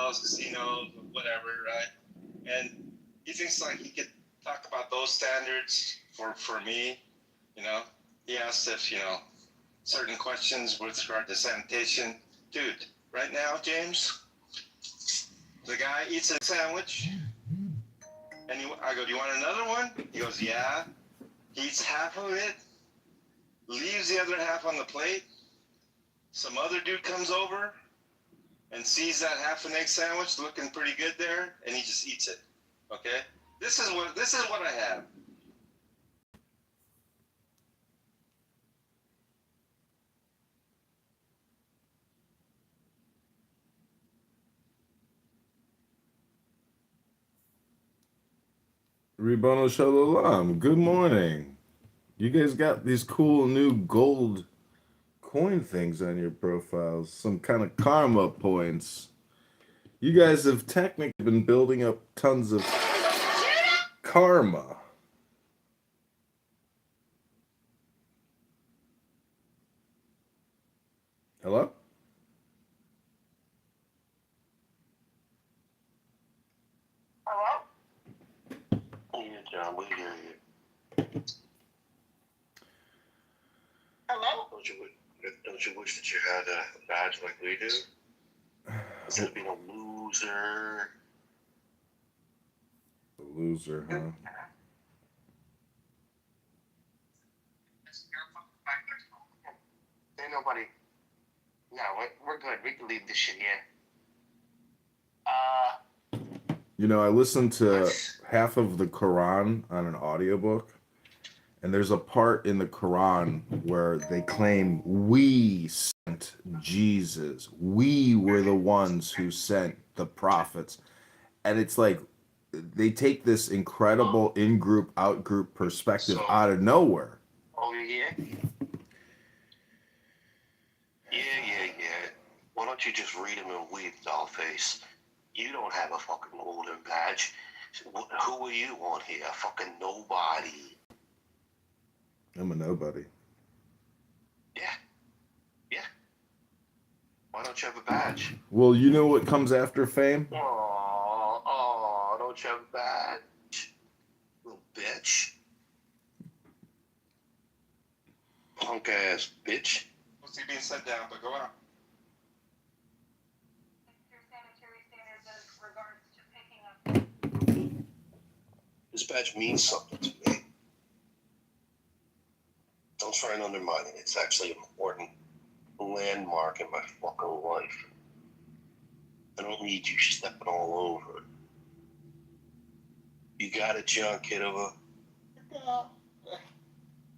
hotels, casinos, whatever, right? And he thinks like he could talk about those standards for me, you know. He asked if, certain questions with regard to sanitation. Dude, right now, James, the guy eats a sandwich, and I go, do you want another one? He goes, yeah. He eats half of it, leaves the other half on the plate. Some other dude comes over and sees that half an egg sandwich looking pretty good there, and he just eats it. Okay? This is what I have. Ribono Shalom, good morning. You guys got these cool new gold coin things on your profiles, some kind of karma points. You guys have technically been building up tons of karma. Hello? Hello? Yeah, John, we hear you. Hello? Don't you wish that you had a badge like we do? Instead of being a loser. A loser, huh? Ain't nobody. No, we're good. We can leave this shit here. I listened to half of the Quran on an audiobook, and there's a part in the Quran where they claim we sent Jesus. We were the ones who sent the prophets. And it's like they take this incredible in-group, out-group perspective out of nowhere. Oh, yeah? Yeah. Why don't you just read him and weep, dollface? You don't have a fucking golden badge. Who are you on here? Fucking nobody. I'm a nobody. Yeah. Why don't you have a badge? Well, you know what comes after fame? Oh, don't you have a badge? Little bitch. Punk ass bitch. What's he being set down, but go out. This badge means something to me. Don't try and undermine it. It's actually an important landmark in my fucking life. I don't need you stepping all over it. You got it, John Kitover?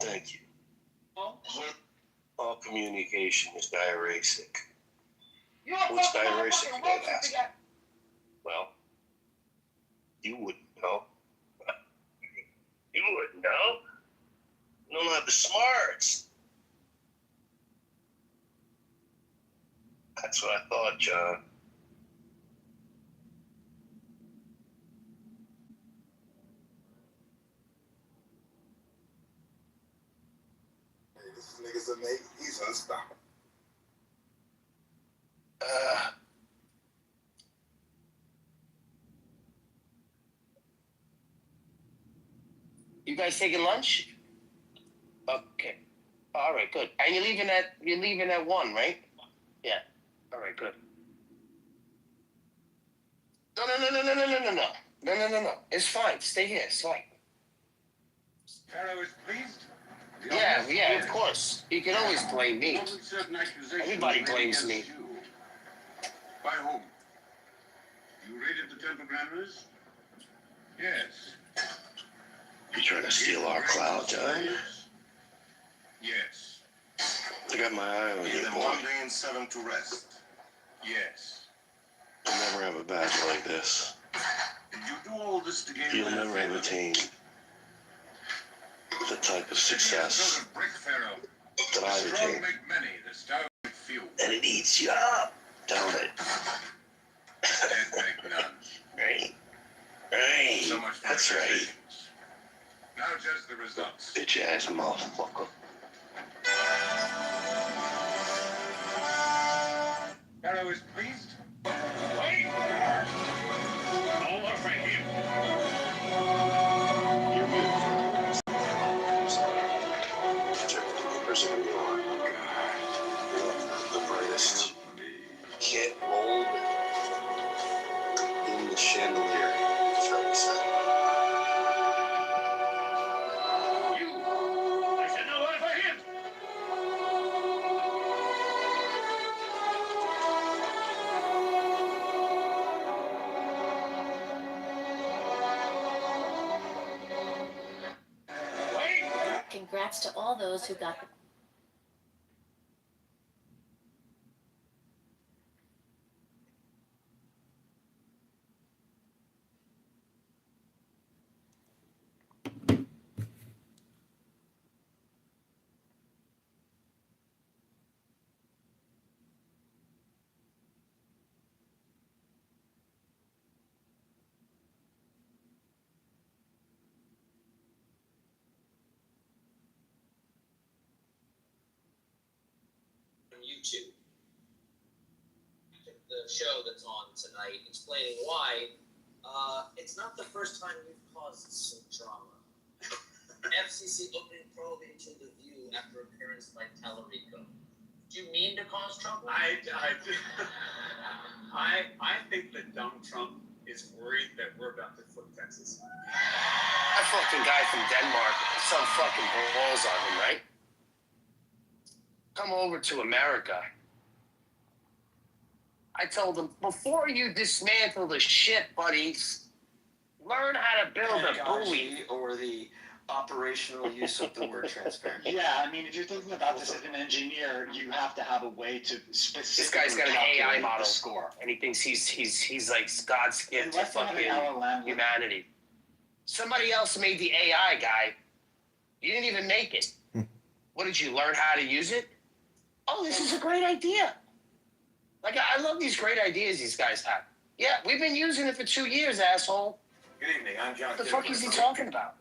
Thank you. All communication is diuresic. What's diuresic, you don't ask? Well, you wouldn't know. You wouldn't know. You don't have the smarts. That's what I thought, John. Hey, this nigga's amazing. He's unstoppable. You guys taking lunch? Okay. All right, good. And you're leaving at 1, right? Yeah. All right, good. No. It's fine. Stay here. It's fine. Pharaoh is pleased? Yeah, of course. You can always blame me. Everybody blames me. By whom? You raided the temple grammars? Yes. You trying to steal our cloud, John? Yes. I got my eye on you, Then boy. 1 day and 7 to rest. Yes. You'll never have a badge like this. Did you do all this to gain You'll my never favor? attain the type of success Brick Pharaoh. that I've Strong attained. make many, the stout make few. And it eats you up, don't it? Dead make none. Right. So much for That's right. accusations. Now judge the results. Bitch ass motherfucker. Pharaoh is pleased? Wait! chandelier. Just heard me say. I said no word for him. Congrats to all those who got the on YouTube. The show that's on tonight, explaining why it's not the first time you've caused some drama. FCC opening probe into The View after appearance by Tallarico. Do you mean to cause trouble? I think that dumb Trump is worried that we're about to flip Texas. That fucking guy from Denmark, some fucking balls on him, right? Come over to America. I told him, before you dismantle the ship, buddies, learn how to build a buoy. Or the operational use of the word transparent. Yeah, I mean, if you're thinking about this as an engineer, you have to have a way to specifically This guy's got an AI calculate model, the score. and he thinks he's like God's gift to Unless they have an fucking LLM. humanity. Somebody else made the AI, guy. You didn't even make it. What, did you learn how to use it? Oh, this is a great idea. Like, I love these great ideas these guys have. Yeah, we've been using it for 2 years, asshole. Good evening, I'm John. What the fuck is he talking about?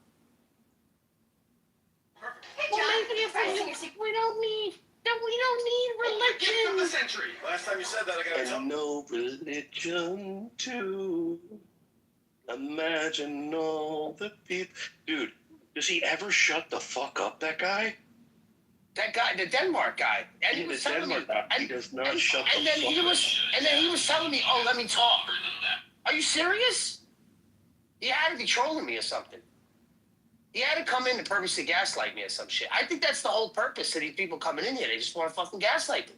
Well, maybe if we don't need religion. Of the century. Last time you said that, I got to tell And no religion to imagine all the people. Dude, does he ever shut the fuck up, that guy? That guy, the Denmark guy. And he was telling me, he does not shut the fuck up. And then he was telling me, oh, let me talk. Are you serious? He had to be trolling me or something. He had to come in to purposely gaslight me or some shit. I think that's the whole purpose of these people coming in here. They just want to fucking gaslight me.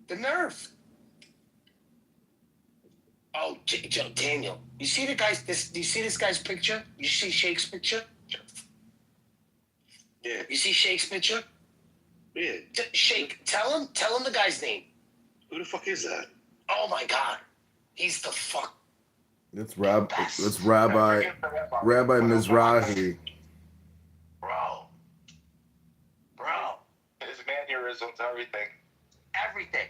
The nerve. Oh, Daniel, you see the guy's do you see this guy's picture? You see Shake's picture? Yeah. You see Shake's picture? Yeah. Shake, tell him the guy's name. Who the fuck is that? Oh my God, he's the fuck. It's Rabbi Mizrahi. Bro. His mannerisms, everything. Everything.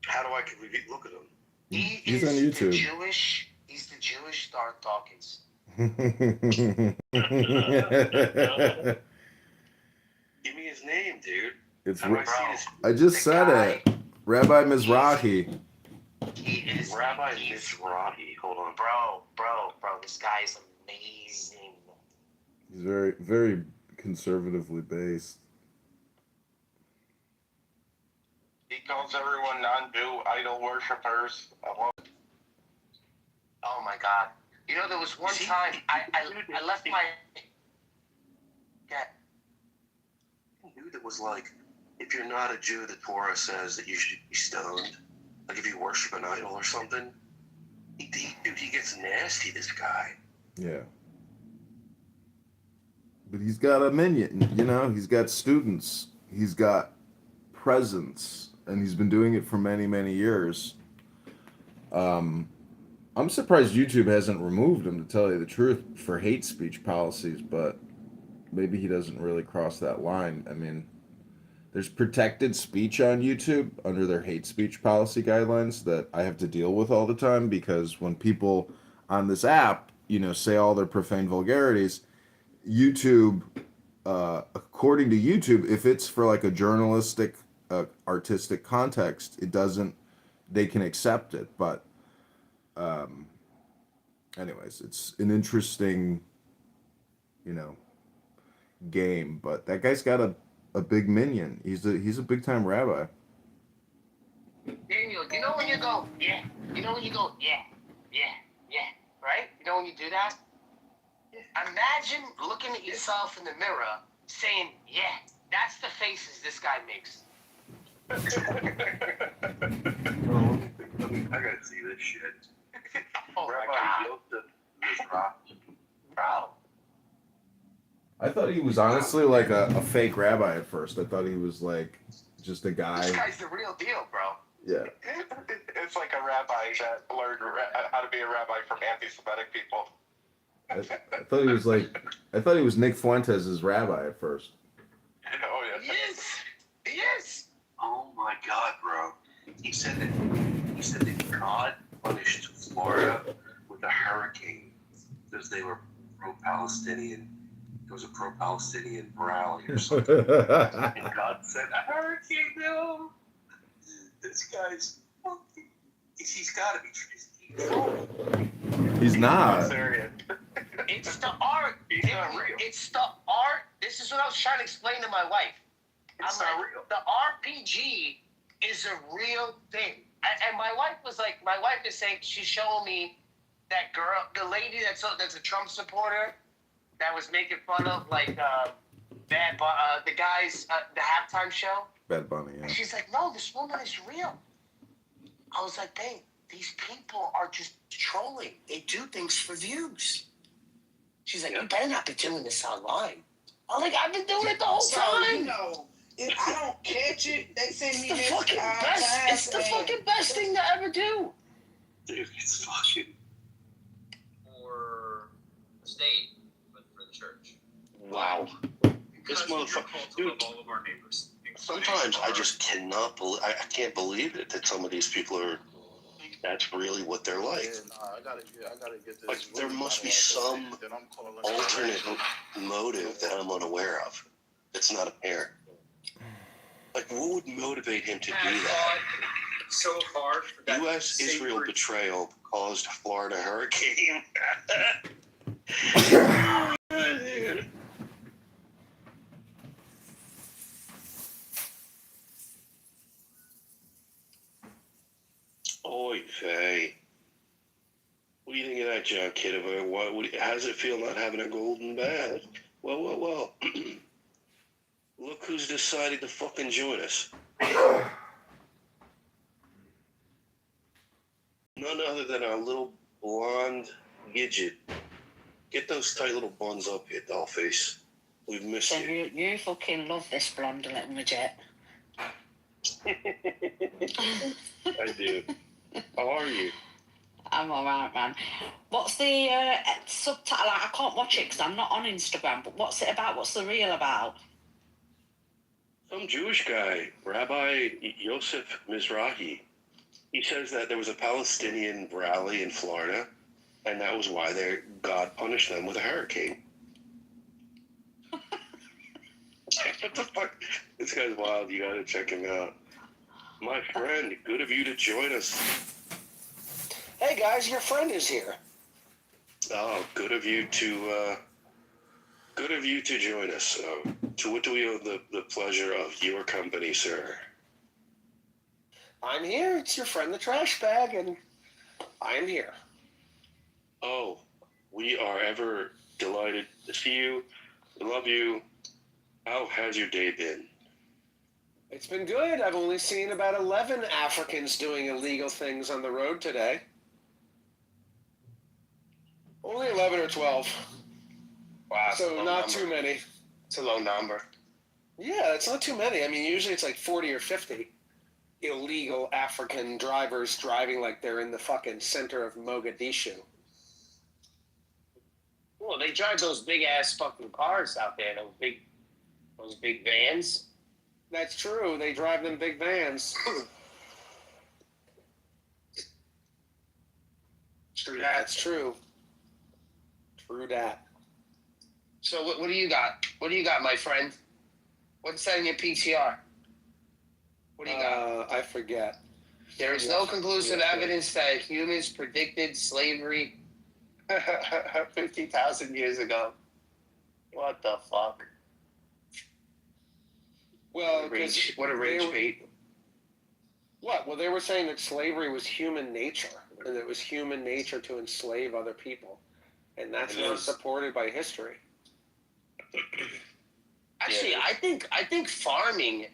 How do I look at him? He's on YouTube. He's the Jewish Darth Dawkins. Give me his name, dude. It's How do I see this? I just said it. Rabbi Mizrahi. He is Rabbi Mizrahi. Hold on. Bro. This guy is amazing. He's very, very conservatively based. He calls everyone non-Jew idol worshippers. Oh my God. You know, there was one time I left my... Yeah. I knew that was like, if you're not a Jew, the Torah says that you should be stoned. Like if you worship an idol or something. Dude, he gets nasty, this guy. Yeah. But he's got a minion, you know? He's got students. He's got presence. And he's been doing it for many, many years. I'm surprised YouTube hasn't removed him, to tell you the truth, for hate speech policies, but maybe he doesn't really cross that line. I mean, there's protected speech on YouTube under their hate speech policy guidelines that I have to deal with all the time, because when people on this app, you know, say all their profane vulgarities, YouTube, according to YouTube, if it's for like a journalistic, artistic context, it doesn't, they can accept it. But anyways, it's an interesting, you know, game. But that guy's got a a big minion. He's a big time rabbi. Daniel, you know when you go, yeah. You know when you go, yeah, right? You know when you do that? Imagine looking at yourself in the mirror saying, yeah, that's the faces this guy makes. I gotta see this shit. Oh my God. Bro. I thought he was honestly like a fake rabbi at first. I thought he was like just a guy. This guy's the real deal, bro. Yeah. It's like a rabbi that learned how to be a rabbi from anti-Semitic people. I thought he was Nick Fuentes' rabbi at first. Oh yeah. Yes. Oh my God, bro. He said that God punished Florida with a hurricane because they were pro-Palestinian. There was a pro-Palestinian rally or something. And God said, a hurricane, no. This guy's fucking... He's got to be... He's not. It's the art. It's not real. It's the art. This is what I was trying to explain to my wife. It's not real. The RPG is a real thing. And my wife is saying, she's showing me that girl, the lady that's a Trump supporter that was making fun of like the guys, the halftime show. Bad Bunny, yeah. And she's like, no, this woman is real. I was like, babe, these people are just trolling. They do things for views. She's like, you better not be doing this online. I'm like, I've been doing it the whole time. You know, if I don't catch it, they send me this fucking best. It's the fucking best thing to ever do. Dude, it's fucking... For the state, but for the church. Wow. This motherfucker, dude. All of our neighbors. Sometimes I just cannot believe. I can't believe it that some of these people are. That's really what they're like. Yeah, I gotta get this. Like there must be some alternate motive that I'm unaware of. That's not apparent. Like what would motivate him to do that? So hard for that U.S.-Israel sacred... betrayal caused Florida hurricane. Oy vey. What do you think of that, John Kitover? How does it feel not having a golden badge? Well. Look who's decided to fucking join us. None other than our little blonde Gidget. Get those tight little buns up here, dollface. We've missed So you. you fucking love this blonde little midget. I do. How are you? I'm alright, man. What's the subtitle? I can't watch it because I'm not on Instagram, but what's it about? What's the reel about? Some Jewish guy, Rabbi Yosef Mizrahi. He says that there was a Palestinian rally in Florida, and that was why God punished them with a hurricane. What the fuck? This guy's wild. You gotta check him out. My friend, good of you to join us. Hey guys, your friend is here. Oh, good of you to join us. To what do we owe the pleasure of your company, sir? I'm here. It's your friend, the trash bag, and I'm here. Oh, we are ever delighted to see you. We love you. How has your day been? It's been good. I've only seen about 11 Africans doing illegal things on the road today. Only 11 or 12. Wow, So not too many. It's a low number. Yeah, it's not too many. I mean, usually it's like 40 or 50 illegal African drivers driving like they're in the fucking center of Mogadishu. Well, they drive those big ass fucking cars out there, those big vans. That's true. They drive them big vans. True. That's true. True that. So what do you got? What do you got, my friend? What's that in your PTR? What do you got? I forget. There is no conclusive evidence that humans predicted slavery 50,000 years ago. What the fuck? Well, what a rage bait. What? Well, they were saying that slavery was human nature, and it was human nature to enslave other people, and that's not supported by history. Actually, I think farming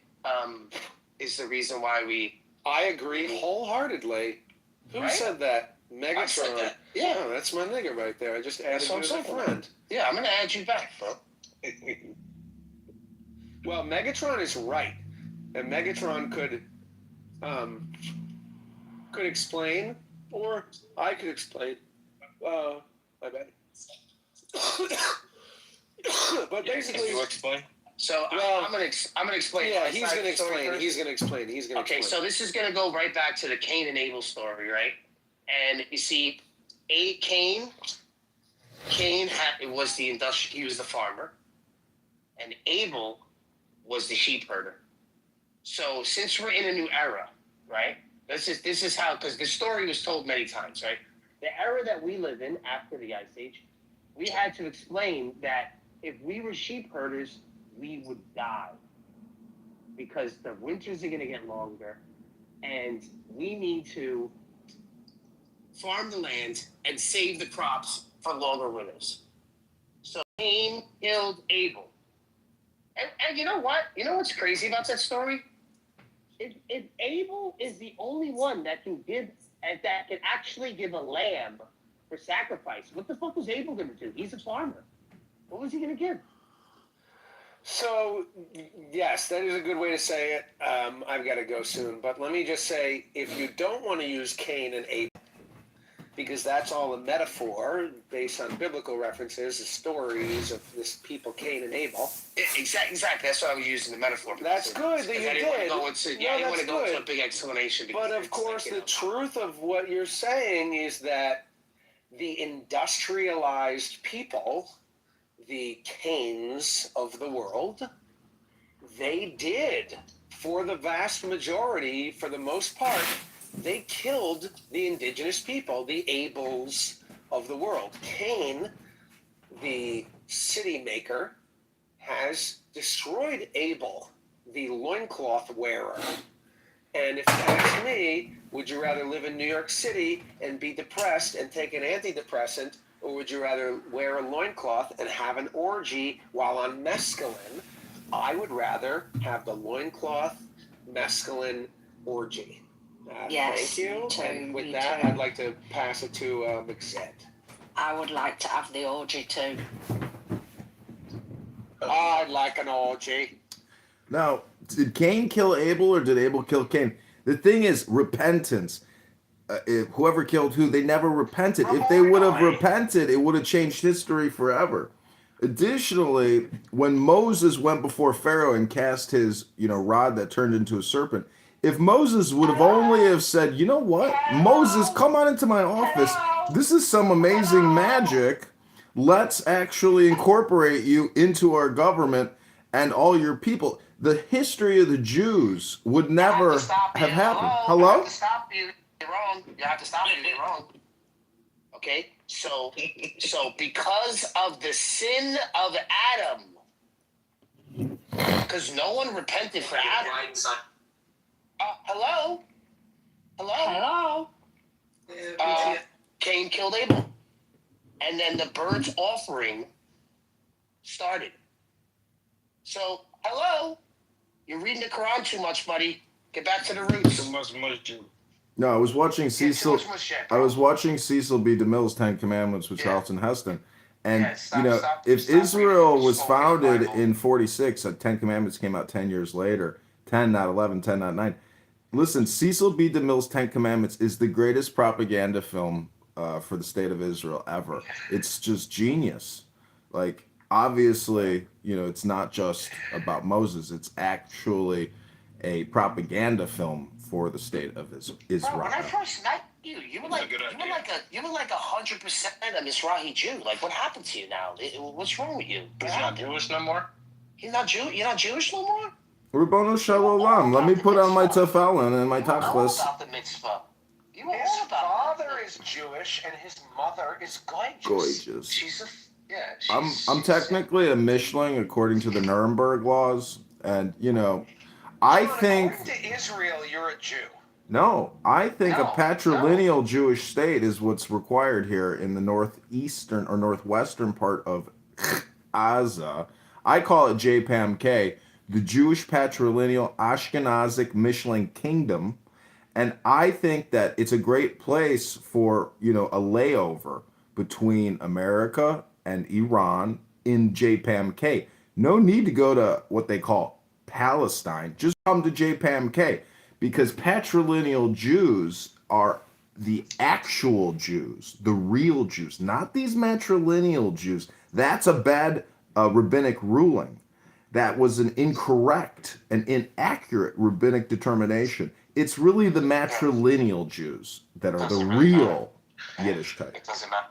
is the reason why we. I agree wholeheartedly. Who said that? Megatron. I said that. Yeah. Oh, that's my nigga right there. I just added you as a friend. Yeah, I'm gonna add you back, bro. Well, Megatron is right, and Megatron could explain, or I could explain. My bad. But basically, you explain. So I'm gonna explain. Yeah, he's gonna explain. He's gonna explain. Okay, so this is gonna go right back to the Cain and Abel story, right? And you see, Cain was the he was the farmer, and Abel was the sheep herder. So since we're in a new era, right? This is how, because the story was told many times, right? The era that we live in after the Ice Age, we had to explain that if we were sheep herders, we would die because the winters are going to get longer, and we need to farm the land and save the crops for longer winters. So Cain killed Abel. And you know what? You know what's crazy about that story? If Abel is the only one that can actually give a lamb for sacrifice, what the fuck was Abel going to do? He's a farmer. What was he going to give? So, yes, that is a good way to say it. I've got to go soon. But let me just say, if you don't want to use Cain and Abel, because that's all a metaphor based on biblical references, the stories of this people, Cain and Abel. Exactly. That's why I was using the metaphor. That's good that you did. I didn't want to go into a big explanation. But of course, the truth of what you're saying is that the industrialized people, the Cains of the world, they did, for the vast majority, for the most part, they killed the indigenous people, the Abels of the world. Cain, the city maker, has destroyed Abel, the loincloth wearer. And if you ask me, would you rather live in New York City and be depressed and take an antidepressant, or would you rather wear a loincloth and have an orgy while on mescaline? I would rather have the loincloth mescaline orgy. Yes, thank you. And with that, I'd like to pass it to McZed. I would like to have the orgy too. I'd like an orgy. Now, did Cain kill Abel or did Abel kill Cain? The thing is, repentance. If whoever killed who, they never repented. If they would have repented, it would have changed history forever. Additionally, when Moses went before Pharaoh and cast his, rod that turned into a serpent, if Moses would have only have said, you know what, Moses, come on into my office. This is some amazing magic. Let's actually incorporate you into our government and all your people. The history of the Jews would never have happened. Hello? I have to stop you. You're wrong. You have to stop me. You're wrong. Okay? So because of the sin of Adam, because no one repented for Adam. Hello? Cain killed Abel. And then the burnt offering started. So, hello? You're reading the Quran too much, buddy. Get back to the roots. No, I was watching Cecil. I was watching Cecil B. DeMille's 10 Commandments with Charlton Heston. And, if Israel was founded in 46, 10 Commandments came out 10 years later. 10, not 11, 10, not 9. Listen, Cecil B. DeMille's 10 Commandments is the greatest propaganda film for the state of Israel ever. It's just genius. Like, obviously, it's not just about Moses. It's actually a propaganda film for the state of Israel. Bro, when I first met you, you were like 100% a Mizrahi Jew. Like, what happened to you now? What's wrong with you? He's not Jewish no more? You're not Jewish no more? Rabbono Shalom. Let me put on my tefillin and my tachlis. About the mitzvah. His father is Jewish and his mother is gorgeous. I'm technically a Mishling according to the Nuremberg laws. And you know, I think according to Israel, you're a Jew. no, I think a No, patrilineal Jewish state is what's required here in the northeastern or northwestern part of Gaza. I call it JPAMK, the Jewish Patrilineal Ashkenazic Michelin Kingdom. And I think that it's a great place for, you know, a layover between America and Iran in JPAMK. No need to go to what they call Palestine. Just come to JPAMK because patrilineal Jews are the actual Jews, the real Jews, not these matrilineal Jews. That's a bad rabbinic ruling. That was an incorrect and inaccurate rabbinic determination. It's really the matrilineal Jews that are the real Yiddish type. It doesn't matter.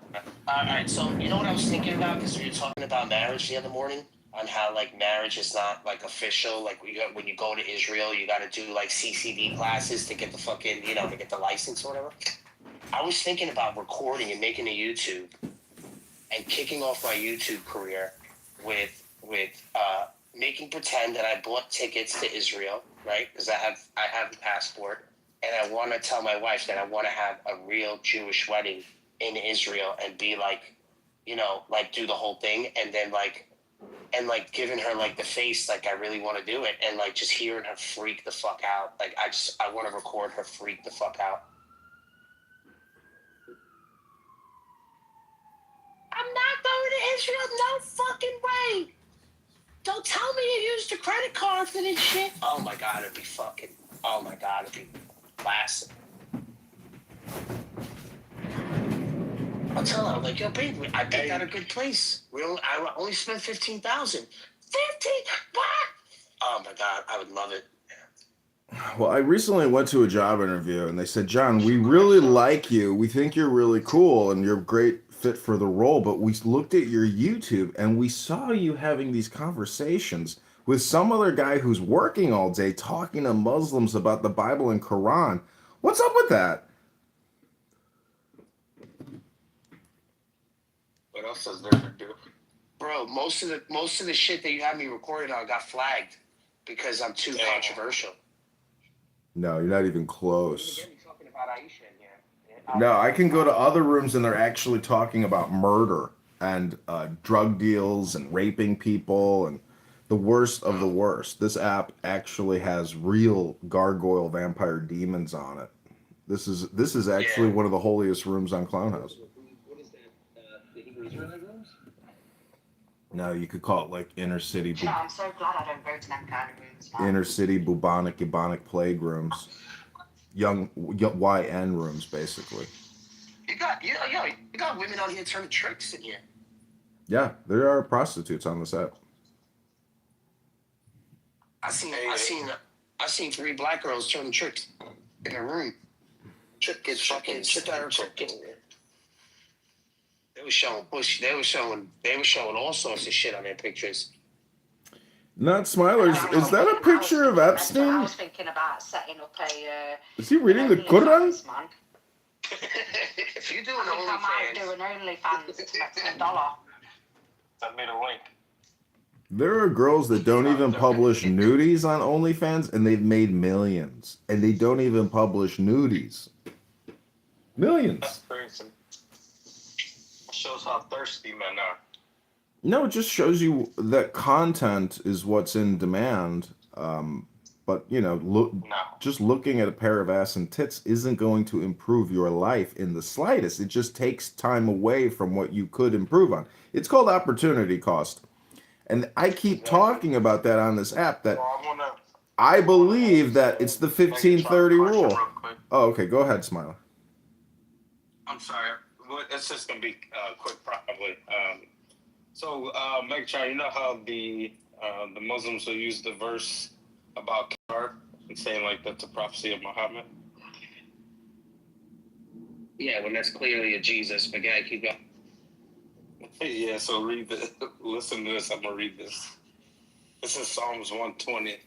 All right, so you know what I was thinking about? Because we were talking about marriage the other morning, on how like marriage is not like official. Like when you go to Israel, you got to do like CCD classes to get the fucking, you know, to get the license or whatever. I was thinking about recording and making a YouTube and kicking off my YouTube career with making pretend that I bought tickets to Israel, right? Because I have a passport, and I want to tell my wife that I want to have a real Jewish wedding in Israel and be like, you know, like do the whole thing, and then like giving her like the face, like I really want to do it, and like just hearing her freak the fuck out. Like I want to record her freak the fuck out. I'm not going to Israel. No fucking way. Don't tell me you used a credit card for this shit. Oh my god, it'd be fucking. Oh my god, it'd be classic. I'll tell her, I'm like, yo, babe, I picked out a good place. I only spent $15,000. 15? What? Oh my god, I would love it. Well, I recently went to a job interview and they said, John, we really like you. We think you're really cool and you're a great fit for the role. But we looked at your YouTube and we saw you having these conversations with some other guy who's working all day talking to Muslims about the Bible and Quran. What's up with that? What else is there to do? Bro, most of the shit that you have me recording on got flagged because I'm too controversial. No, you're not even close. No, I can go to other rooms and they're actually talking about murder and drug deals and raping people and the worst of the worst. This app actually has real gargoyle vampire demons on it. This is actually one of the holiest rooms on Clownhouse. What is that? The Hebrew Israelite rooms? No, you could call it like inner city. You know, I'm so glad I don't go to them kind of rooms, man. Inner city bubonic ebonic plague rooms, young YN rooms, basically. You got women on here turning tricks in here. Yeah, there are prostitutes on this app. I seen 3 black girls turning tricks in a room. Trick gets fucking shit out of trick. They were showing push. They were showing all sorts of shit on their pictures. Not Smilers. Is that a picture of Epstein? I was thinking about setting up a. Is he reading the Quran? If you do an I might do an OnlyFans to make $1. Send me the link. There are girls that don't even publish nudies on OnlyFans, and they've made millions. And they don't even publish nudies. Millions. That's crazy. Shows how thirsty men are. No, it just shows you that content is what's in demand. But you know, just looking at a pair of ass and tits isn't going to improve your life in the slightest. It just takes time away from what you could improve on. It's called opportunity cost. And I keep talking about that on this app, that I believe that it's the 1530 rule. Oh, okay. Go ahead, Smiley. I'm sorry. It's just going to be quick, probably. So, Megatron, you know how the Muslims will use the verse about Kitover and saying like that's a prophecy of Muhammad? Yeah, when that's clearly a Jesus. But yeah, keep going. Yeah, so listen to this. I'm going to read this. This is Psalms 120. It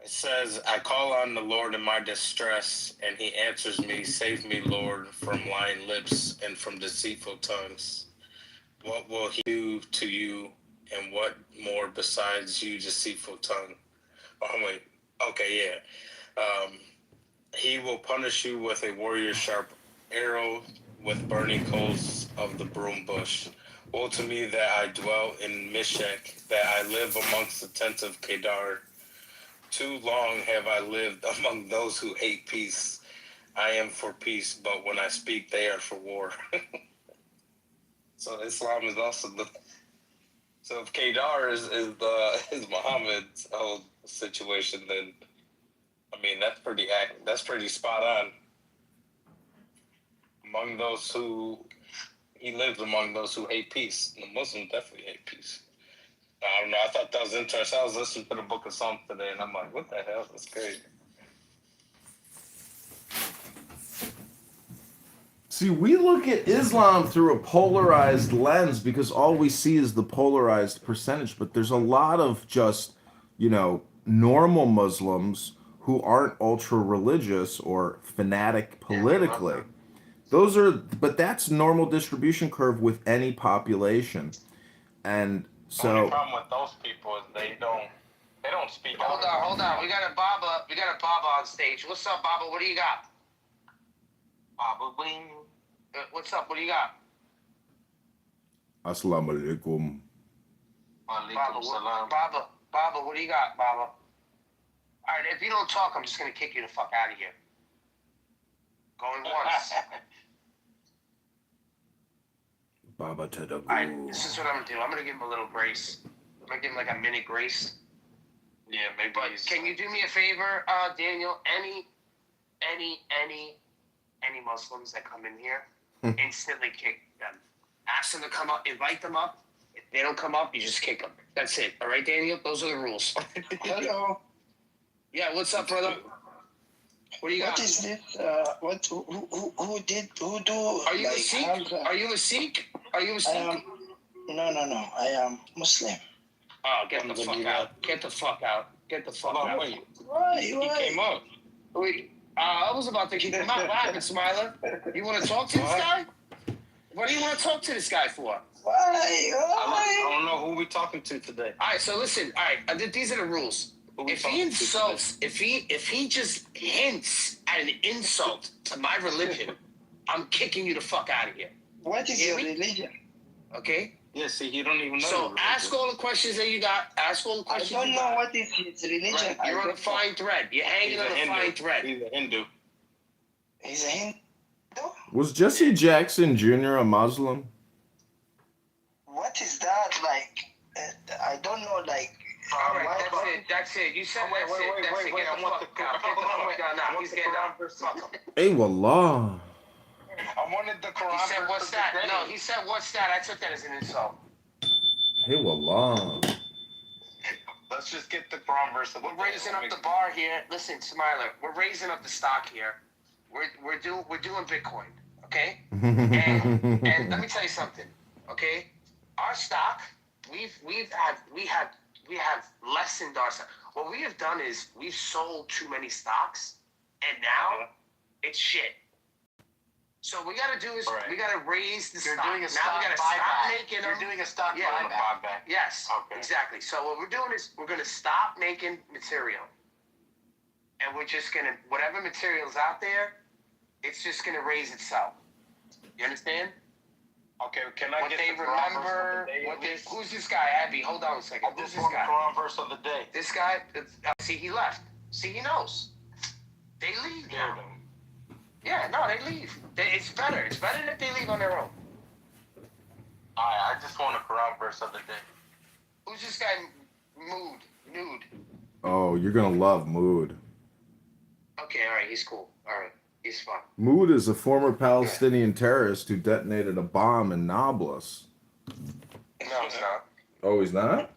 says, I call on the Lord in my distress, and he answers me. Save me, Lord, from lying lips and from deceitful tongues. What will he do to you and what more besides you deceitful tongue? Oh, wait. Okay, yeah. He will punish you with a warrior's sharp arrow, with burning coals of the broom bush. Woe to me that I dwell in Meshech, that I live amongst the tents of Kedar. Too long have I lived among those who hate peace. I am for peace, but when I speak, they are for war. So Islam is also the. So if Kedar is Muhammad's whole situation, then I mean that's pretty spot on. Among those who he lives among those who hate peace. The Muslims definitely hate peace. I don't know. I thought that was interesting. I was listening to the Book of Psalms today, and I'm like, what the hell? That's crazy. See, we look at Islam through a polarized lens because all we see is the polarized percentage, but there's a lot of just, normal Muslims who aren't ultra religious or fanatic politically. But that's normal distribution curve with any population. And The only so, problem with those people is they don't speak out. Hold on. We got a Baba on stage. What's up, Baba? What do you got? Baba Wing. What's up? What do you got? Assalamu alaikum. Baba, what do you got, Baba? All right, if you don't talk, I'm just gonna kick you the fuck out of here. Going once. Baba Tadagu. All right, this is what I'm gonna do. I'm gonna give him a little grace. I'm gonna give him like a minute grace. Yeah, maybe. But can you do me a favor, Daniel? Any Muslims that come in here, instantly kick them. Ask them to come up, invite them up. If they don't come up, you just kick them. That's it. All right, Daniel? Those are the rules. Hello. Yeah, what's up, brother? What do you got? What is this? Who do? Are you a Sikh? Are you a Sikh? Are you a Sikh? No. I am Muslim. Oh, get the fuck out. Get the fuck out. Get the fuck out. Why? He came up. Wait, I was about to kick him out. What happened, Smiler? You want to talk to this guy? What do you want to talk to this guy for? Why? I don't know who we talking to today. All right, so listen. All right, these are the rules. If he insults, if he just hints at an insult to my religion, I'm kicking you the fuck out of here. What is your religion? Okay. Yeah, see, he don't even know. So ask all the questions that you got. Ask all the questions. I don't know what is his religion. Right. You're on a fine thread. You're hanging on a fine thread. He's a Hindu. He's a Hindu? Was Jesse Jackson Jr. a Muslim? What is that like? I don't know. Like. All right, that's it. You said wait. I want the Quran. He's getting out. Hey, wallah. I wanted the Quran. He said, "What's that?" No, he said, "What's that?" I took that as an insult. Hey, wallah. Let's just get the Quran verse. We're raising up the bar here. Listen, Smiler, we're raising up the stock here. We're doing Bitcoin, okay? and let me tell you something, okay? Our stock, we have lessened our stock. What we have done is we've sold too many stocks, and now it's shit. So what we got to do is we got to raise the stock. Doing a now stock we got to stop making them. You're doing a stock buyback. Yes, Okay. exactly. So what we're doing is we're going to stop making material. And we're just going to, whatever material's out there, it's just going to raise itself. You understand? Okay, can I What get they the Quran remember, verse of the day? who's this guy, Abby? Hold on a second. I Who's just this want the guy? Quran verse of the day. This guy, see, he left. See, he knows. They leave now. Yeah, no, they leave. It's better. It's better that they leave on their own. I just want a Quran verse of the day. Who's this guy? Nude. Oh, you're gonna love Mood. Okay, all right, he's cool. All right, he's fine. Mood is a former Palestinian terrorist who detonated a bomb in Nablus. No, it's not. Oh, he's not?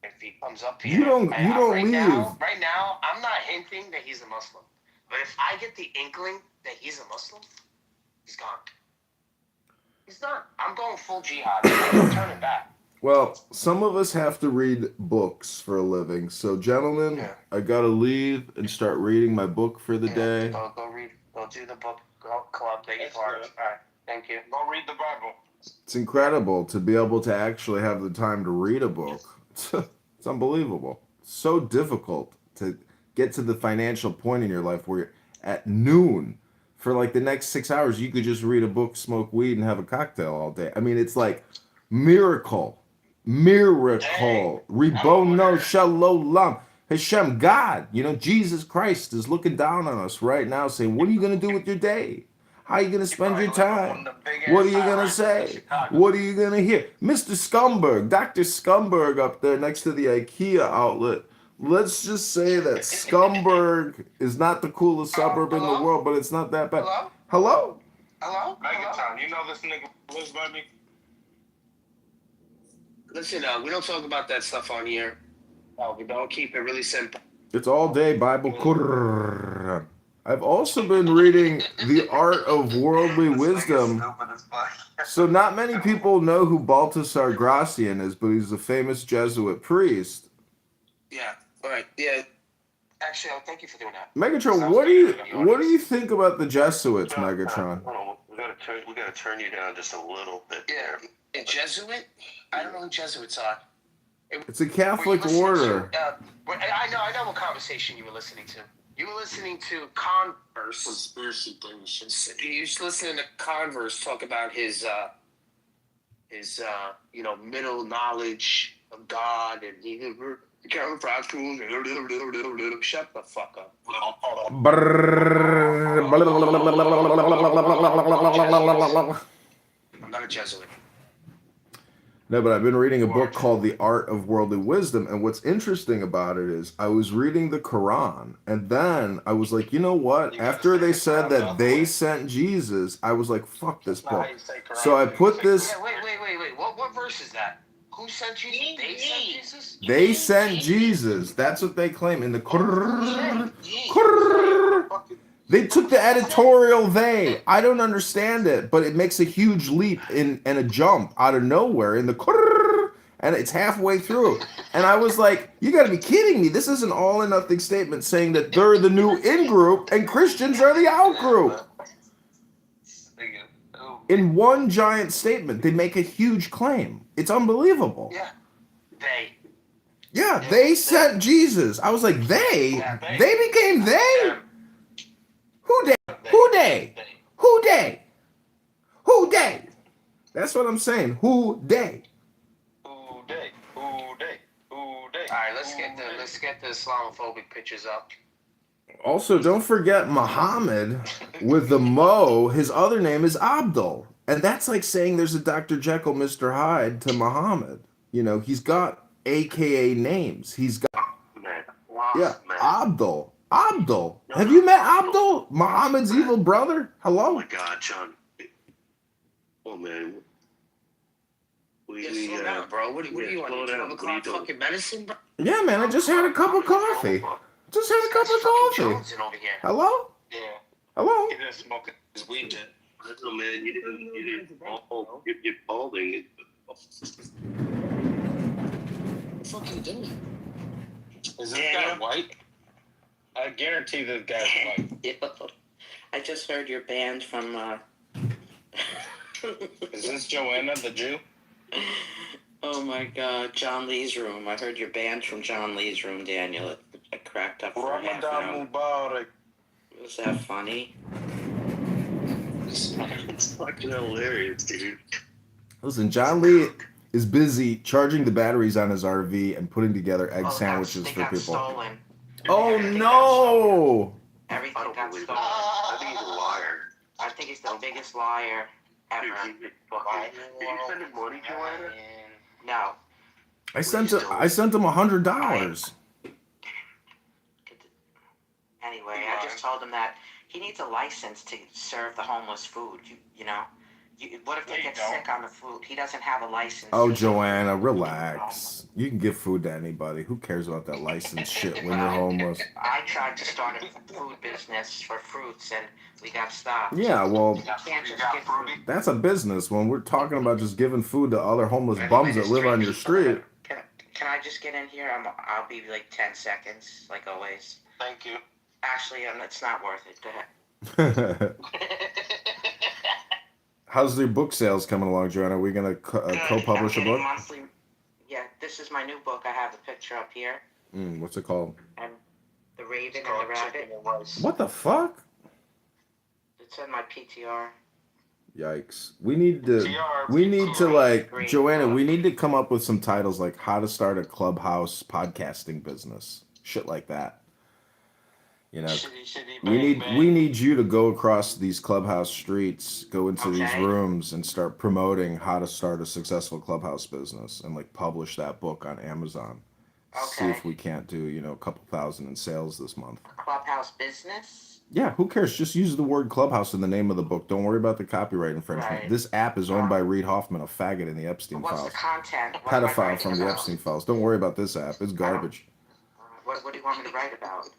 If he comes up here, You don't right leave. Right now, I'm not hinting that he's a Muslim. But if I get the inkling that he's a Muslim, he's gone. He's done. I'm going full jihad. I'm turn it back. Well, some of us have to read books for a living. So, gentlemen, I gotta leave and start reading my book for the day. Go read. Go do the book club that you part. All right. Thank you. Go read the Bible. It's incredible to be able to actually have the time to read a book. It's unbelievable. It's so difficult to get to the financial point in your life where you're at noon for like the next 6 hours, you could just read a book, smoke weed, and have a cocktail all day. I mean, it's like miracle. Miracle. Ribono shalom. Hashem, God, Jesus Christ is looking down on us right now saying, what are you going to do with your day? How are you going to spend your time? What are you going to say? What are you going to hear? Mr. Scumberg, Dr. Scumberg up there next to the IKEA outlet. Let's just say that Scumberg is not the coolest suburb in the world, but it's not that bad. Hello? Hello? Megaton, you know this nigga lives by me? Listen, we don't talk about that stuff on here. We don't. Keep it really simple. It's all day Bible Quran. I've also been reading The Art of Worldly Wisdom. So not many people know who Baltasar Gracian is, but he's a famous Jesuit priest. Yeah. All right. Yeah. Actually, thank you for doing that. Megatron, what do you think about the Jesuits, Megatron? We gotta turn you down just a little bit. Yeah. A Jesuit? I don't know who Jesuits are. It's a Catholic order. I know what conversation you were listening to. You were listening to Converse. Conspiracy theories. You were listening to Converse talk about his middle knowledge of God, and he counterfactual. Shut the fuck up. I'm not a Jesuit. No, but I've been reading a book called The Art of Worldly Wisdom, and what's interesting about it is I was reading the Quran, and then I was like, you know what? After they said that they sent Jesus, I was like, fuck this book. So I put this... Wait. What verse is that? Who sent Jesus? They sent Jesus? They sent Jesus. That's what they claim in the Quran. They took the editorial they. I don't understand it, but it makes a huge leap and a jump out of nowhere in the and it's halfway through. And I was like, you got to be kidding me. This is an all or nothing statement saying that they're the new in group and Christians are the out group. In one giant statement, they make a huge claim. It's unbelievable. Yeah. They sent Jesus. I was like, they? They became they? Who they? That's what I'm saying. Who they? All right, let's get the Islamophobic pictures up. Also, don't forget Muhammad with the Mo. His other name is Abdul, and that's like saying there's a Dr. Jekyll, Mr. Hyde to Muhammad. He's got AKA names. He's got Abdul. Abdul. Have you met Abdul? Muhammad's evil brother? Hello? Oh my God, John. Oh man. Slow down, bro. What do you want? 12 o'clock fucking medicine, bro? Yeah, man. I just had a cup of coffee. Jones in over here. Hello? Yeah. Hello? He didn't smoke his weed yet. No, man, you didn't. You're balding. What the fuck are you doing? Is this guy white? I guarantee this guy's white. I just heard your band from. Is this Joanna the Jew? Oh my God, John Lee's room. I heard your band from John Lee's room, Daniel. It cracked up for half an hour. Mubarak. Was that funny? It's fucking hilarious, dude. Listen, John Lee is busy charging the batteries on his RV and putting together egg sandwiches for people. Stolen. Oh no! Everything got stolen. I think he's a liar. I think he's the biggest liar ever. Did you spend him money, Joanna? No. I sent him $100. Anyway, I just told him that he needs a license to serve the homeless food. What if they get sick on the food? He doesn't have a license. Oh, Joanna, relax. You can give food to anybody. Who cares about that license shit when you're homeless? I tried to start a food business for fruits, and we got stopped. Yeah, well, You can't just give food. that's a business when we're talking about just giving food to other homeless bums that live on your street. Can I just get in here? I'll be like 10 seconds, like always. Thank you. Actually, it's not worth it. Go ahead. How's your book sales coming along, Joanna? Are we gonna co-publish a book? Monthly. Yeah, this is my new book. I have the picture up here. What's it called? And the Raven and the Rabbit. What the fuck? It's in my PTR. Yikes. We need to like, Joanna, we need to come up with some titles like how to start a clubhouse podcasting business. Shit like that. You know, we need you to go across these clubhouse streets, go into these rooms and start promoting how to start a successful clubhouse business and like publish that book on Amazon. See if we can't do, you know, a couple thousand in sales this month. Clubhouse business? Yeah, who cares? Just use the word clubhouse in the name of the book. Don't worry about the copyright infringement. Right. This app is owned by Reid Hoffman, a faggot in the Epstein files. What's the content? Pedophile from the Epstein files. Don't worry about this app. It's garbage. What do you want me to write about?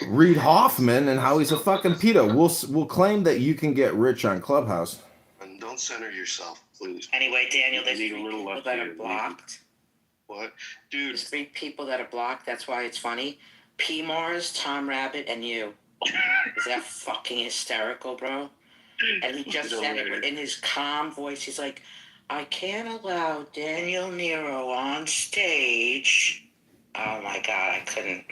Reid Hoffman and how he's a fucking pedo. We'll claim that you can get rich on Clubhouse. And don't center yourself, please. Anyway, Daniel, there's 3 people that are blocked. What? Dude. There's 3 people that are blocked. That's why it's funny. P. Mars, Tom Rabbit, and you. Is that fucking hysterical, bro? And he just said it in his calm voice. He's like, I can't allow Daniel Nero on stage. Oh my God, I couldn't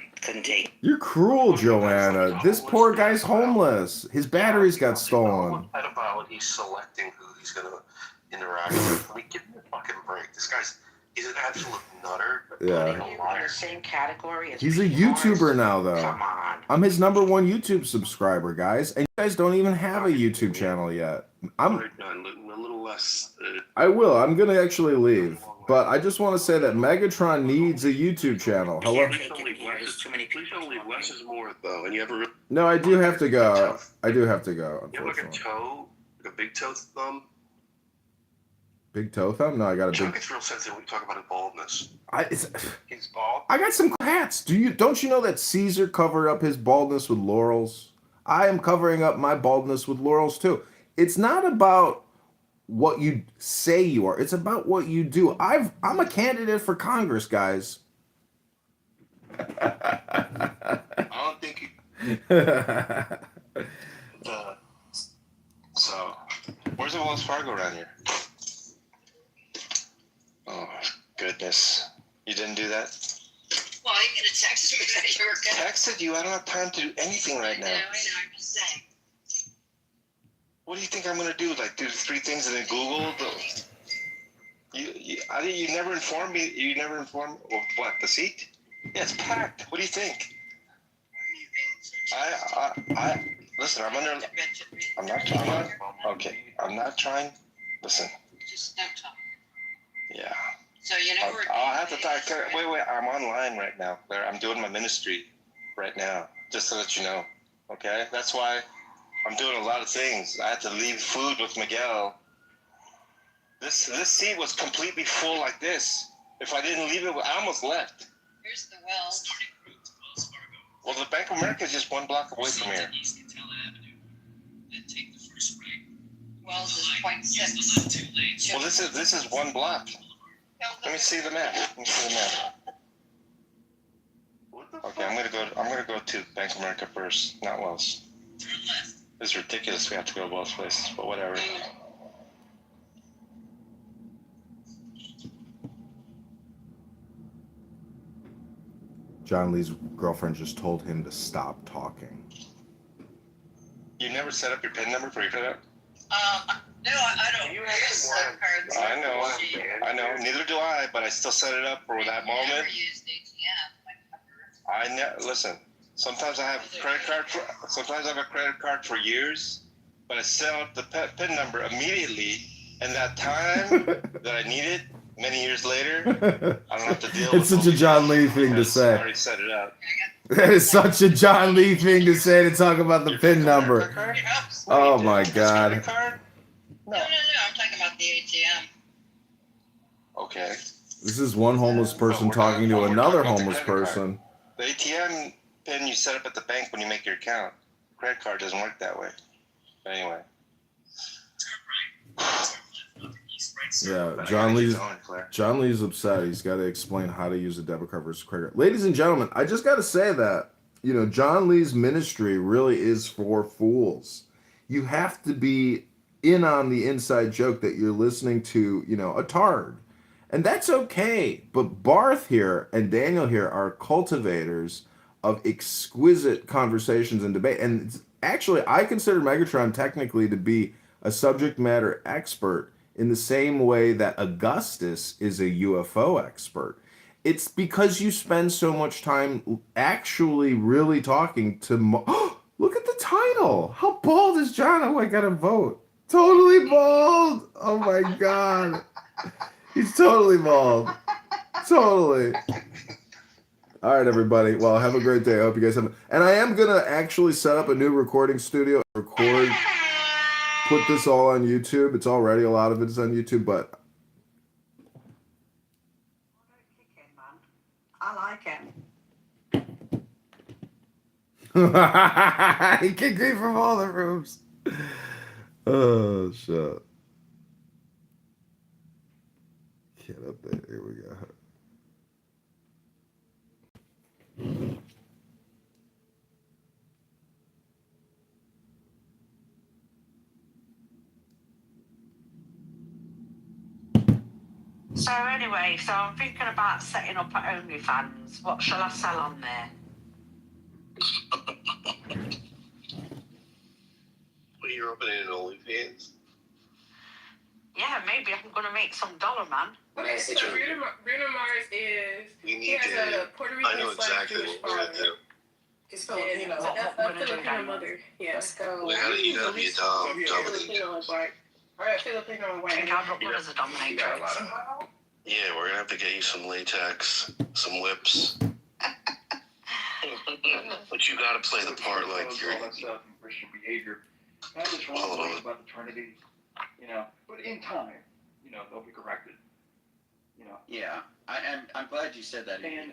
take it. You're cruel, Joanna. This poor guy's homeless. His batteries got stolen. Pedophile, he's selecting who he's gonna interact with. I mean, give me a fucking break. This guy's an absolute nutter. Yeah. In the same category as he's a YouTuber now, though. Come on. I'm his #1 YouTube subscriber, guys, and you guys don't even have a YouTube channel yet. A little less. I will. I'm gonna actually leave, but I just want to say that Megatron needs a YouTube channel. Hello. Please don't leave less is more, though. And you ever? No, I do have to go. You have like a toe, like a big toe thumb. Big toe thumb? No, I got a Chuck big. gets real sensitive when we talk about his baldness. He's bald. I got some hats. Don't you know that Caesar covered up his baldness with laurels? I am covering up my baldness with laurels too. It's not about what you say you are. It's about what you do. I'm a candidate for Congress, guys. I don't think so, where's the Wells Fargo around here? Oh, goodness. You didn't do that? Well, you could have texted me that you were good. Texted you? I don't have time to do anything right now. I know, I'm just saying. What do you think I'm going to do? Like, do 3 things and then Google? You never informed me. You never informed me. What, the seat? Yeah, it's packed. What do you think? Listen, I'm not trying. Okay, I'm not trying. Listen. Just don't talk. Yeah. So you know I'll have to talk. Wait. I'm online right now, Claire. I'm doing my ministry right now, just to let you know. Okay? That's why I'm doing a lot of things. I had to leave food with Miguel. This seat was completely full like this. If I didn't leave it, I almost left. Here's the Wells. Well, the Bank of America is just 1 block away from here. Wells is 0.6. Well, this is 1 block. Let me see the map. Okay, I'm gonna go to Bank of America first, not Wells. It's ridiculous. We have to go to Wells places, but whatever. John Lee's girlfriend just told him to stop talking. You never set up your PIN number for your credit? No, I don't use cards. I know. Neither do I, but I still set it up for that moment. I never used ATM. Listen. Sometimes I have a credit card. Sometimes I have a credit card for years, but I set up the PIN number immediately. And that time that I need it, many years later, I don't have to deal with it. It's such a John Lee thing to say. I already set it up. That is such a John Lee thing to say, to talk about the PIN number. Oh my God. No, I'm talking about the ATM. Okay. This is one homeless person talking to another homeless person. The ATM PIN you set up at the bank when you make your account. Credit card doesn't work that way. But anyway. Yeah, John Lee's upset. He's got to explain how to use a debit card versus credit card. Ladies and gentlemen, I just got to say that, John Lee's ministry really is for fools. You have to be in on the inside joke that you're listening to, a tard. And that's okay. But Barth here and Daniel here are cultivators of exquisite conversations and debate. And actually, I consider Megatron technically to be a subject matter expert in the same way that Augustus is a UFO expert. It's because you spend so much time actually really talking to... Look at the title! How bald is John? Oh, I gotta vote. Totally bald! Oh my god. He's totally bald. Totally. All right, everybody. Well, have a great day. I hope you guys have... And I am going to actually set up a new recording studio, put this all on YouTube. It's already, a lot of it is on YouTube, but... I like it. He kicked me from all the rooms. Oh, shit. Get up there. Here we go. So anyway, I'm thinking about setting up at OnlyFans. What shall I sell on there? Well, you're opening an OnlyFans? Yeah, maybe I'm going to make some dollar, man. Okay, so Bruno Mars is, he has a Puerto Rican / Jewish father. It's Filipino. A Filipino mother. Yeah. So Like, you gotta be a Filipino and white. Alright, Filipino and white. As a dominatrix. Yeah, we're gonna have to get you some latex, some whips. But you gotta play the part like you're... Christian behavior. I just want to talk about the Trinity, but in time, they'll be corrected. Yeah, I'm glad you said that. And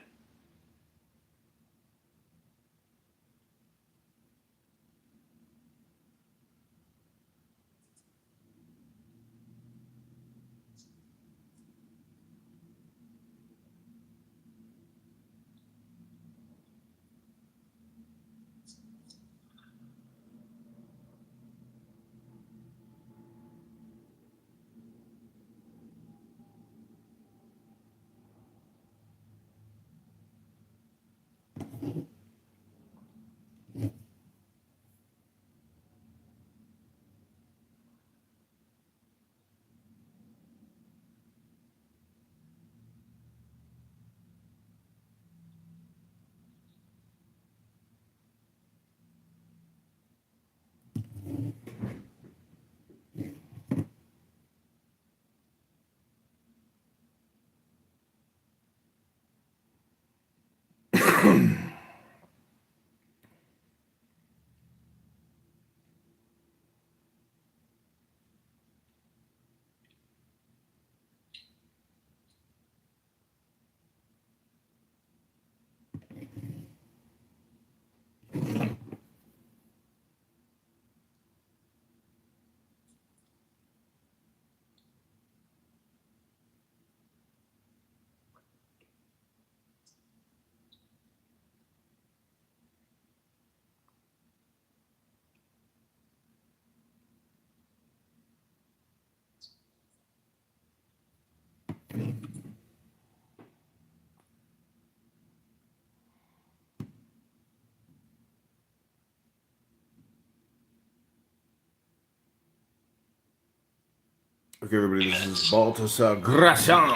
Okay, everybody, this is Baltasar Gracian.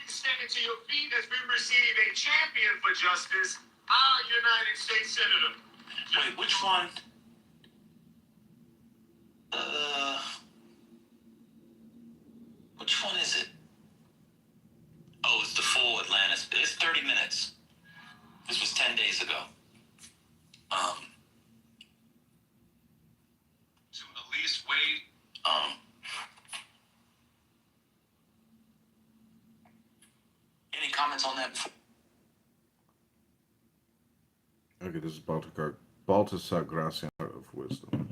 Standing to your feet as we receive a champion for justice, our United States Senator. Wait, which one? Which one is it? Oh, it's the full Atlantis. It's 30 minutes. This was 10 days ago. To Elise Wade. Any comments on that? Okay, this is Baltasar Gracian of Wisdom.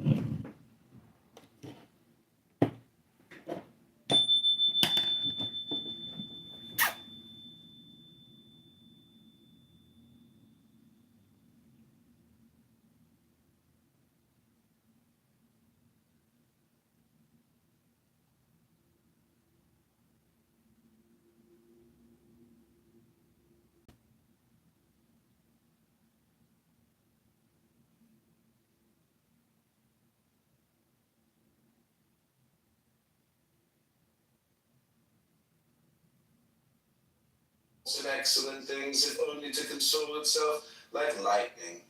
and excellent things, if only to console itself like lightning.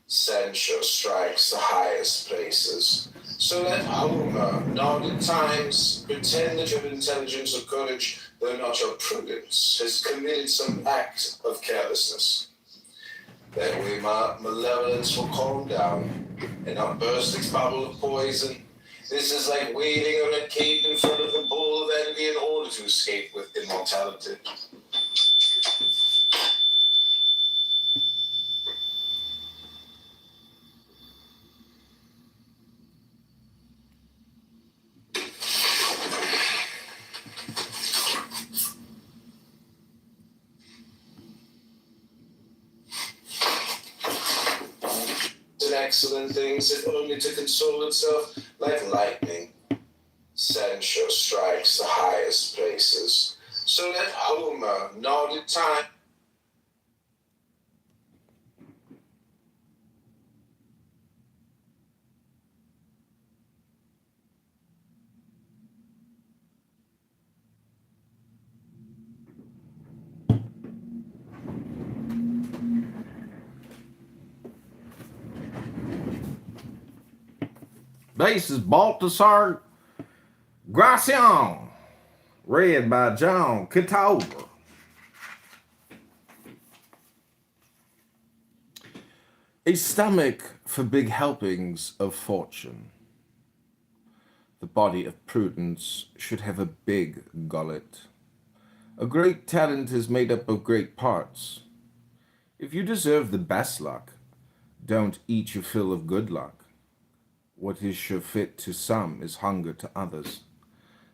Censure strikes the highest places. So let Homer nod at times, pretend that your intelligence or courage, though not your prudence, has committed some act of carelessness. That way my malevolence will calm down and not burst its bubble of poison. This is like waving a red cape in front of the bull of envy in order to escape with immortality. And excellent things, if only to console itself like lightning. Censure strikes the highest places. So let Homer nod at time. This is Baltasar Gracian, read by John Kitover. A stomach for big helpings of fortune. The body of prudence should have a big gullet. A great talent is made up of great parts. If you deserve the best luck, don't eat your fill of good luck. What is sure fit to some is hunger to others.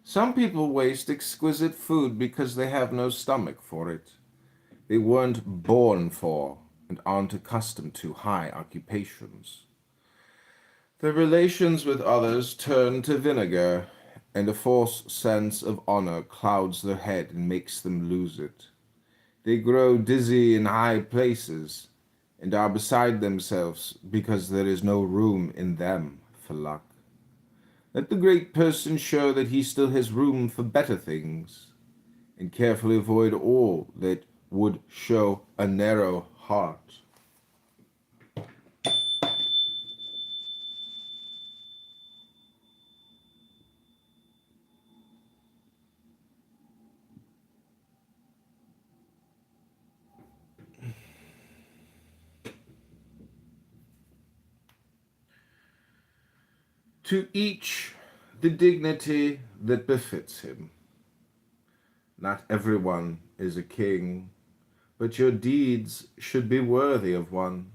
Some people waste exquisite food because they have no stomach for it. They weren't born for and aren't accustomed to high occupations. Their relations with others turn to vinegar, and a false sense of honor clouds their head and makes them lose it. They grow dizzy in high places and are beside themselves because there is no room in them for luck. Let the great person show that he still has room for better things, and carefully avoid all that would show a narrow heart. To each the dignity that befits him. Not everyone is a king, but your deeds should be worthy of one,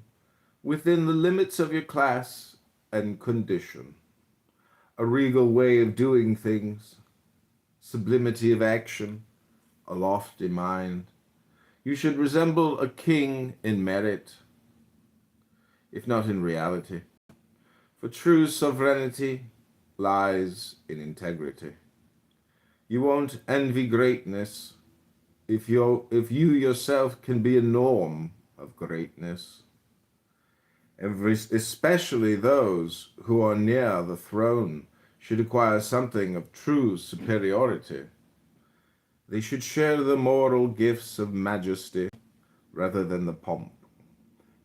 within the limits of your class and condition. A regal way of doing things, sublimity of action, a lofty mind. You should resemble a king in merit, if not in reality. For true sovereignty lies in integrity. You won't envy greatness if you yourself can be a norm of greatness. Especially those who are near the throne should acquire something of true superiority. They should share the moral gifts of majesty rather than the pomp,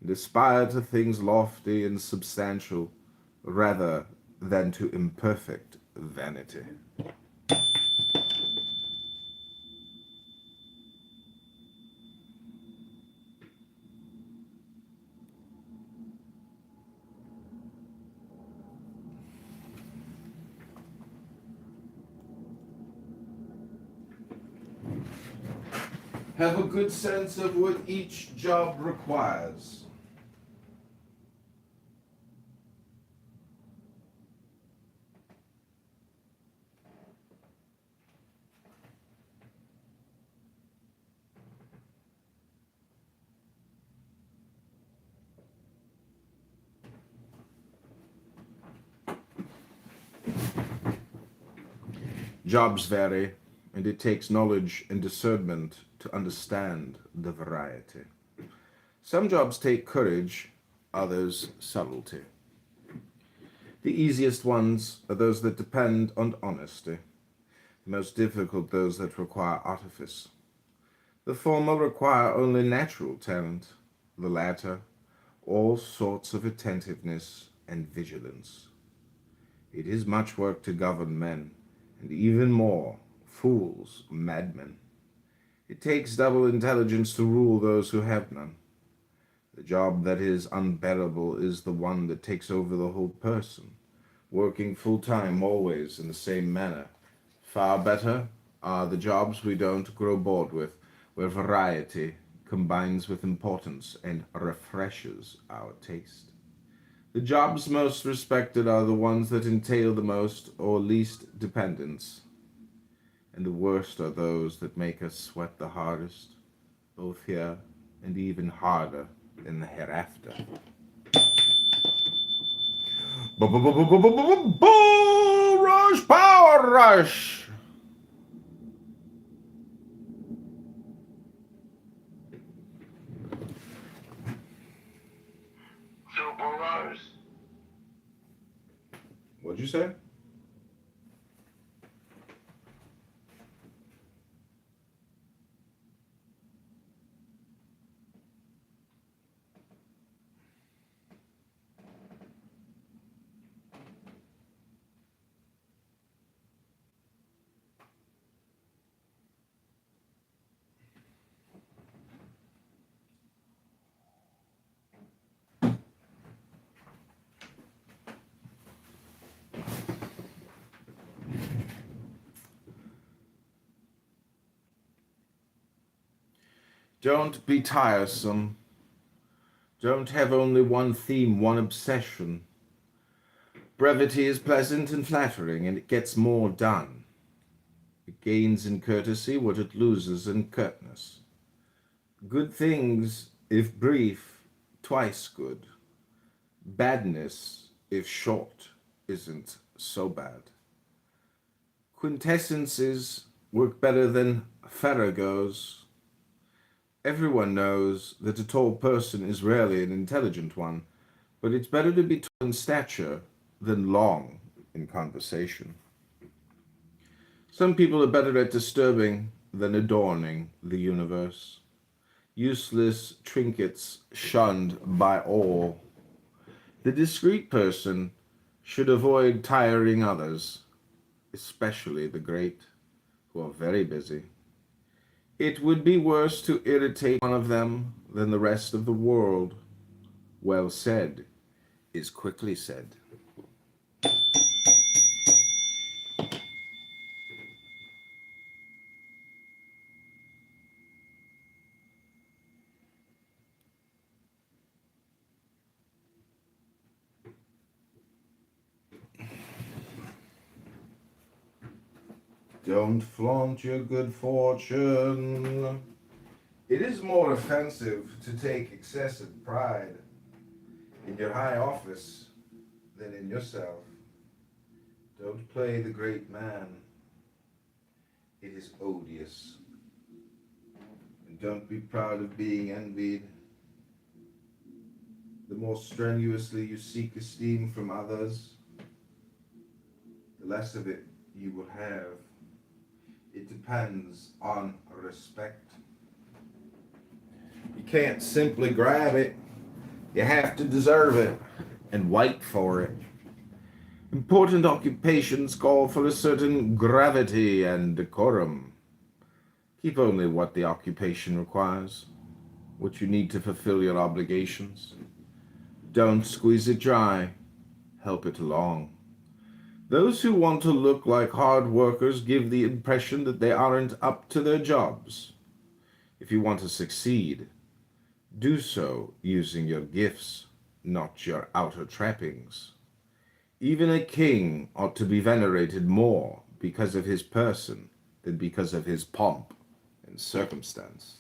and aspire to things lofty and substantial rather than to imperfect vanity. Have a good sense of what each job requires. Jobs vary, and it takes knowledge and discernment to understand the variety. Some jobs take courage, others subtlety. The easiest ones are those that depend on honesty, the most difficult those that require artifice. The former require only natural talent, the latter all sorts of attentiveness and vigilance. It is much work to govern men, and even more, fools, madmen. It takes double intelligence to rule those who have none. The job that is unbearable is the one that takes over the whole person, working full time always in the same manner. Far better are the jobs we don't grow bored with, where variety combines with importance and refreshes our taste. The jobs most respected are the ones that entail the most or least dependence, and the worst are those that make us sweat the hardest, both here and even harder in the hereafter. Bull Rush Power Rush! Super Rose. What'd you say? Don't be tiresome. Don't have only one theme, one obsession. Brevity is pleasant and flattering, and it gets more done. It gains in courtesy what it loses in curtness. Good things, if brief, twice good. Badness, if short, isn't so bad. Quintessences work better than farragos. Everyone knows that a tall person is rarely an intelligent one, but it's better to be tall in stature than long in conversation. Some people are better at disturbing than adorning the universe. Useless trinkets shunned by all. The discreet person should avoid tiring others, especially the great, who are very busy. It would be worse to irritate one of them than the rest of the world. Well said is quickly said. Don't flaunt your good fortune. It is more offensive to take excessive pride in your high office than in yourself. Don't play the great man. It is odious. And don't be proud of being envied. The more strenuously you seek esteem from others, the less of it you will have. It depends on respect. You can't simply grab it. You have to deserve it and wait for it. Important occupations call for a certain gravity and decorum. Keep only what the occupation requires, what you need to fulfill your obligations. Don't squeeze it dry. Help it along. Those who want to look like hard workers give the impression that they aren't up to their jobs. If you want to succeed, do so using your gifts, not your outer trappings. Even a king ought to be venerated more because of his person than because of his pomp and circumstance.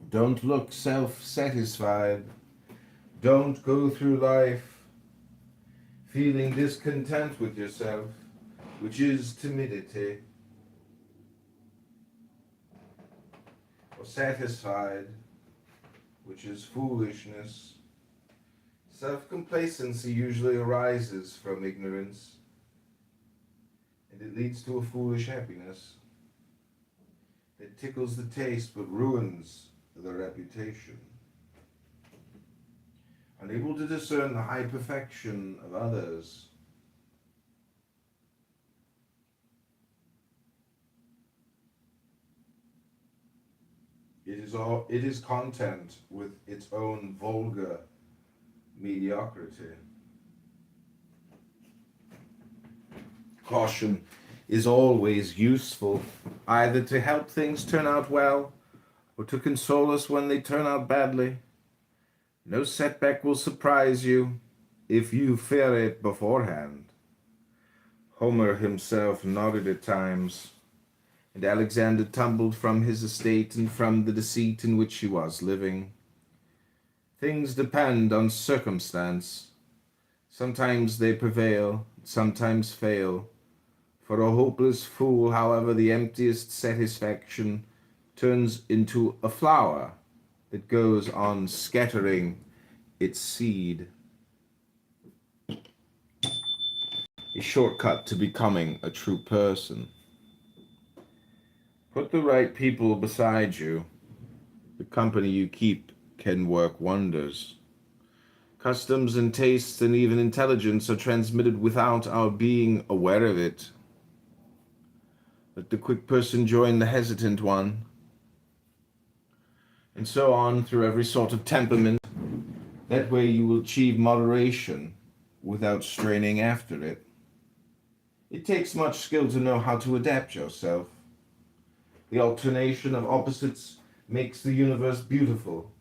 Don't look self-satisfied. Don't go through life feeling discontent with yourself, which is timidity. satisfied, which is foolishness. Self-complacency usually arises from ignorance, and it leads to a foolish happiness that tickles the taste but ruins the reputation. Unable to discern the high perfection of others, it is content with its own vulgar mediocrity. Caution is always useful, either to help things turn out well or to console us when they turn out badly. No setback will surprise you if you fear it beforehand. Homer himself nodded at times, and Alexander tumbled from his estate and from the deceit in which he was living. Things depend on circumstance. Sometimes they prevail, sometimes fail. For a hopeless fool, however, the emptiest satisfaction turns into a flower that goes on scattering its seed. A shortcut to becoming a true person. Put the right people beside you. The company you keep can work wonders. Customs and tastes and even intelligence are transmitted without our being aware of it. Let the quick person join the hesitant one, and so on through every sort of temperament. That way you will achieve moderation without straining after it. It takes much skill to know how to adapt yourself. The alternation of opposites makes the universe beautiful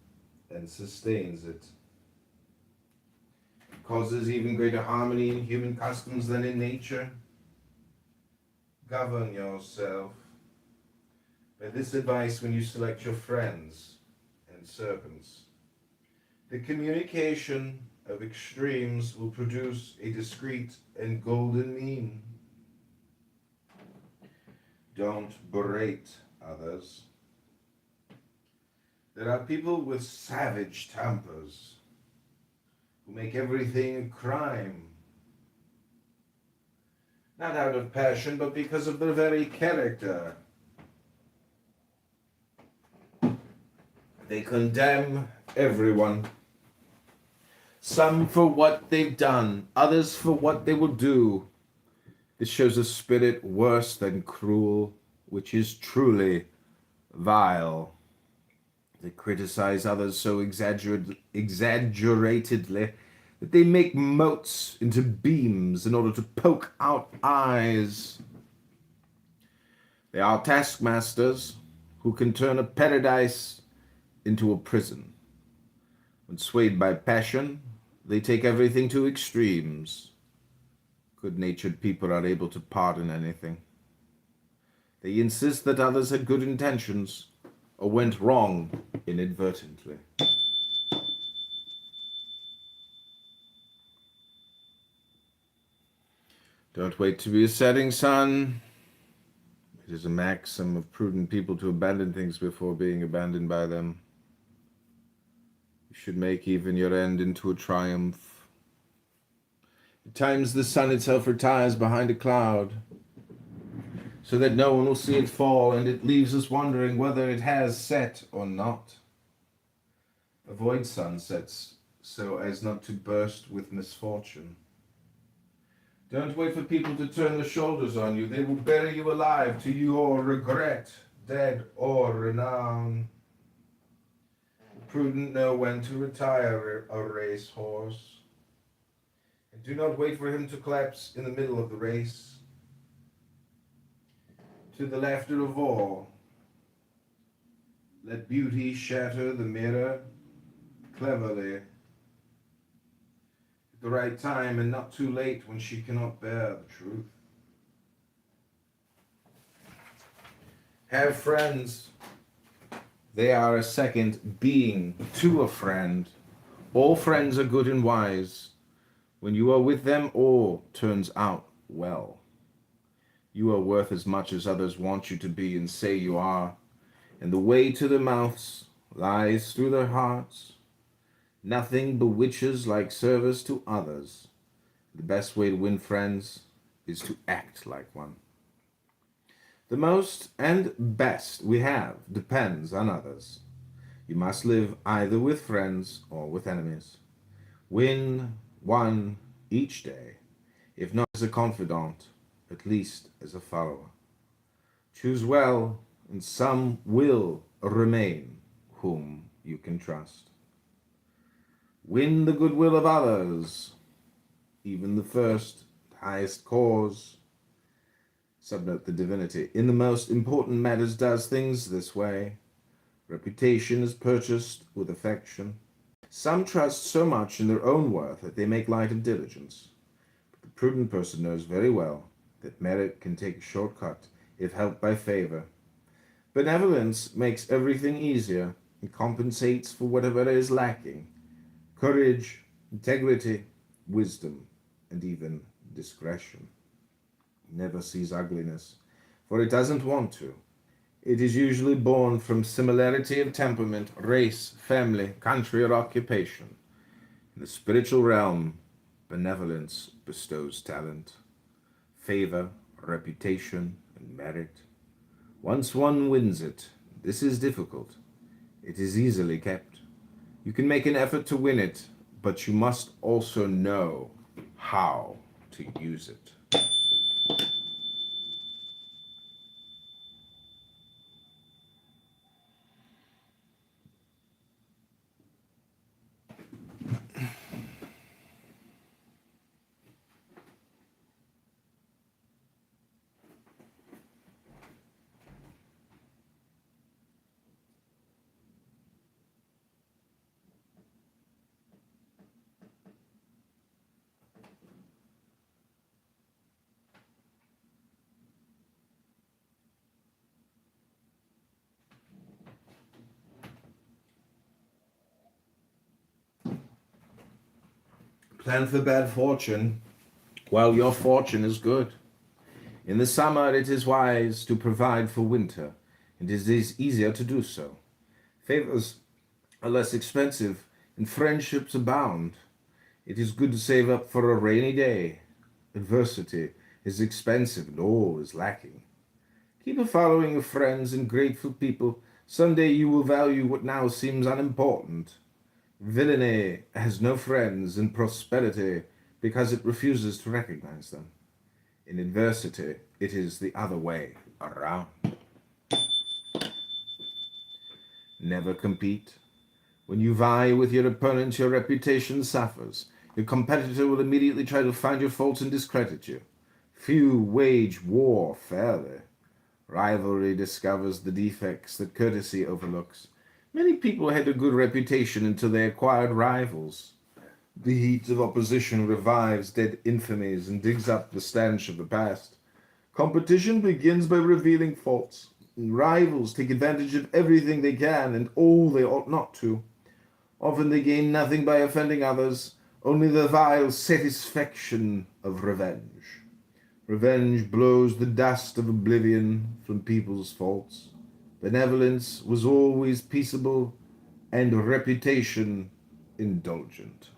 and sustains it. It causes even greater harmony in human customs than in nature. Govern yourself by this advice when you select your friends and servants. The communication of extremes will produce a discreet and golden mean. Don't berate others. There are people with savage tempers who make everything a crime. Not out of passion, but because of their very character. They condemn everyone. Some for what they've done, others for what they will do. This shows a spirit worse than cruel, which is truly vile. They criticize others so exaggeratedly that they make motes into beams in order to poke out eyes. They are taskmasters who can turn a paradise into a prison. When swayed by passion, they take everything to extremes. Good-natured people are able to pardon anything. They insist that others had good intentions or went wrong inadvertently. Don't wait to be a setting sun. It is a maxim of prudent people to abandon things before being abandoned by them. You should make even your end into a triumph. At times the sun itself retires behind a cloud, so that no one will see it fall, and it leaves us wondering whether it has set or not. Avoid sunsets so as not to burst with misfortune. Don't wait for people to turn their shoulders on you. They will bury you alive to your regret, dead or renown. The prudent know when to retire a racehorse. And do not wait for him to collapse in the middle of the race. To the laughter of all, let beauty shatter the mirror cleverly. At the right time and not too late when she cannot bear the truth. Have friends. They are a second being to a friend. All friends are good and wise. When you are with them, all turns out well. You are worth as much as others want you to be and say you are. and the way to their mouths lies through their hearts. Nothing bewitches like service to others. The best way to win friends is to act like one. The most and best we have depends on others. You must live either with friends or with enemies. Win one each day, if not as a confidant, at least as a follower. Choose well, and some will remain whom you can trust. Win the goodwill of others, even the first, highest cause. Subnote the divinity. In the most important matters does things this way. Reputation is purchased with affection. Some trust so much in their own worth that they make light of diligence. But the prudent person knows very well that merit can take a shortcut if helped by favor. Benevolence makes everything easier and compensates for whatever is lacking. Courage, integrity, wisdom, and even discretion. Never sees ugliness, for it doesn't want to. It is usually born from similarity of temperament, race, family, country, or occupation. In the spiritual realm, benevolence bestows talent, favor, reputation, and merit. Once one wins it, this is difficult. It is easily kept. You can make an effort to win it, but you must also know how to use it. Plan for bad fortune while your fortune is good. In the summer it is wise to provide for winter, and it is easier to do so. Favors are less expensive, and friendships abound. It is good to save up for a rainy day. Adversity is expensive, and all is lacking. Keep a following of friends and grateful people. Someday you will value what now seems unimportant. Villainy has no friends in prosperity because it refuses to recognize them. In adversity, it is the other way around. Never compete. When you vie with your opponent, your reputation suffers. Your competitor will immediately try to find your faults and discredit you. Few wage war fairly. Rivalry discovers the defects that courtesy overlooks. Many people had a good reputation until they acquired rivals. The heat of opposition revives dead infamies and digs up the stench of the past. Competition begins by revealing faults. Rivals take advantage of everything they can and all they ought not to. Often they gain nothing by offending others, only the vile satisfaction of revenge. Revenge blows the dust of oblivion from people's faults. Benevolence was always peaceable, and reputation indulgent.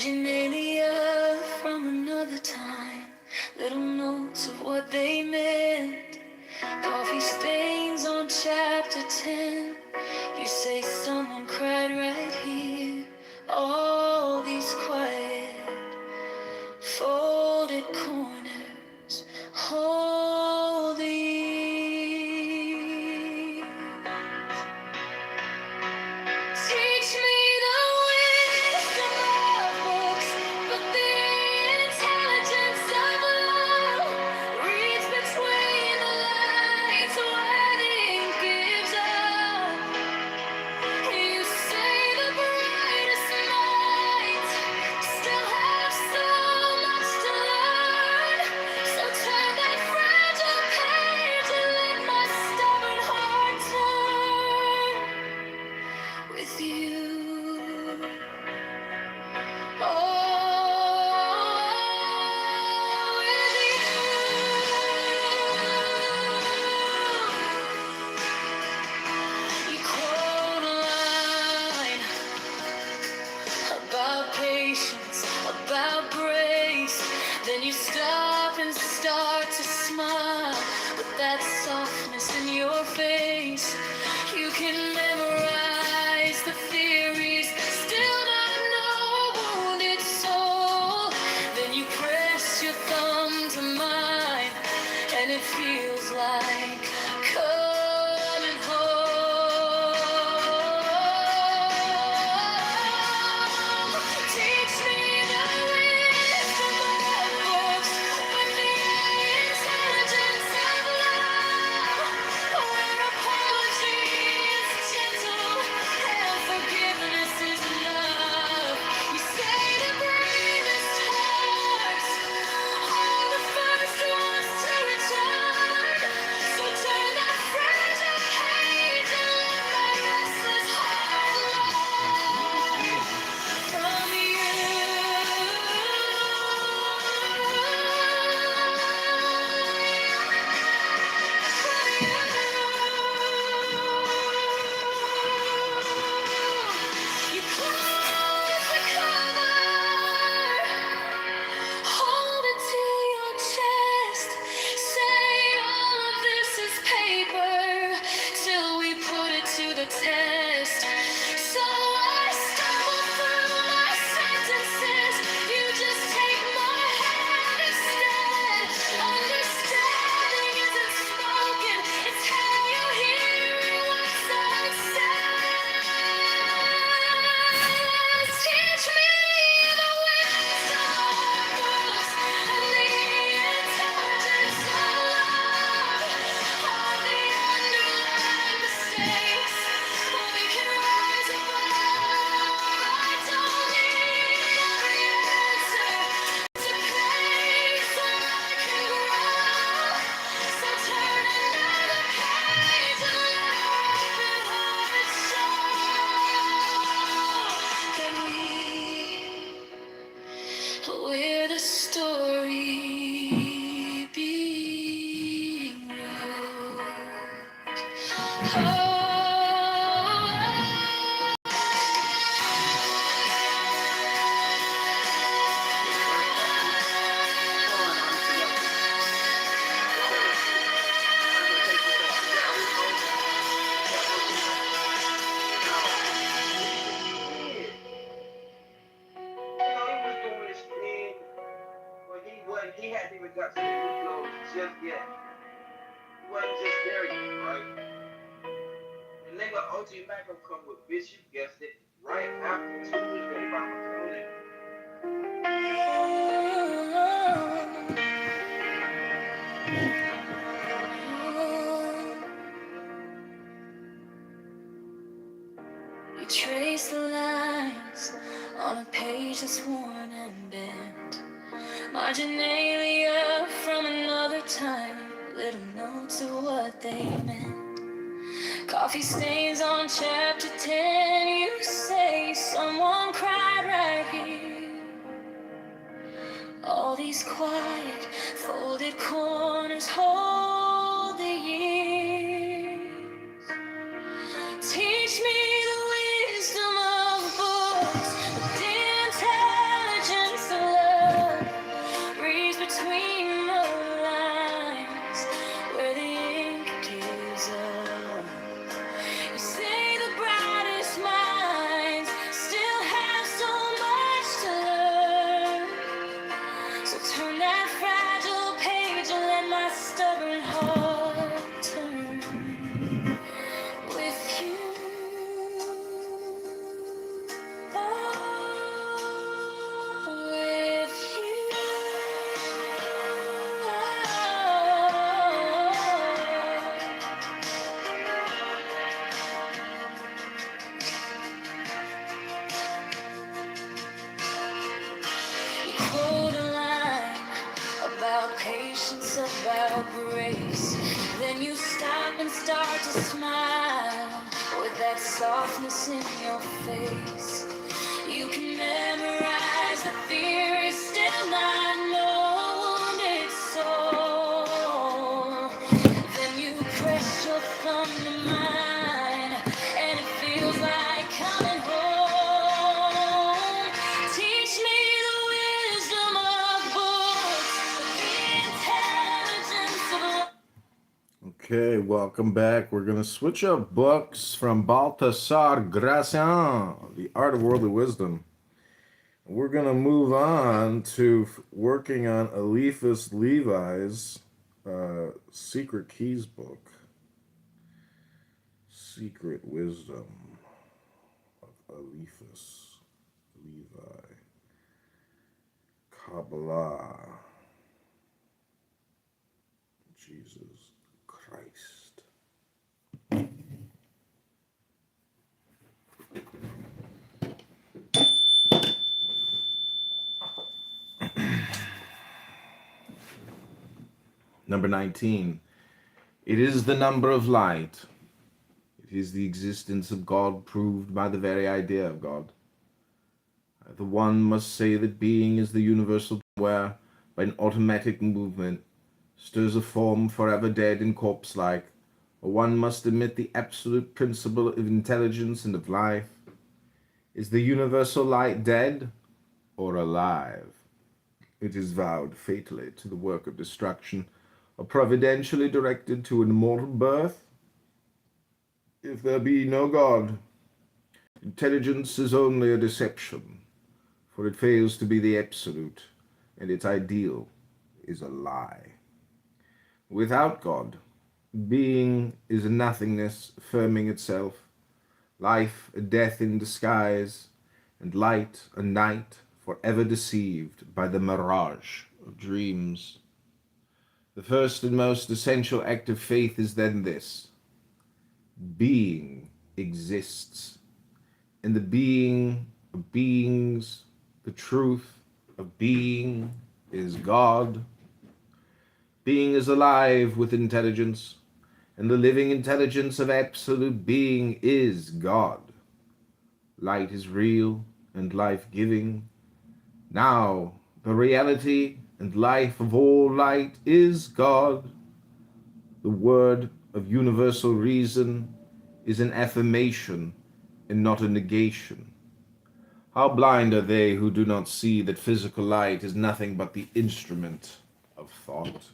Marginalia from another time. Little notes of what they meant. Coffee stains on chapter 10. You say someone cried right here. All these quiet folded corners hold the years. Teach me the wisdom of books, but the intelligence of love reads between the lines where the ink gives up. You say the brightest minds still have so much to learn. So turn that fragile page and let my stubborn heart turn with you. Oh, with you. You quote a line about patience, about grace. Then you stop and start to smile with that softness in your face. You can memorize the theories, still not know a wounded soul. Then you press your thumb to mine, and it feels like coming home. Teach me the wisdom of books with the intelligence of love, where apology is gentle and forgiveness is enough. You say the bravest hearts are the first ones to return. So turn that fragile page and let my restless heart learn from you. You close the cover, hold it to your chest, say all of this is paper till we put it to the test. So I stumble through my sentences, you just take my hand instead. Understanding isn't spoken, it's how you hear it what's unsaid. Teach me the wisdom of books and the intelligence of love, all the underlying mistakes we can rise above. I don't need every answer to place where I can grow. So turn another page and let open heart show that we're the story being wrote. Oh, he hadn't even got to the new flows just yet. He wasn't just there yet, right? And nigga OG Mac will come with, bitch, you guessed it, right after 2 weeks ready by my clothing. we trace the lines on a page that's worn and bent. Marginalia from another time, little notes of what they meant. Coffee stains on chapter 10. You say someone cried right here. All these quiet, folded corners hold the years. Teach me the wisdom of books, the intelligence about grace. Then you stop and start to smile with that softness in your face. You can memorize the fear is still not known, it's so. Then you press your thumb to mine, and it feels like coming home. Teach me the wisdom of books, the intelligence of life. Okay, welcome back. We're going to switch up books from Balthasar Gracian, The Art of Worldly Wisdom. We're going to move on to working on Eliphas Levi's Secret Keys book, Secret Wisdom of Eliphas Levi, Kabbalah, Jesus Christ. Number 19. It is the number of light. It is the existence of God proved by the very idea of God. The one must say that being is the universal where, by an automatic movement, stirs a form forever dead and corpse-like, or one must admit the absolute principle of intelligence and of life. Is the universal light dead or alive? It is vowed fatally to the work of destruction, or providentially directed to an immortal birth? If there be no God, intelligence is only a deception, for it fails to be the absolute, and its ideal is a lie. Without God, being is a nothingness affirming itself, life a death in disguise, and light a night forever deceived by the mirage of dreams. The first and most essential act of faith is then this: being exists, and the being of beings, the truth of being, is God. Being is alive with intelligence, and the living intelligence of absolute being is God. Light is real and life-giving. Now, the reality and life of all light is God. The word of universal reason is an affirmation and not a negation. How blind are they who do not see that physical light is nothing but the instrument of thought?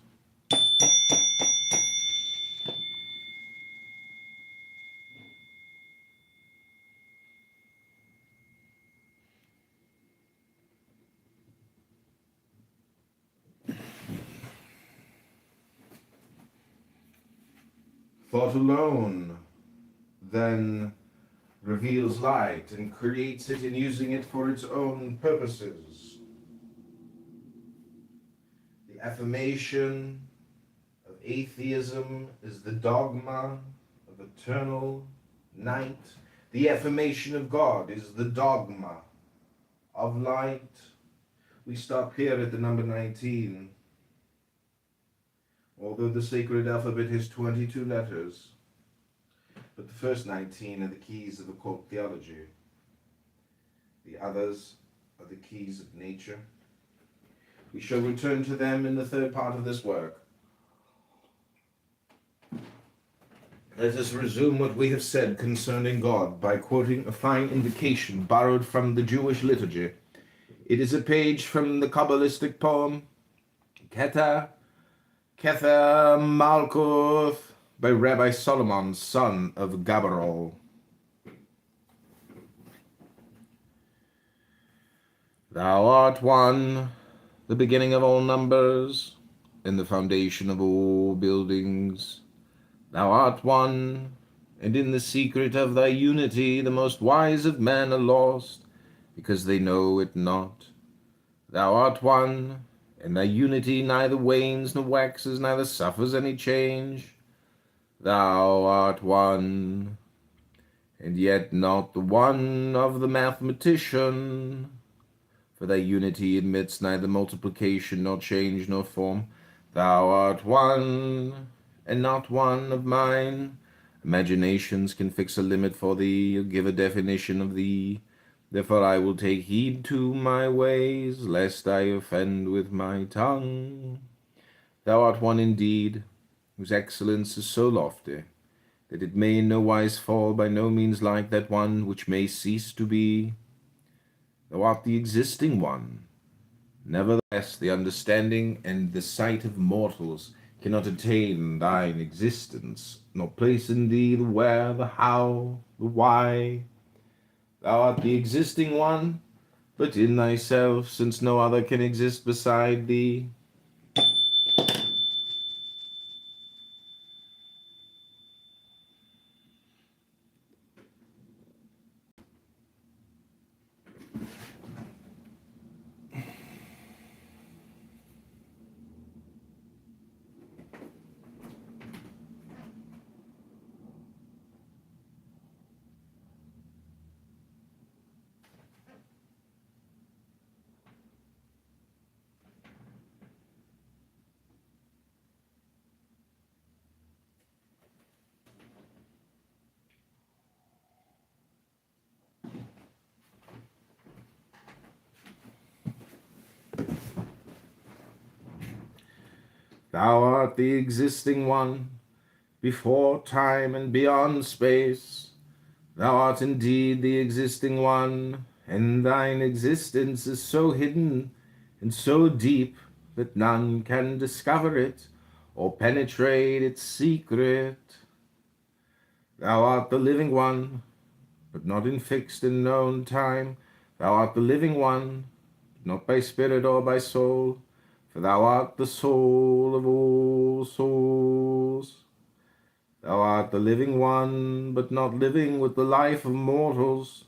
Thought alone then reveals light and creates it in using it for its own purposes. The affirmation of atheism is the dogma of eternal night. The affirmation of God is the dogma of light. We stop here at the number 19. Although the sacred alphabet has 22 letters, but the first 19 are the keys of occult theology. The others are the keys of nature. We shall return to them in the third part of this work. Let us resume what we have said concerning God by quoting a fine invocation borrowed from the Jewish liturgy. It is a page from the Kabbalistic poem Kether Malkuth by Rabbi Solomon, son of Gabarol. Thou art one, the beginning of all numbers, and the foundation of all buildings. Thou art one, and in the secret of thy unity the most wise of men are lost, because they know it not. Thou art one, and thy unity neither wanes nor waxes, neither suffers any change. Thou art one, and yet not the one of the mathematician, for thy unity admits neither multiplication nor change nor form. Thou art one, and not one of mine. Imaginations can fix a limit for thee, or give a definition of thee. Therefore I will take heed to my ways, lest I offend with my tongue. Thou art one indeed, whose excellence is so lofty, that it may in no wise fall, by no means like that one which may cease to be. Thou art the existing one. Nevertheless, the understanding and the sight of mortals cannot attain thine existence, nor place in thee the where, the how, the why. Thou art the existing one, but in thyself, since no other can exist beside thee. Thou art the existing one, before time and beyond space. Thou art indeed the existing one, and thine existence is so hidden and so deep that none can discover it or penetrate its secret. Thou art the living one, but not in fixed and known time. Thou art the living one, but not by spirit or by soul, for thou art the soul of all souls. Thou art the living one, but not living with the life of mortals,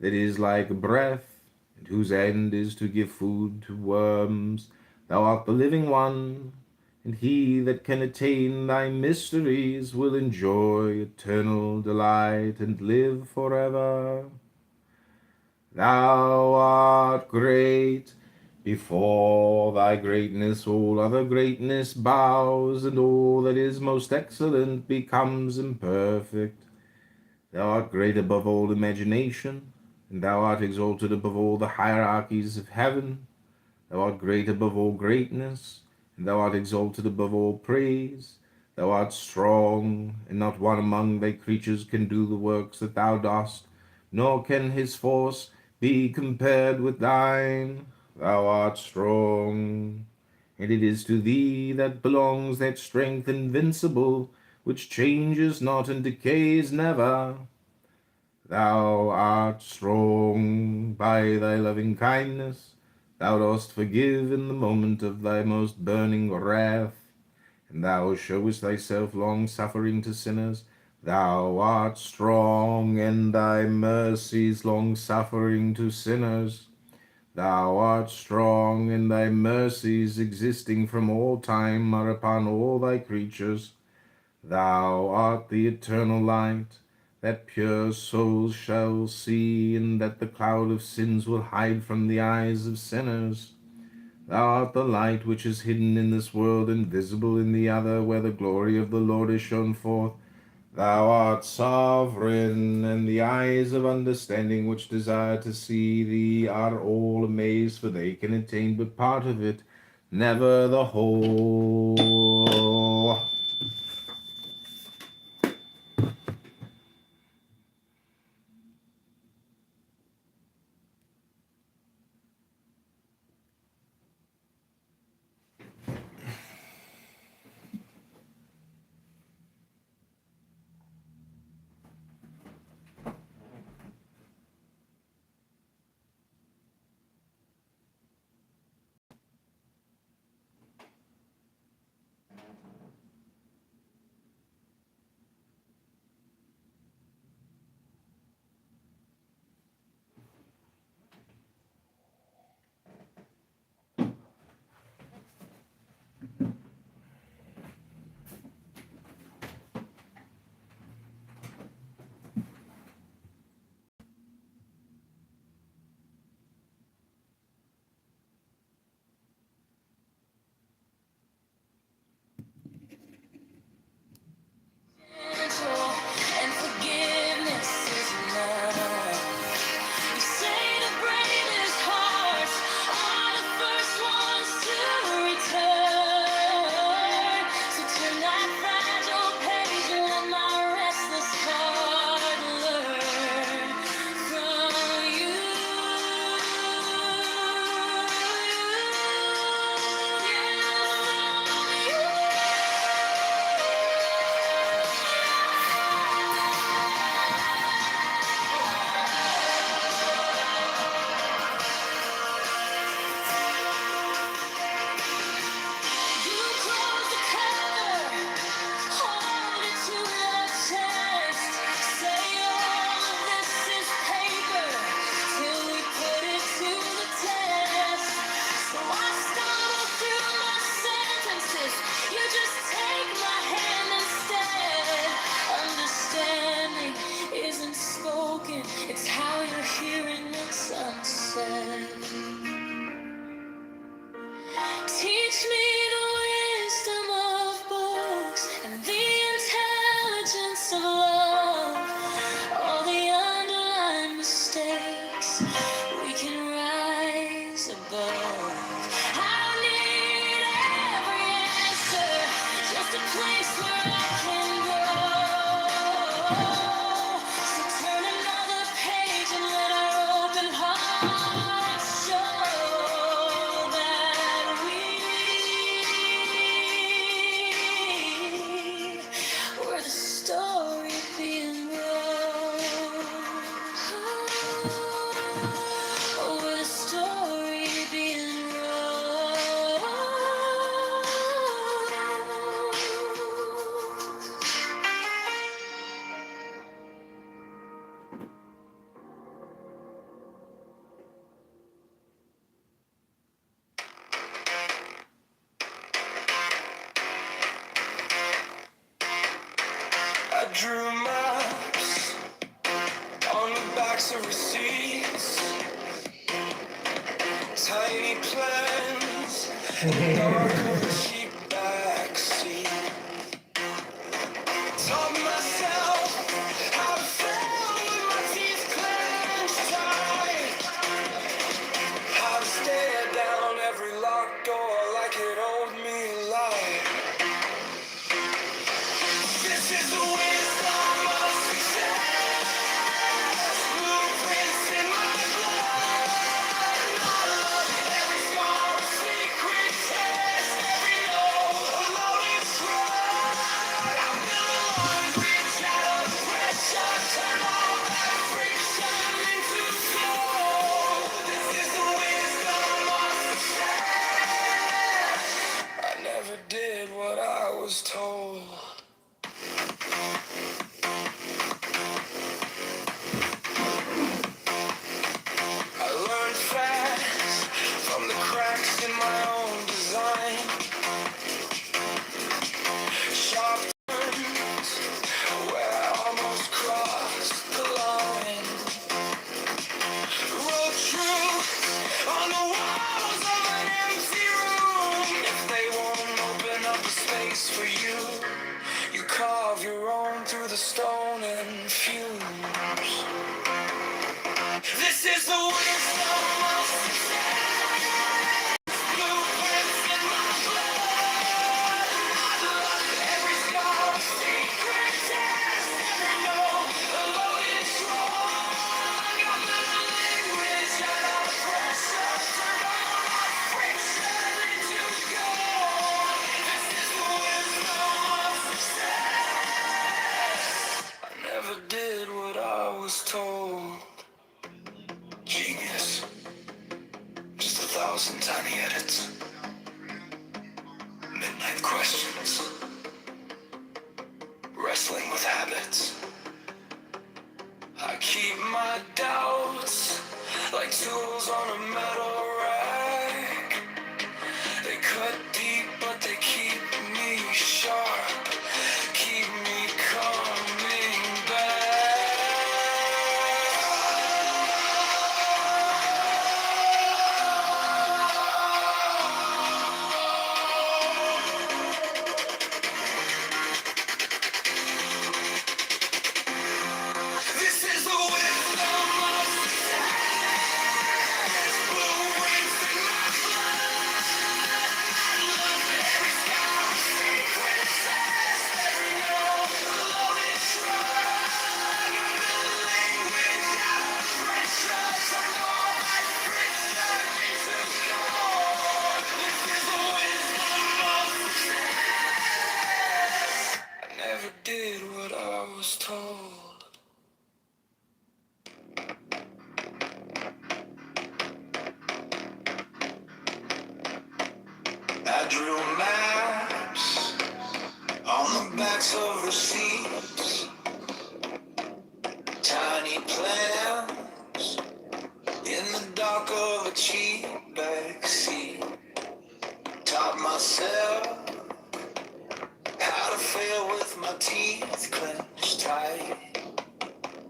that is like breath, and whose end is to give food to worms. Thou art the living one, and he that can attain thy mysteries will enjoy eternal delight and live forever. Thou art great. Before thy greatness all other greatness bows, and all that is most excellent becomes imperfect. Thou art great above all imagination, and thou art exalted above all the hierarchies of heaven. Thou art great above all greatness, and thou art exalted above all praise. Thou art strong, and not one among thy creatures can do the works that thou dost, nor can his force be compared with thine. Thou art strong, and it is to thee that belongs that strength invincible, which changes not and decays never. Thou art strong by thy loving kindness. Thou dost forgive in the moment of thy most burning wrath, and thou showest thyself long-suffering to sinners. Thou art strong, and thy mercies long-suffering to sinners. Thou art strong, and thy mercies existing from all time are upon all thy creatures. Thou art the eternal light, that pure souls shall see, and that the cloud of sins will hide from the eyes of sinners. Thou art the light which is hidden in this world and visible in the other, where the glory of the Lord is shown forth. Thou art sovereign, and the eyes of understanding which desire to see thee are all amazed, for they can attain but part of it, never the whole. place where I can go. So turn another page and let our open hearts show that we're the story being wrote. Oh, we're the story being wrote. I drew maps on the backs of receipts, tiny plans in the dark of a cheap backseat. Taught myself how to fail with my teeth clenched tight, how to stare down every locked door like it owed me life. This is the wisdom of success. Blueprints in my blood. Every scar a secret test. Every no a loaded truck. I built a long bridge out of pressure. Turn all that friction into flow. This is the wisdom of success. I never did what I was told. I learned fast from the cracks in my own design. Sharp turns where I almost crossed the line. Wrote truth on the walls of an empty room. If they won't open up a space for you, you carve your own through the stone and fumes. This is the wisdom of success. Blueprints in my blood. Every scar a secret test. Every no a loaded strong. I built a language out of pressure. Turned all my friction into gold. This is the wisdom of success. I never did what I was told. Genius. Just 1,000 tiny edits. Midnight questions. Wrestling with habits. I keep my doubts like tools on a metal rack. They cut deep, but they keep me sharp. Keep me coming back. This is the wisdom of success. Blueprints in my blood. Every scar a secret test. Every no a loaded truck. I built a language out of pressure. Turned all my friction into gold. This is the wisdom of success. I never did what I was told. I drew maps on the backs of receipts, tiny plans in the dark of a cheap backseat. Taught myself how to fail with my teeth clenched tight,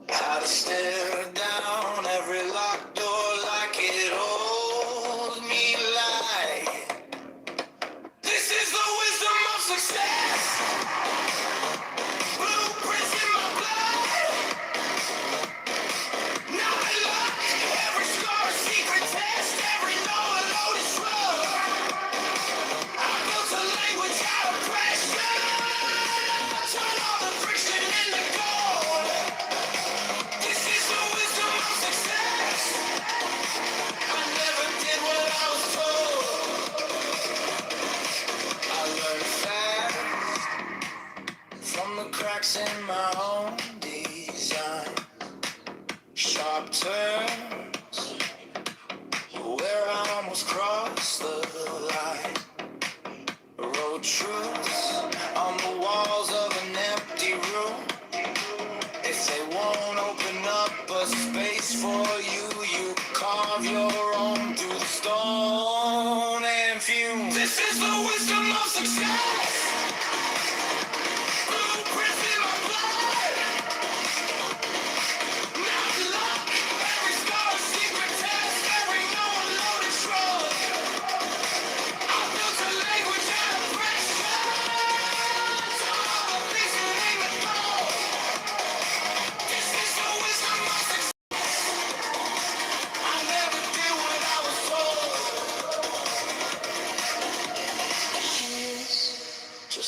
how to stare down every locked door like it owed me life. This is the wisdom of success. Blueprints in my blood. Now I lock every scar a secret test. Every no a loaded slug. I built a language out of pressure.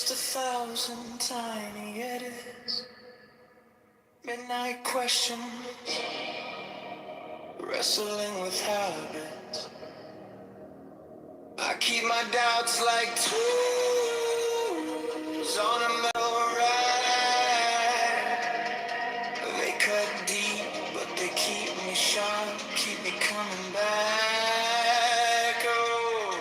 just 1,000 tiny edits. Midnight questions, wrestling with habits. I keep my doubts like tools on a metal rack. They cut deep, but they keep me sharp, keep me coming back. Oh.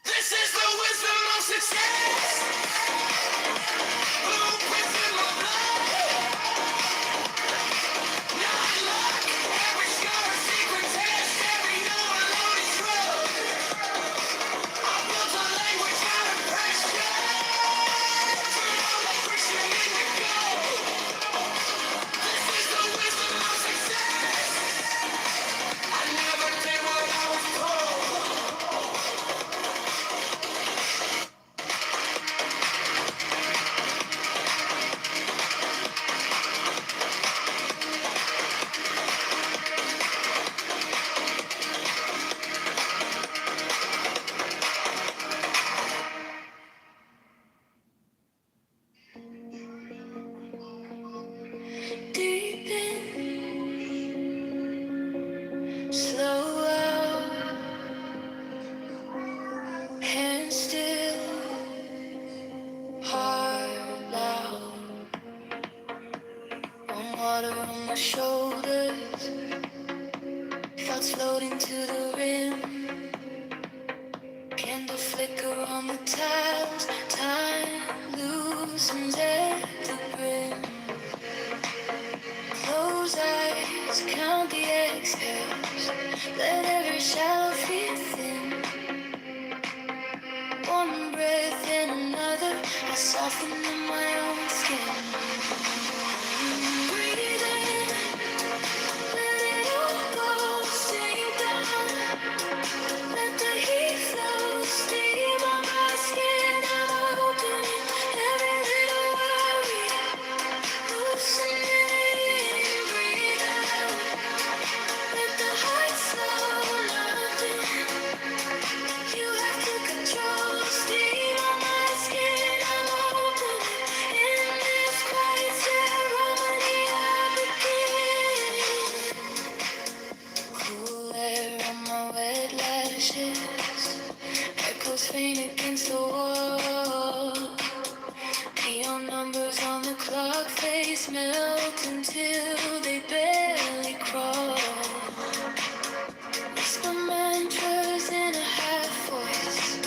This is the wisdom of success. Blueprints in my blood. Not luck. Every scar a secret test. Every no loaded drug. I built a language out of pressure. Turn all the friction into gold. This is the wisdom of success. I never did what I was told. Deep in, slow out, hands still, heart loud. Warm water on my shoulders, thoughts floating to the rim. Candle flicker on the tiles, time loosens at the brim. Close eyes, count the exhales, let every shadow feel thin. One breath in another, I soften in my own skin. Breathe in, let it all go, sink down. Let the heat flow, steam on my skin. I'm opening every little worry, loosening it in. Breathe out, let the heart slow, nothing you have to control. Steam on my skin, I'm opening in this quiet ceremony. I begin. Cool air on my wet lashes, echoes faint against the wall. Neon numbers on the clock face melt until they barely crawl. Whisper mantras in a half voice,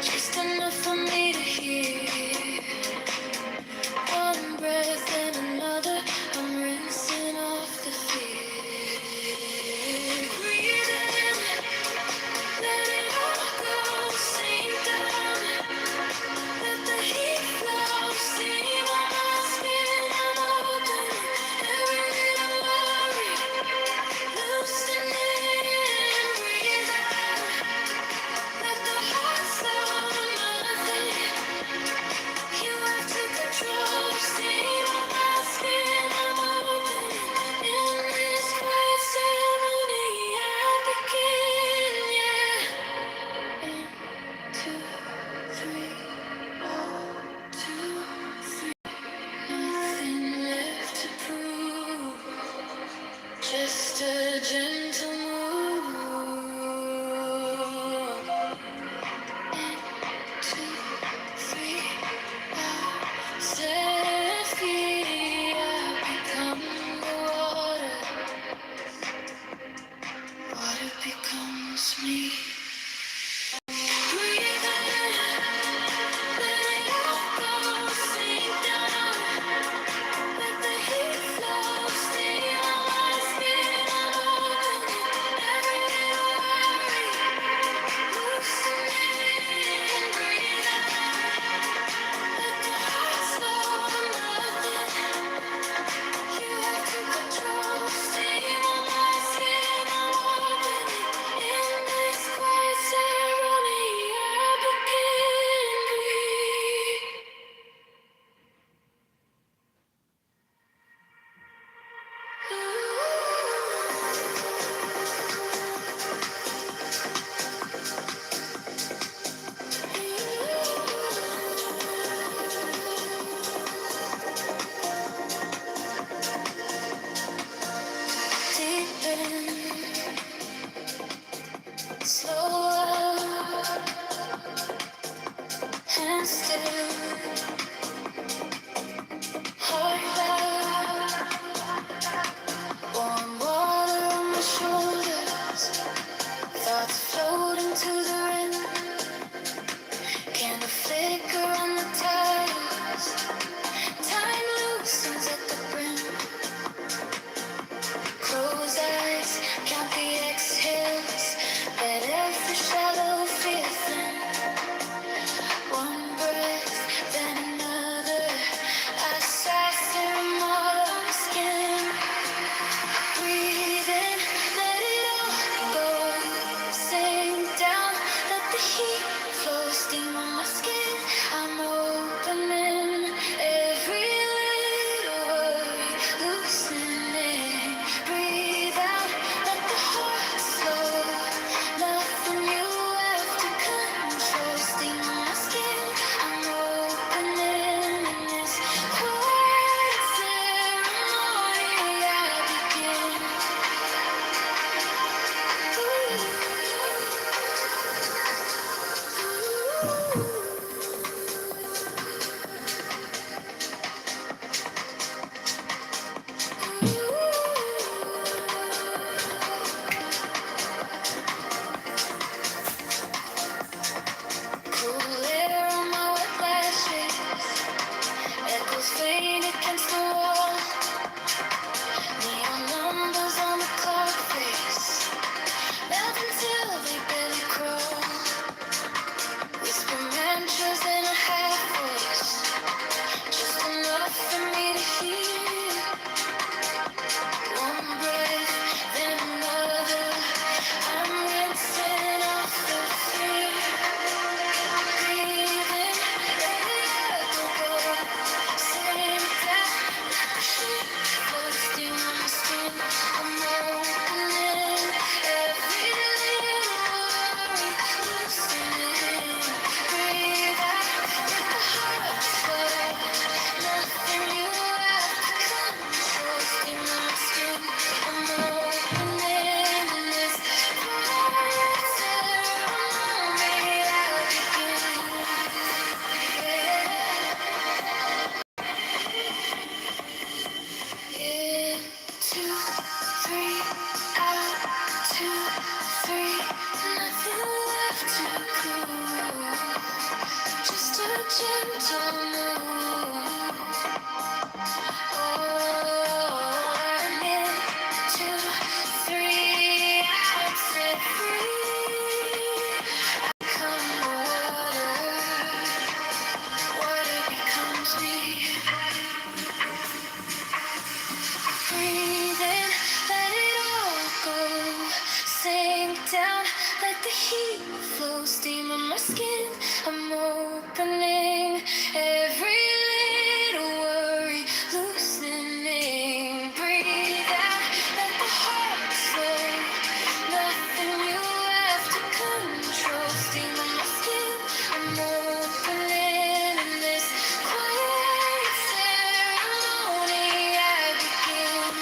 just enough for me to hear. One breath and another, I'm rinsing off the fear. Breathe in, let it all go, sink down. still. Heart loud, warm water on my shoulders. Thoughts floating to the rim. Candle flicker on the tiles. Time loosens at the brim. Close eyes, count the exhales. Let every shadow feel thin. One breath, then another. I sigh through my skin. Breathe in, let it all go. Sink down, let the heat flow. Steam on my skin. I'm opening every little worry, loosening. Breathe out, let the heart slow. Nothing you have to control. Steam on my skin. I'm opening in this quiet ceremony. I begin. Cool air on my wet lashes. Echoes fade against the wall. Neon numbers on the clock face. Melt until they barely crawl. Whisper mantras in a half voice. Just enough for me to hear. One breath, then another. I'm rinsing off the fear. Breathing, let it all go. Sink down, floating on my skin. I'm opening every little worry, loosening. Breathe out, let the heart flow. Nothing you have to control. Steam on my skin. I'm opening in this quiet ceremony. I begin. In, 2, 3, out, 2, 3. Nothing left to prove. Just a gentle move. I'm in, 2, 3, out, set free. Come water becomes me. Breathe in, let it all go. Sink down, let the heat flow. Steam on my skin. I'm opening every little worry, loosening. Breathe out, let the heart slow. Nothing you have to control. Steam on my skin. I'm opening in this quiet ceremony. I begin.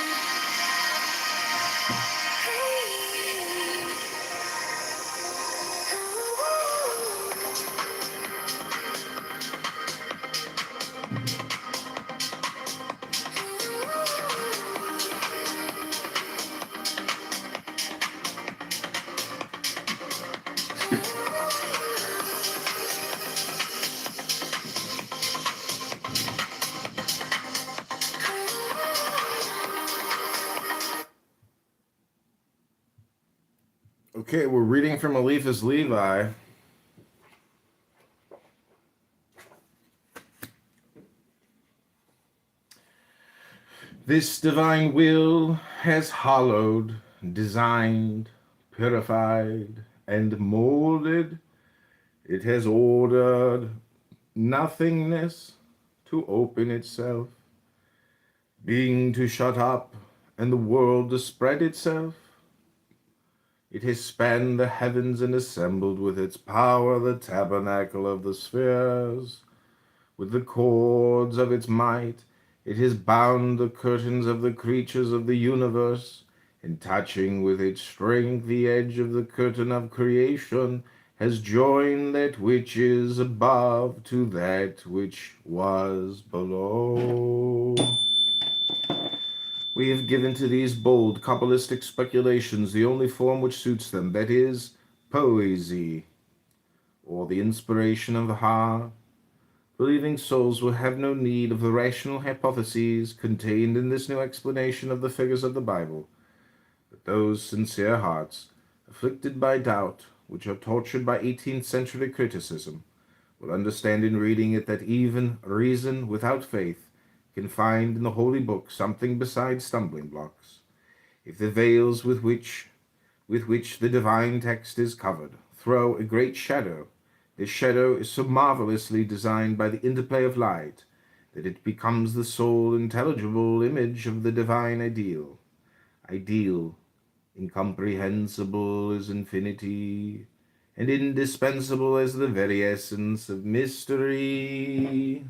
Okay, we're reading from Eliphas Levi. This divine will has hollowed, designed, purified, and molded. It has ordered nothingness to open itself, being to shut up, and the world to spread itself. It has spanned the heavens and assembled with its power the tabernacle of the spheres. With the cords of its might, it has bound the curtains of the creatures of the universe, and touching with its strength the edge of the curtain of creation, has joined that which is above to that which was below. We have given to these bold Kabbalistic speculations the only form which suits them, that is, poesy, or the inspiration of the heart. Believing souls will have no need of the rational hypotheses contained in this new explanation of the figures of the Bible, but those sincere hearts, afflicted by doubt, which are tortured by 18th century criticism, will understand in reading it that even reason without faith can find in the Holy Book something besides stumbling blocks. If the veils with which the divine text is covered throw a great shadow, this shadow is so marvelously designed by the interplay of light that it becomes the sole intelligible image of the divine ideal. Ideal, incomprehensible as infinity, and indispensable as the very essence of mystery.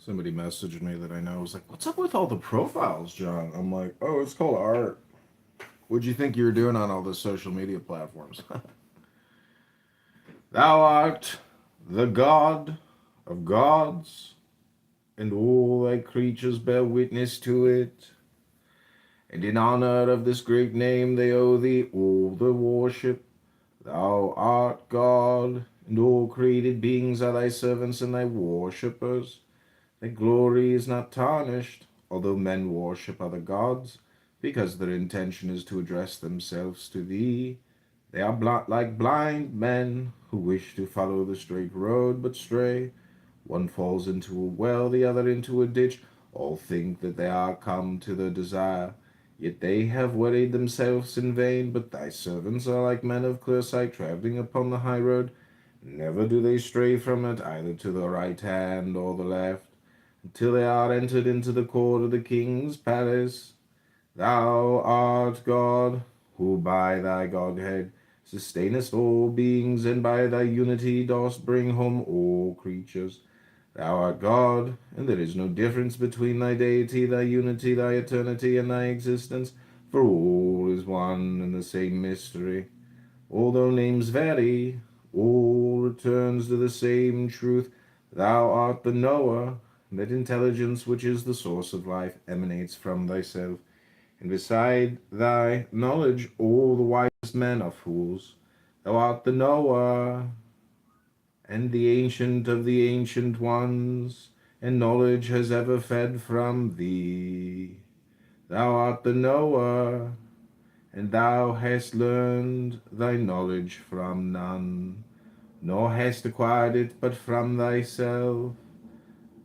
Somebody messaged me that I know was like, "What's up with all the profiles, John?" I'm like, "Oh, it's called art. What'd you think you were doing on all the social media platforms?" Thou art the God of gods, and all thy creatures bear witness to it. And in honor of this great name they owe thee all the worship. Thou art God, and all created beings are thy servants and thy worshippers. Thy glory is not tarnished, although men worship other gods, because their intention is to address themselves to thee. They are like blind men who wish to follow the straight road but stray. One falls into a well, the other into a ditch. All think that they are come to their desire, yet they have wearied themselves in vain. But thy servants are like men of clear sight, traveling upon the high road. Never do they stray from it, either to the right hand or the left. until they are entered into the court of the king's palace. Thou art God, who by thy Godhead sustainest all beings, and by thy unity dost bring home all creatures. Thou art God, and there is no difference between thy deity, thy unity, thy eternity, and thy existence, for all is one and the same mystery. Although names vary, all returns to the same truth. Thou art the knower, and that intelligence which is the source of life emanates from thyself. And beside thy knowledge all the wisest men are fools. Thou art the knower, and the ancient of the ancient ones, and knowledge has ever fed from thee. Thou art the knower, and thou hast learned thy knowledge from none, nor hast acquired it but from thyself.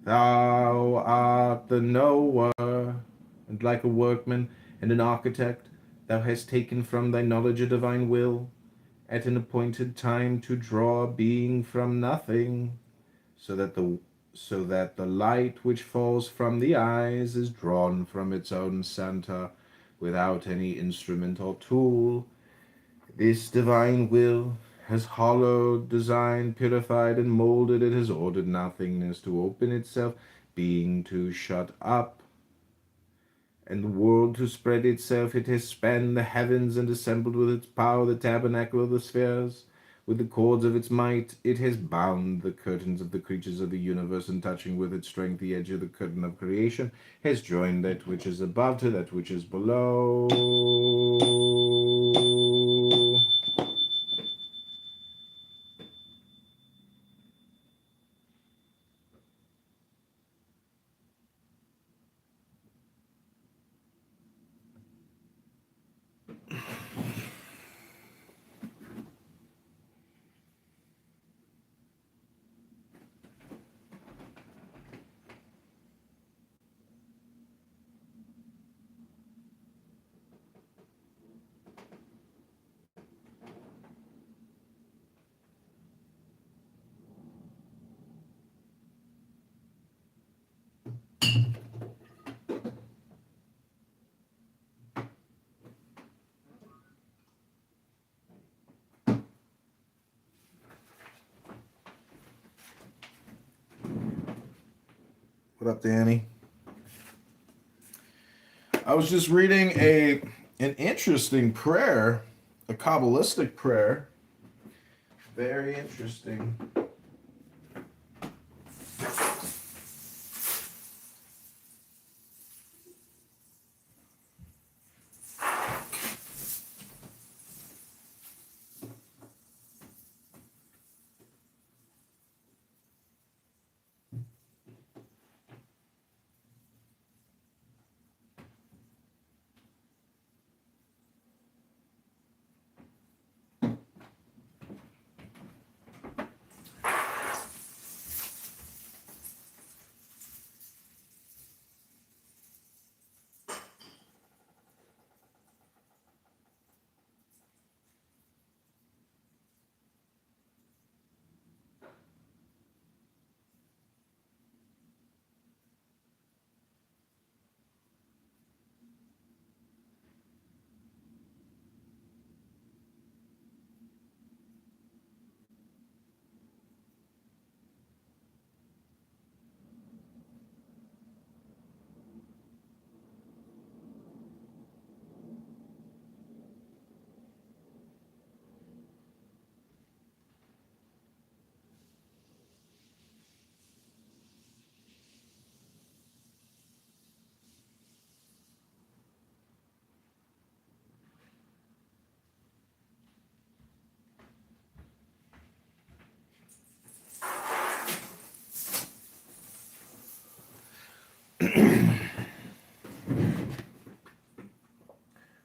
Thou art the knower, and like a workman and an architect, thou hast taken from thy knowledge a divine will, at an appointed time to draw a being from nothing, so that the light which falls from the eyes is drawn from its own center, without any instrument or tool. This divine will has hollowed, designed, purified, and molded. It has ordered nothingness to open itself, being to shut up, and the world to spread itself. It has spanned the heavens and assembled with its power the tabernacle of the spheres. With the cords of its might, it has bound the curtains of the creatures of the universe, and touching with its strength the edge of the curtain of creation, has joined that which is above to that which is below. What up, Danny? I was just reading an interesting prayer, a Kabbalistic prayer. Very interesting.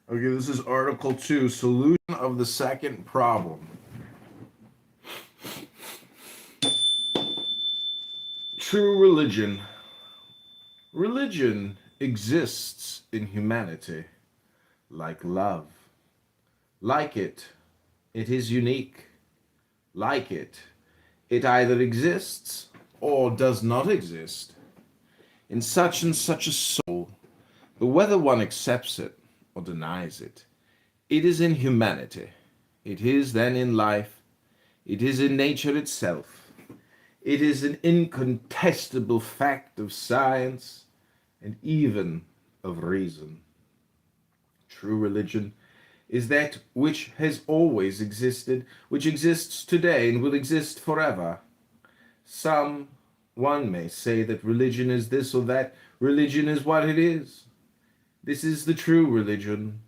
Okay, this is Article 2, Solution of the Second Problem. True religion. Religion exists in humanity like love. Like it, it is unique. Like it, it either exists or does not exist. in such and such a soul, but whether one accepts it or denies it, it is in humanity, it is then in life, it is in nature itself, it is an incontestable fact of science and even of reason. True religion is that which has always existed, which exists today and will exist forever. One may say that religion is this or that. Religion is what it is. This is the true religion,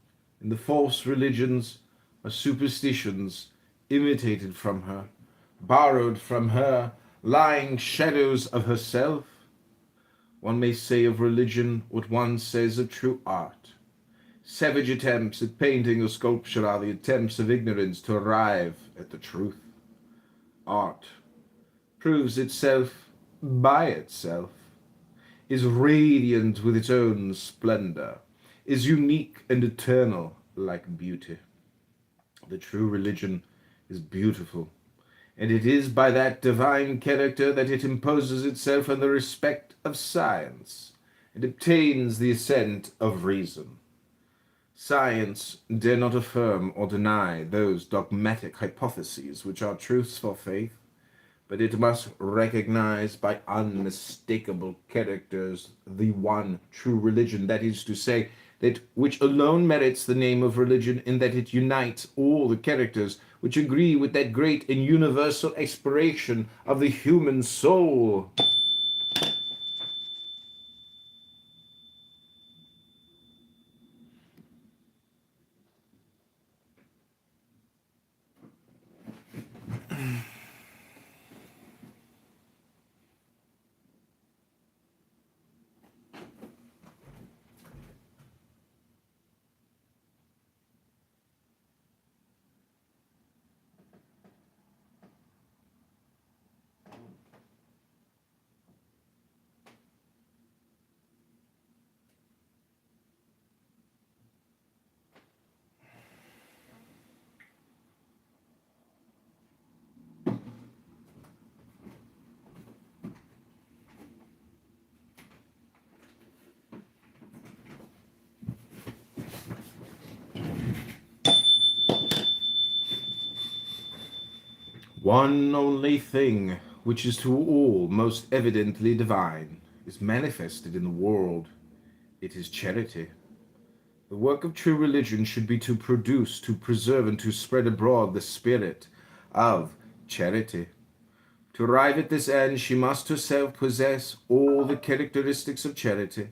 and the false religions are superstitions imitated from her, borrowed from her, lying shadows of herself. One may say of religion what one says of true art. Savage attempts at painting or sculpture are the attempts of ignorance to arrive at the truth. Art proves itself by itself, is radiant with its own splendor, is unique and eternal like beauty. The true religion is beautiful, and it is by that divine character that it imposes itself on the respect of science and obtains the assent of reason. Science dare not affirm or deny those dogmatic hypotheses which are truths for faith, but it must recognize by unmistakable characters the one true religion, that is to say, that which alone merits the name of religion, in that it unites all the characters which agree with that great and universal aspiration of the human soul. One only thing, which is to all most evidently divine, is manifested in the world. It is charity. The work of true religion should be to produce, to preserve, and to spread abroad the spirit of charity. To arrive at this end, she must herself possess all the characteristics of charity,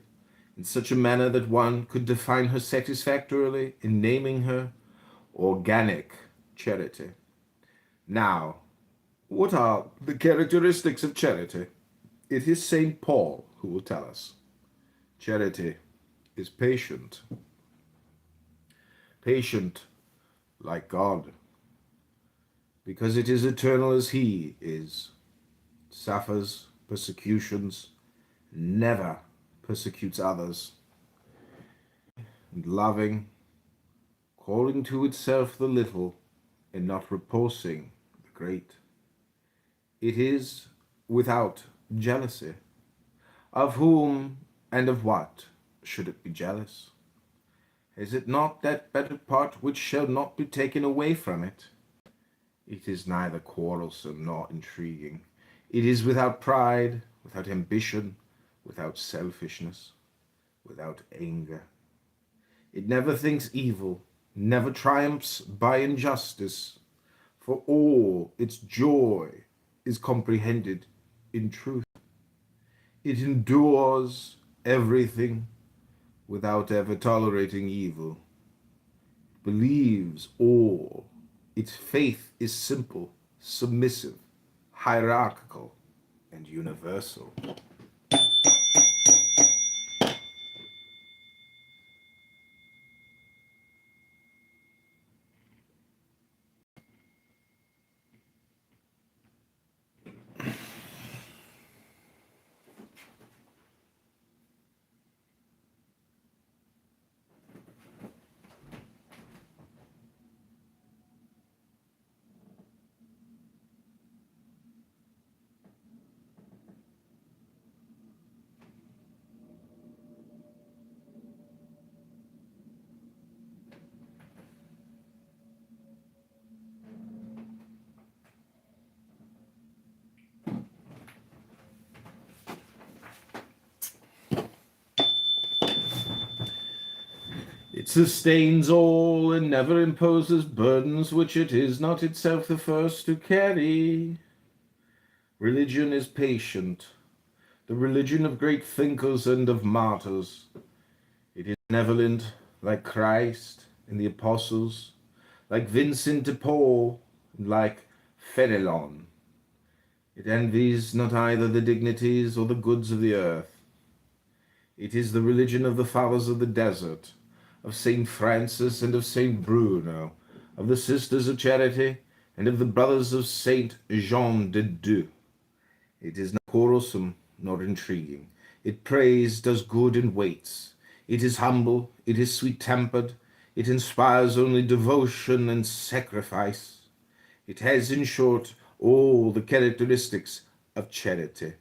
in such a manner that one could define her satisfactorily in naming her organic charity. Now, what are the characteristics of charity? It is St. Paul who will tell us. Charity is patient. Patient like God, because it is eternal as He is. Suffers persecutions, never persecutes others. And loving, calling to itself the little, and not repulsing the great. It is without jealousy. Of whom and of what should it be jealous? Is it not that better part which shall not be taken away from it? It is neither quarrelsome nor intriguing. It is without pride, without ambition, without selfishness, without anger. It never thinks evil, never triumphs by injustice, for all its joy is comprehended in truth. It endures everything without ever tolerating evil. It believes all. Its faith is simple, submissive, hierarchical, and universal. It sustains all and never imposes burdens which it is not itself the first to carry. Religion is patient, the religion of great thinkers and of martyrs. It is benevolent, like Christ and the apostles, like Vincent de Paul, and like Fénelon. It envies not either the dignities or the goods of the earth. It is the religion of the fathers of the desert, of Saint Francis and of Saint Bruno, of the Sisters of Charity and of the brothers of Saint Jean de Dieu. It is not quarrelsome nor intriguing. It prays, does good, and waits. It is humble, it is sweet-tempered, it inspires only devotion and sacrifice. It has, in short, all the characteristics of charity,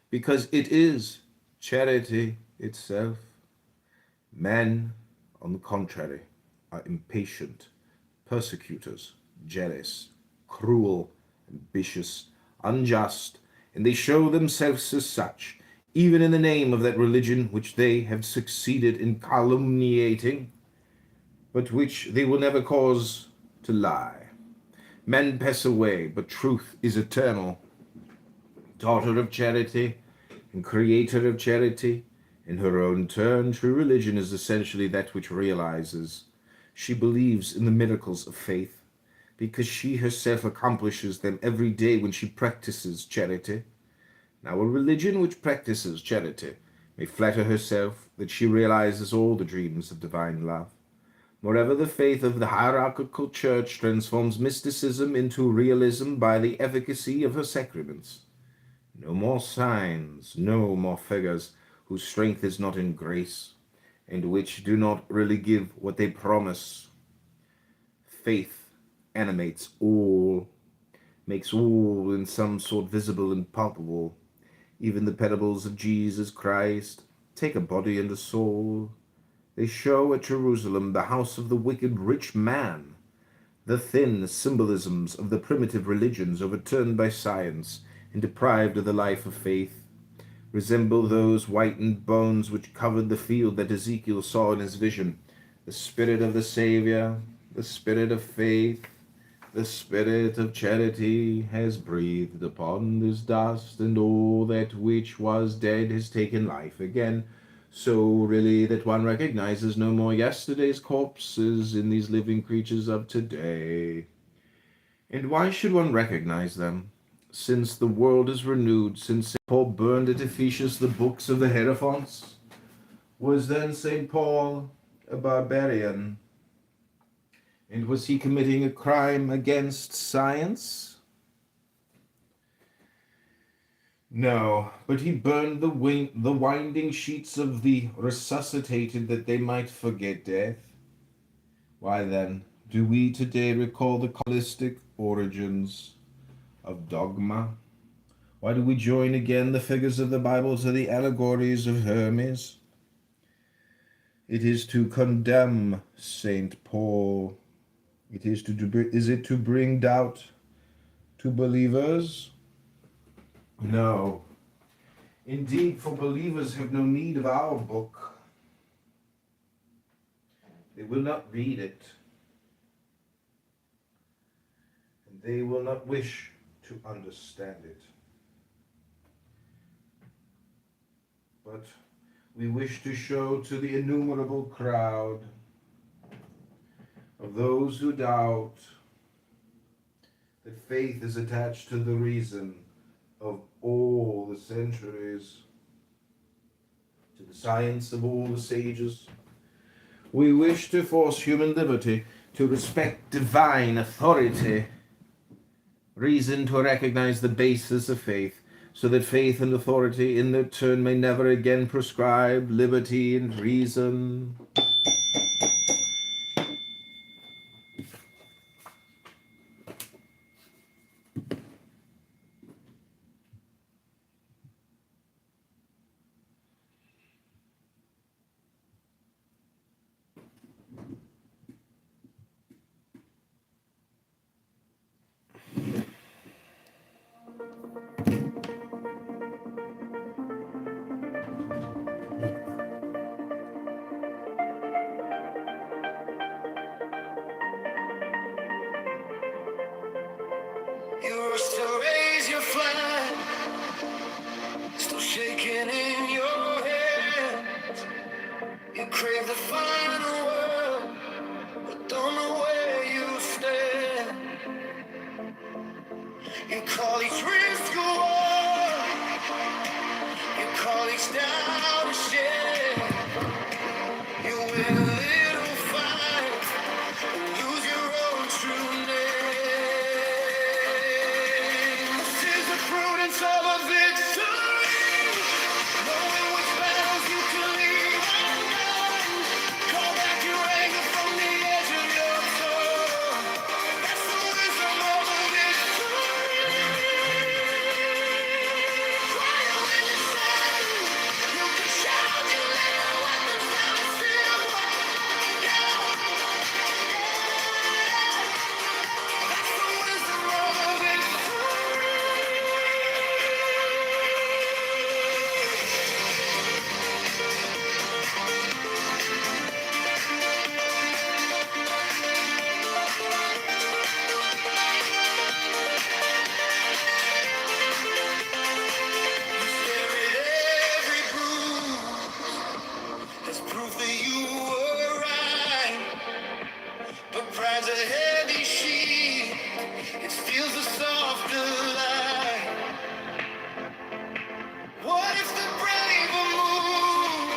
because it is charity itself. Men, on the contrary, are impatient, persecutors, jealous, cruel, ambitious, unjust, and they show themselves as such, even in the name of that religion which they have succeeded in calumniating, but which they will never cause to lie. Men pass away, but truth is eternal. Daughter of charity and creator of charity, in her own turn, true religion is essentially that which realizes. She believes in the miracles of faith, because she herself accomplishes them every day when she practices charity. Now, a religion which practices charity may flatter herself that she realizes all the dreams of divine love. Moreover, the faith of the hierarchical church transforms mysticism into realism by the efficacy of her sacraments. No more signs, no more figures, whose strength is not in grace, and which do not really give what they promise. Faith animates all, makes all in some sort visible and palpable. Even the parables of Jesus Christ take a body and a soul. They show at Jerusalem the house of the wicked rich man, the thin symbolisms of the primitive religions overturned by science and deprived of the life of faith, resemble those whitened bones which covered the field that Ezekiel saw in his vision. The Spirit of the Savior, the Spirit of faith, the Spirit of charity has breathed upon this dust, and all that which was dead has taken life again, so really that one recognizes no more yesterday's corpses in these living creatures of today. And why should one recognize them? Since the world is renewed, since St. Paul burned at Ephesus the books of the Hierophants, was then St. Paul a barbarian? And was he committing a crime against science? No, but he burned the winding sheets of the resuscitated that they might forget death. Why then do we today recall the holistic origins of dogma? Why do we join again the figures of the Bible to the allegories of Hermes? It is to condemn St. Paul. Is it to bring doubt to believers? No. Indeed, for believers have no need of our book. They will not read it, and they will not wish to understand it. But we wish to show to the innumerable crowd of those who doubt that faith is attached to the reason of all the centuries, to the science of all the sages. We wish to force human liberty to respect divine authority, reason to recognize the basis of faith, so that faith and authority in their turn may never again prescribe liberty and reason. You rush to raise your flag, still shaking in your hands. You crave the final word, but don't know where you stand. You call each risk a war, you call each doubt a shame. You win a little fight and lose your own true name. This is the prudence of a victory, knowing which battles you can leave undone. Call back your anger from the edge of your tongue. That's the wisdom of a victory. Quiet when you're sad, you can shout your little weapons down and still walk down. That's the wisdom of a victory. Stare at every bruise as proof that you were right. But pride's a heavy sheet, it steals the softer light. What if the braver move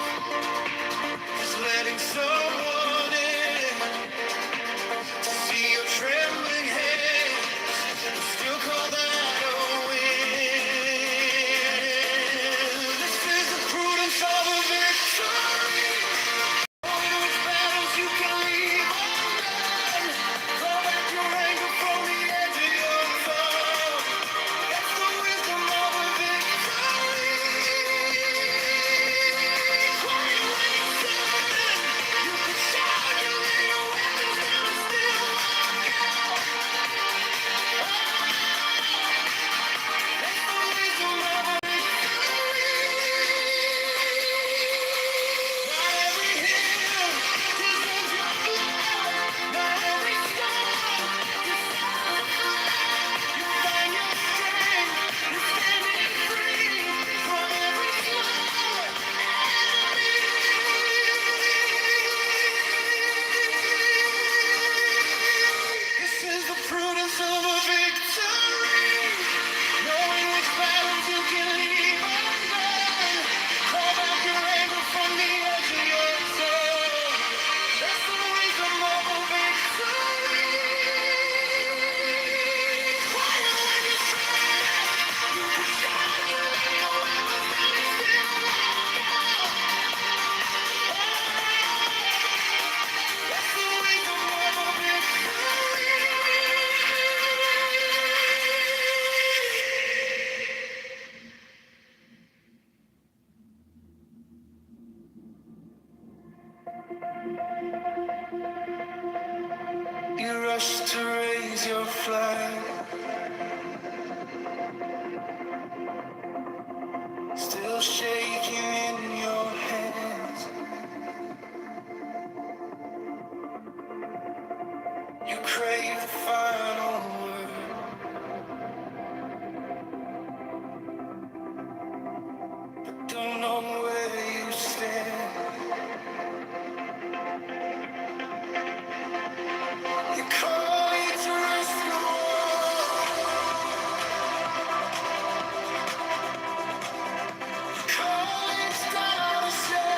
is letting someone in to see your trembling hands and still call that a win? This is the prudence of a victory. Knowing which battles you can leave undone. Call back your anger from the edge of your tongue. That's the wisdom of a victory. Quiet when you're certain. You can shout your little weapons down and still walk out. That's the wisdom of a not every hill deserves your love. Not every storm deserves a flag. You find your strength, you're standing free from every flaw enemy. This is the prudence of a victory. Knowing which battles you can leave undone. Call back your anger from the edge of your soul. That's the wisdom of a victory. Quiet when you're sad. You can shout your little weapons down and still walk out. That's the wisdom of a victory. You rush to raise your flag, still shaking in your hands. You crave the final word, but don't know where you stand. You call it to restore, call it down to say.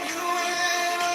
You win a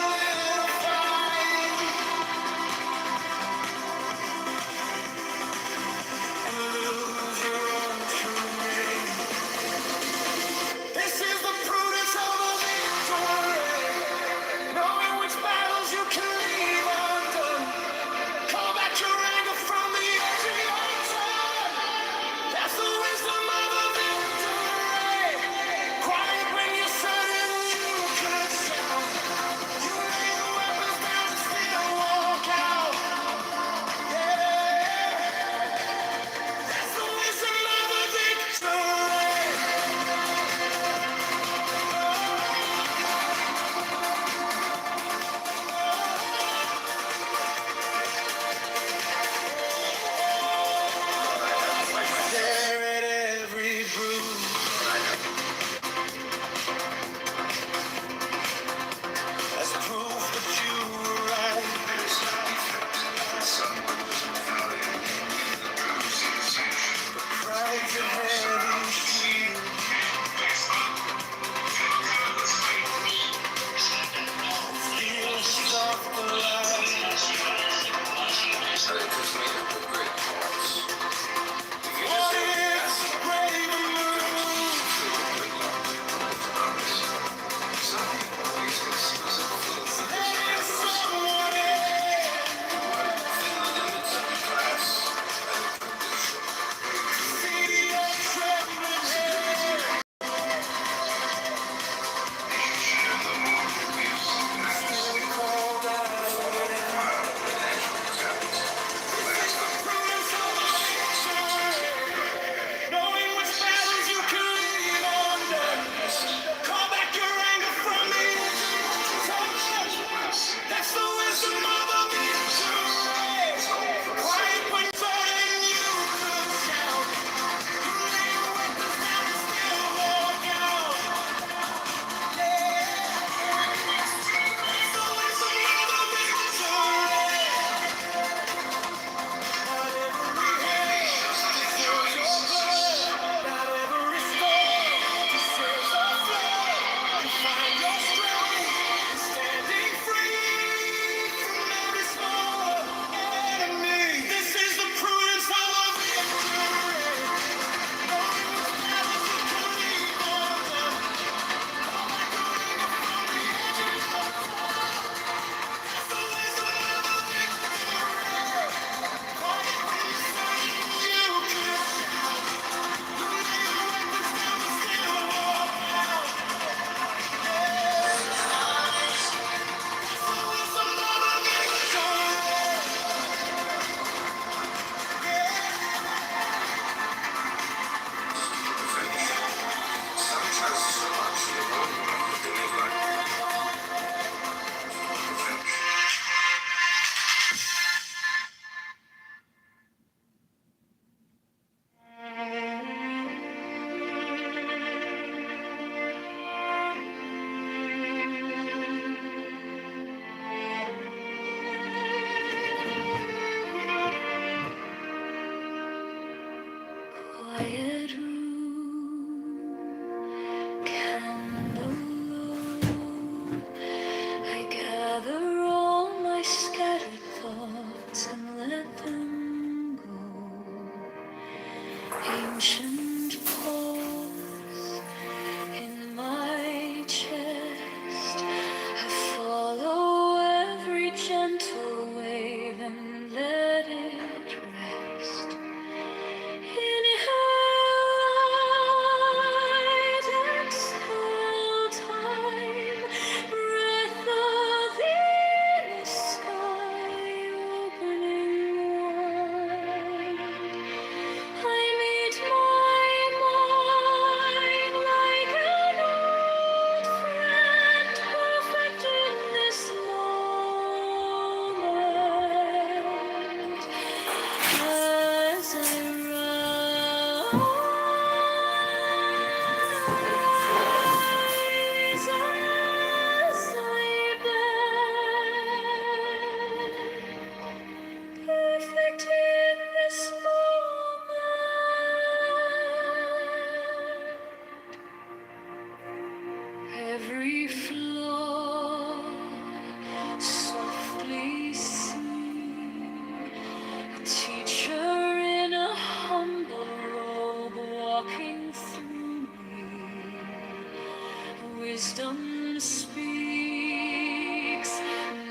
wisdom speaks,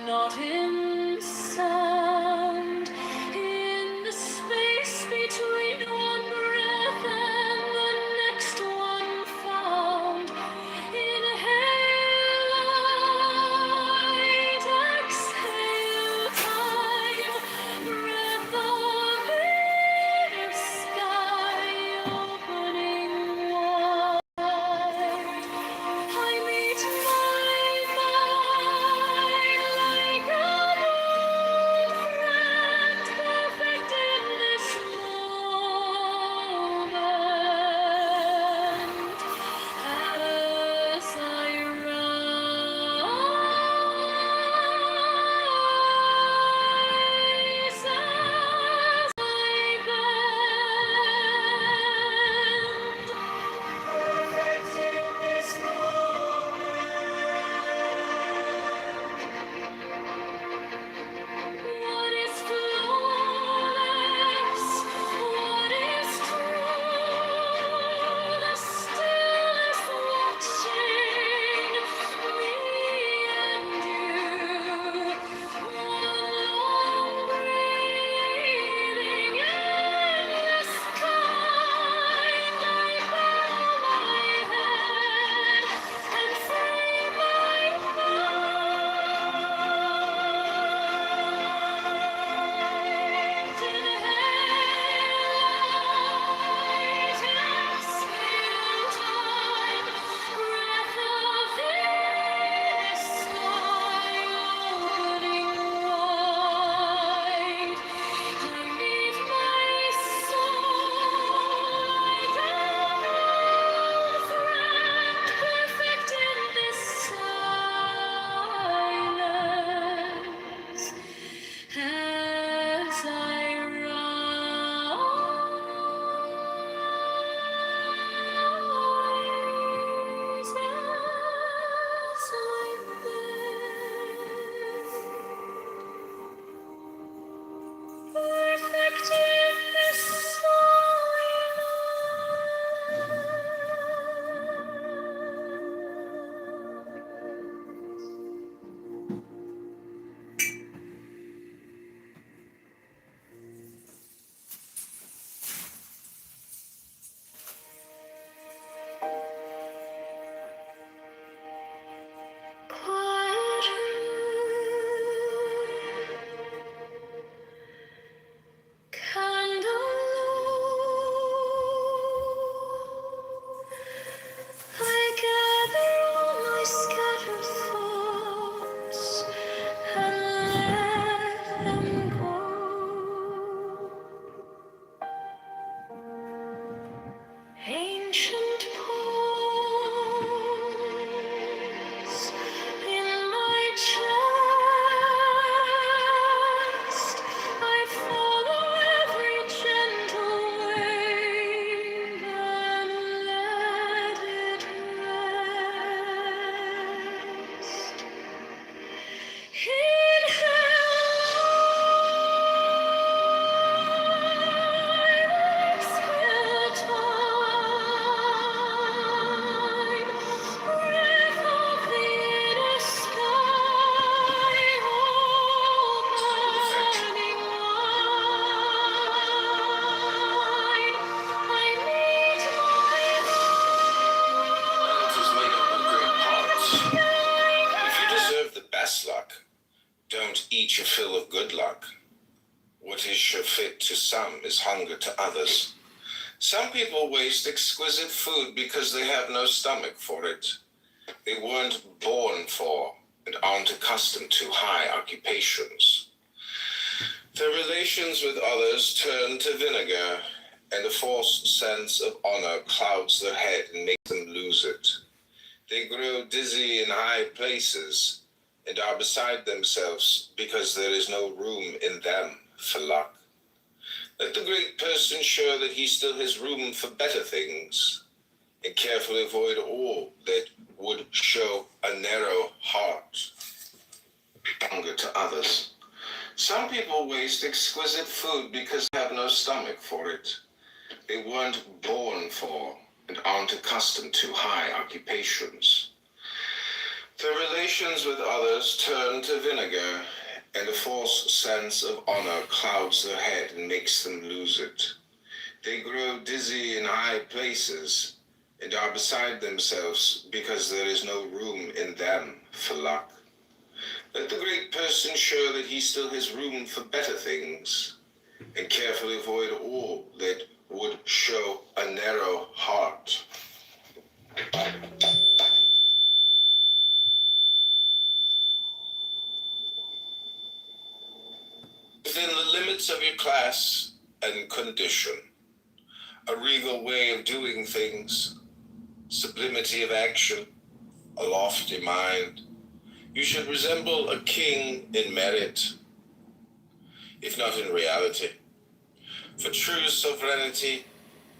not in sound, in the space between one breath and the next one found. Inhale light, exhale time, breath of inner sky opening wide. I meet my mind like an old friend, perfect in this moment. As I rise, as I bend, perfect in this what is flawless? What is true? The stillness watching me and you. One long breathing endless kind. I bow my head and free my perfect in this silence. As I rise, as I bend, perfect in this I gather all my scattered thoughts and let them go. Ancient poems in my chest, I follow every gentle wave and let it rest. Life is made up of great parts. If you deserve the best luck, don't eat your fill of good luck. What is your fit to some is hunger to others. Some people waste exquisite food because they have no stomach for it. They weren't born for and aren't accustomed to high occupations. Their relations with others turn to vinegar, and a false sense of honor clouds their head and makes them lose it. They grow dizzy in high places and are beside themselves because there is no room in them for luck. Let the great person show that he still has room for better things, and carefully avoid all that would show a narrow heart. Hunger to others. Some people waste exquisite food because they have no stomach for it. They weren't born for and aren't accustomed to high occupations. Their relations with others turn to vinegar, and a false sense of honor clouds their head and makes them lose it. They grow dizzy in high places and are beside themselves because there is no room in them for luck. Let the great person show that he still has room for better things, and carefully avoid all that would show a narrow heart. Within the limits of your class and condition, a regal way of doing things, sublimity of action, a lofty mind, you should resemble a king in merit, if not in reality. For true sovereignty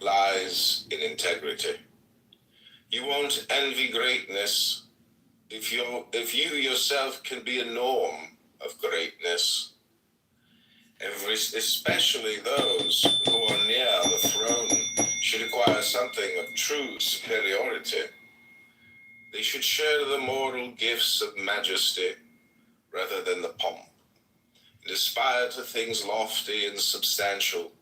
lies in integrity. You won't envy greatness if you yourself can be a norm of greatness. Especially those who are near the throne should acquire something of true superiority. They should share the moral gifts of majesty rather than the pomp, and aspire to things lofty and substantial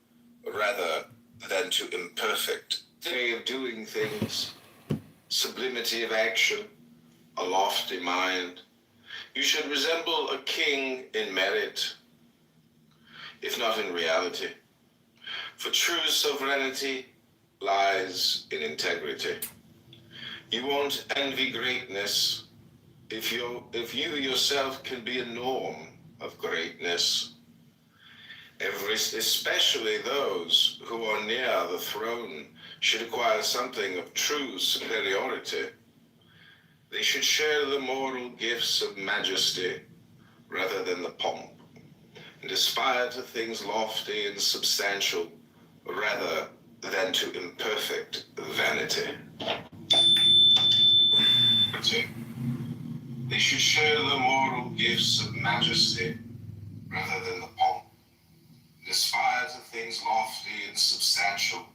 rather than to imperfect way of doing things, sublimity of action, a lofty mind. You should resemble a king in merit, if not in reality. For true sovereignty lies in integrity. You won't envy greatness if you yourself can be a norm of greatness. Especially those who are near the throne should acquire something of true superiority. They should share the moral gifts of majesty rather than the pomp, and aspire to things lofty and substantial rather than to imperfect vanity. They should share the moral gifts of majesty rather than the pomp, and aspire to things lofty and substantial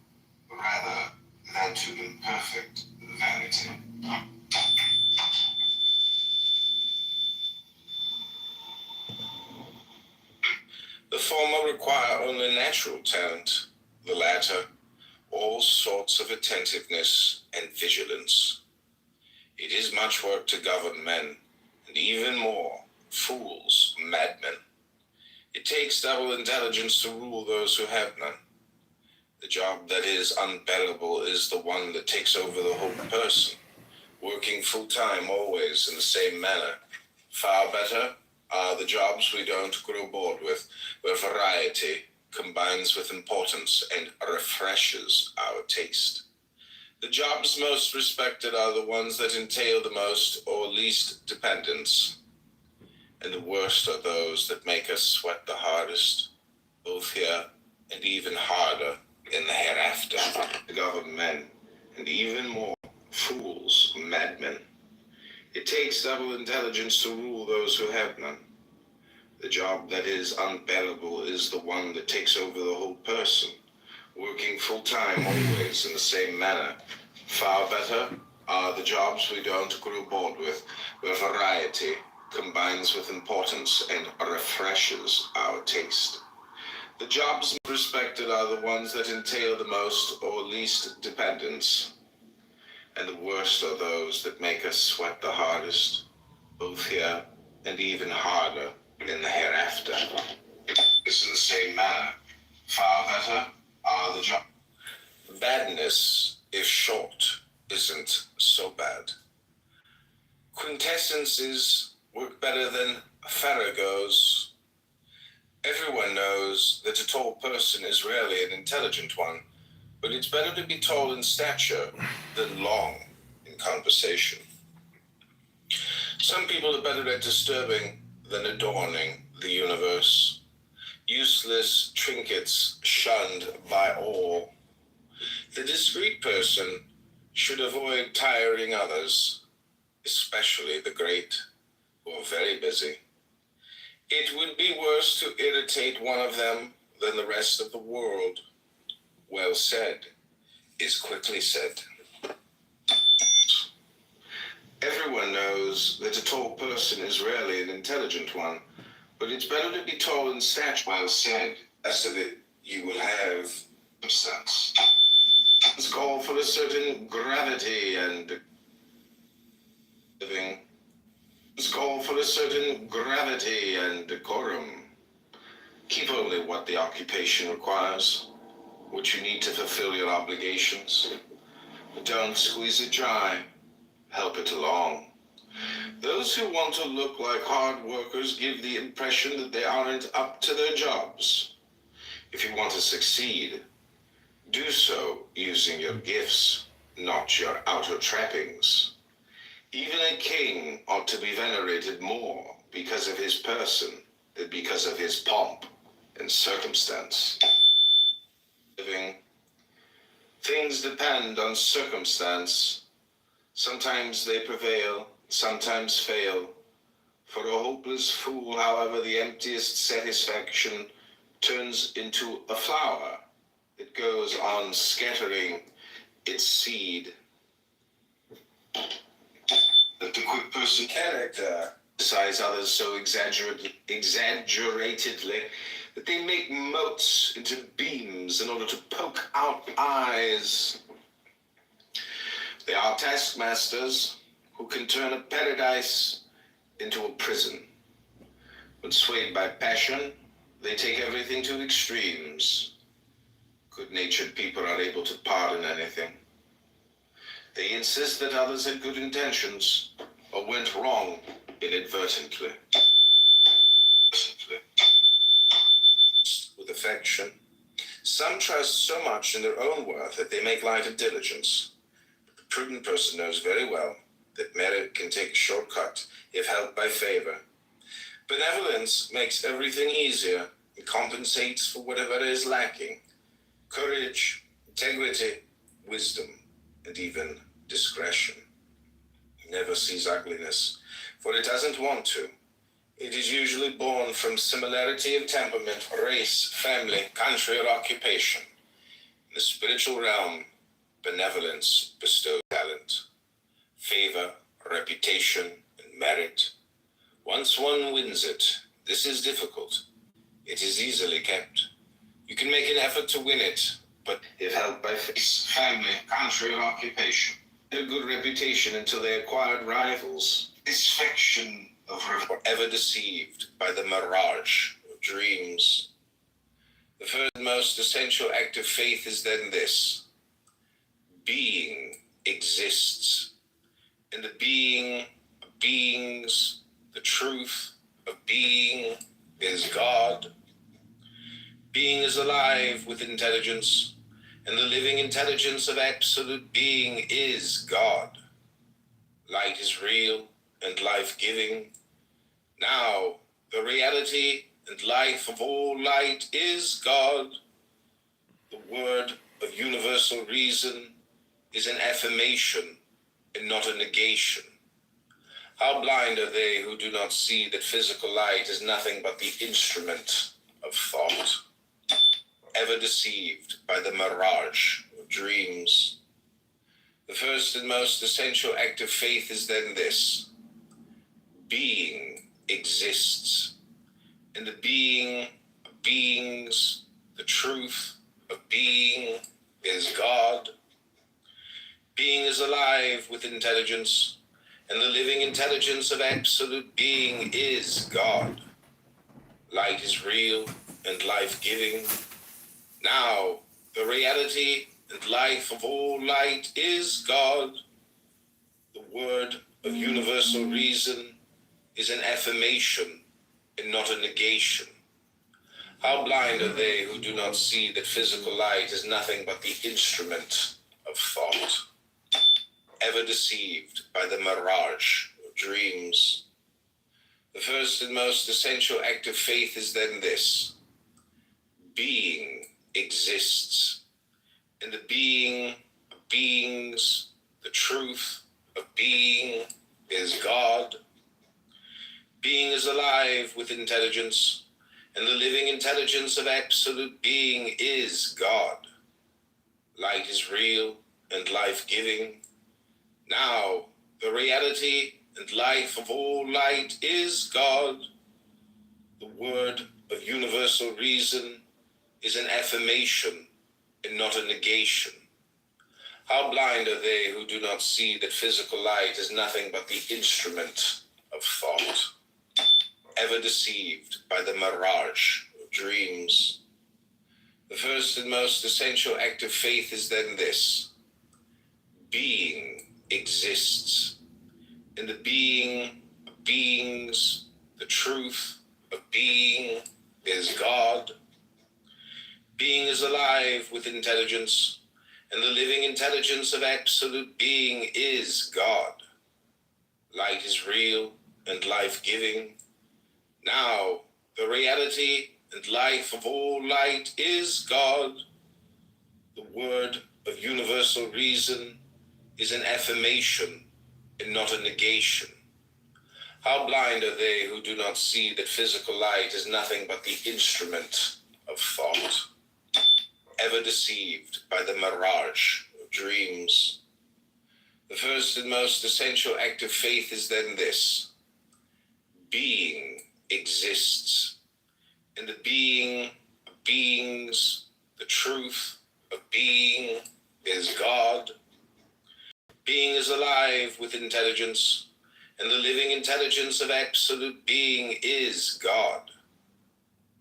rather than to imperfect vanity. The former require only natural talent, the latter all sorts of attentiveness and vigilance. It is much work to govern men, and even more, fools, madmen. It takes double intelligence to rule those who have none. The job that is unbearable is the one that takes over the whole person, working full-time always in the same manner. Far better are the jobs we don't grow bored with, where variety combines with importance and refreshes our taste. The jobs most respected are the ones that entail the most or least dependence, and the worst are those that make us sweat the hardest, both here and even harder in the hereafter. To govern men, and even more, fools, madmen. It takes double intelligence to rule those who have none. The job that is unbearable is the one that takes over the whole person, working full-time always in the same manner. Far better are the jobs we don't grow bored with, where variety combines with importance and refreshes our taste. The jobs respected are the ones that entail the most or least dependence, and the worst are those that make us sweat the hardest, both here and even harder in the hereafter. It's in the same manner. Far better are the jobs. Badness, if short, isn't so bad. Quintessences work better than farragos. Everyone knows that a tall person is rarely an intelligent one, but it's better to be tall in stature than long in conversation. Some people are better at disturbing than adorning the universe. Useless trinkets shunned by all. The discreet person should avoid tiring others, especially the great, who are very busy. It would be worse to irritate one of them than the rest of the world. Well said is quickly said. Everyone Everyone knows that a tall person is rarely an intelligent one, but it's better to be tall in stature. Well said. So that you will have substance. It's called for a certain gravity and living. It's called for a certain gravity and decorum. Keep only what the occupation requires, what you need to fulfill your obligations. Don't squeeze it dry. Help it along. Those who want to look like hard workers give the impression that they aren't up to their jobs. If you want to succeed, do so using your gifts, not your outer trappings. Even a king ought to be venerated more because of his person than because of his pomp and circumstance. Living. Things depend on circumstance. Sometimes they prevail, sometimes fail. For a hopeless fool, however, the emptiest satisfaction turns into a flower that goes on scattering its seed. That the quick person character criticize others so exaggeratedly that they make motes into beams in order to poke out eyes. They are taskmasters who can turn a paradise into a prison. When swayed by passion, they take everything to extremes. Good-natured people are able to pardon anything. They insist that others had good intentions or went wrong inadvertently. With affection, some trust so much in their own worth that they make light of diligence. But the prudent person knows very well that merit can take a shortcut if helped by favor. Benevolence makes everything easier and compensates for whatever is lacking. Courage, integrity, wisdom, and even discretion. It never sees ugliness, for it doesn't want to. It is usually born from similarity of temperament, race, family, country, or occupation. In the spiritual realm, benevolence bestows talent, favor, reputation, and merit. Once one wins it, this is difficult. It is easily kept. You can make an effort to win it, but if held by face, family, country, or occupation, they had a good reputation until they acquired rivals. Satisfaction of forever deceived by the mirage of dreams. The first and most essential act of faith is then this: being exists. And the being of beings, the truth of being, is God. Being is alive with intelligence, and the living intelligence of absolute being is God. Light is real and life-giving. Now, the reality and life of all light is God. The word of universal reason is an affirmation and not a negation. How blind are they who do not see that physical light is nothing but the instrument of thought, ever deceived by the mirage of dreams. The first and most essential act of faith is then this: being exists, and the being of beings, the truth of being, is God. Being is alive with intelligence, and the living intelligence of absolute being is God. Light is real and life-giving. Now, the reality and life of all light is God. The word of universal reason is an affirmation and not a negation. How blind are they who do not see that physical light is nothing but the instrument of thought, ever deceived by the mirage of dreams. The first and most essential act of faith is then this: being exists, and the being of beings, the truth of being, is God. Being is alive with intelligence, and the living intelligence of absolute being is God. Light is real and life-giving. Now, the reality and life of all light is God. The word of universal reason is an affirmation and not a negation. How blind are they who do not see that physical light is nothing but the instrument of thought, ever deceived by the mirage of dreams. The first and most essential act of faith is then this: being exists. In the being of beings, the truth of being is God. Being is alive with intelligence, and the living intelligence of absolute being is God. Light is real and life-giving. Now, the reality and life of all light is God. The word of universal reason is an affirmation and not a negation. How blind are they who do not see that physical light is nothing but the instrument of thought, ever deceived by the mirage of dreams. The first and most essential act of faith is then this: being exists. In the being of beings, the truth of being is God. Being is alive with intelligence, and the living intelligence of absolute being is God.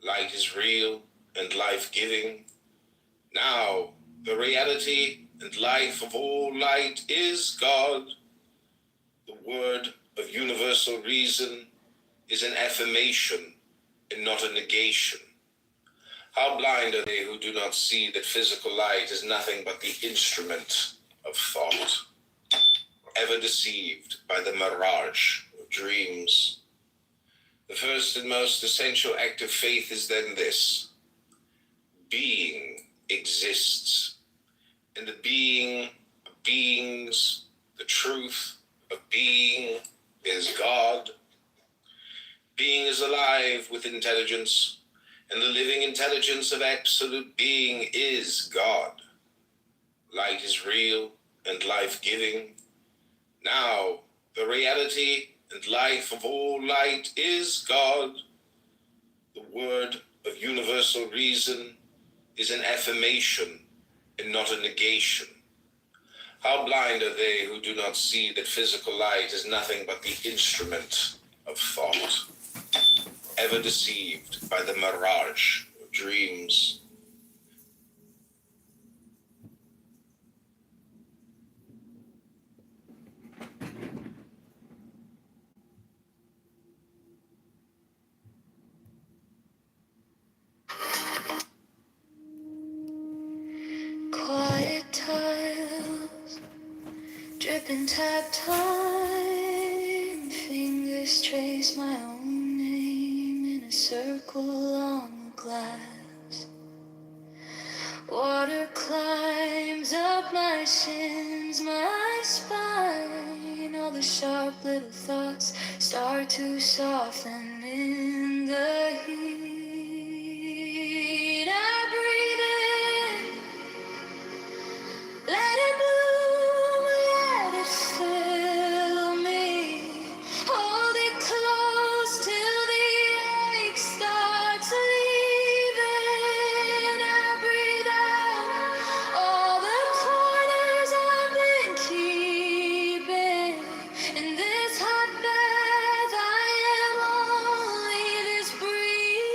Light is real and life-giving. Now, the reality and life of all light is God. The word of universal reason is an affirmation and not a negation. How blind are they who do not see that physical light is nothing but the instrument of thought, ever deceived by the mirage of dreams. The first and most essential act of faith is then this: being exists. In the being of beings, the truth of being is God. Being is alive with intelligence, and the living intelligence of absolute being is God. Light is real and life-giving. Now, the reality and life of all light is God. The word of universal reason is an affirmation and not a negation. How blind are they who do not see that physical light is nothing but the instrument of thought, ever deceived by the mirage of dreams. Quiet tiles, dripping tap time. Fingers trace my own name in a circle on the glass. Water climbs up my shins, my spine. All the sharp little thoughts start to soften in the heat. I breathe in, let it bloom, let it fill me. Hold it close till the ache starts leaving. I breathe out all the corners I've been keeping. In this hot bath, I am only this breathing.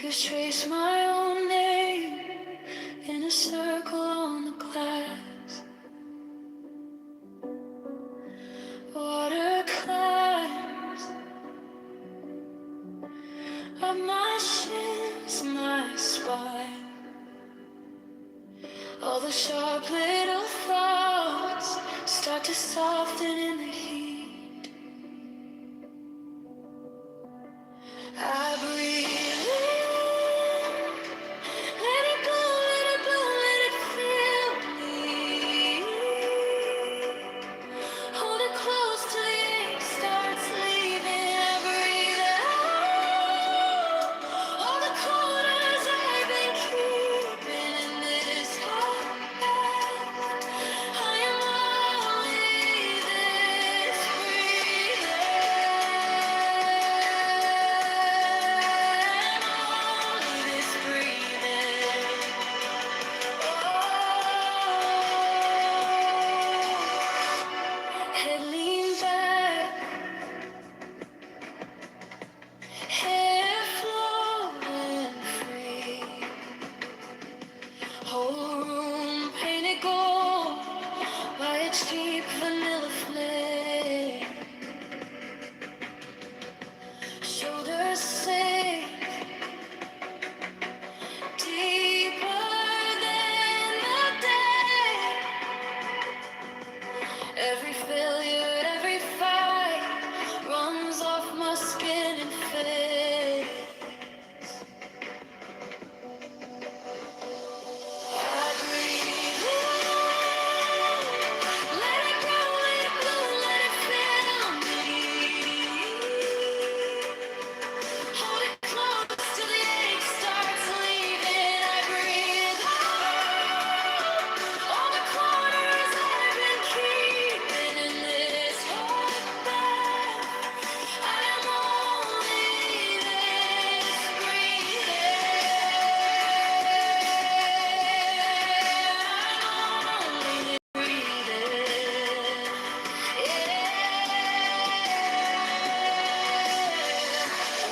fingers trace my own name in a circle on the glass. Water climbs up my shins, my spine. All the sharp little thoughts start to soften in the heat. I breathe in, let it go, let it go, let it fill me. Hold it close till the ache starts leaving. I breathe out all the corners I've been keeping in this heart. I am only this head lean back, hair flowing free. Whole room painted gold by its cheap vanilla flame. Shoulders sink deeper than the day. Every failure, every fight runs off my skin and face. I breathe in, let it go, let it bloom, let it fill me. Hold it close till the ache starts leaving. I breathe out all the corners I've been keeping in this heart. I am only this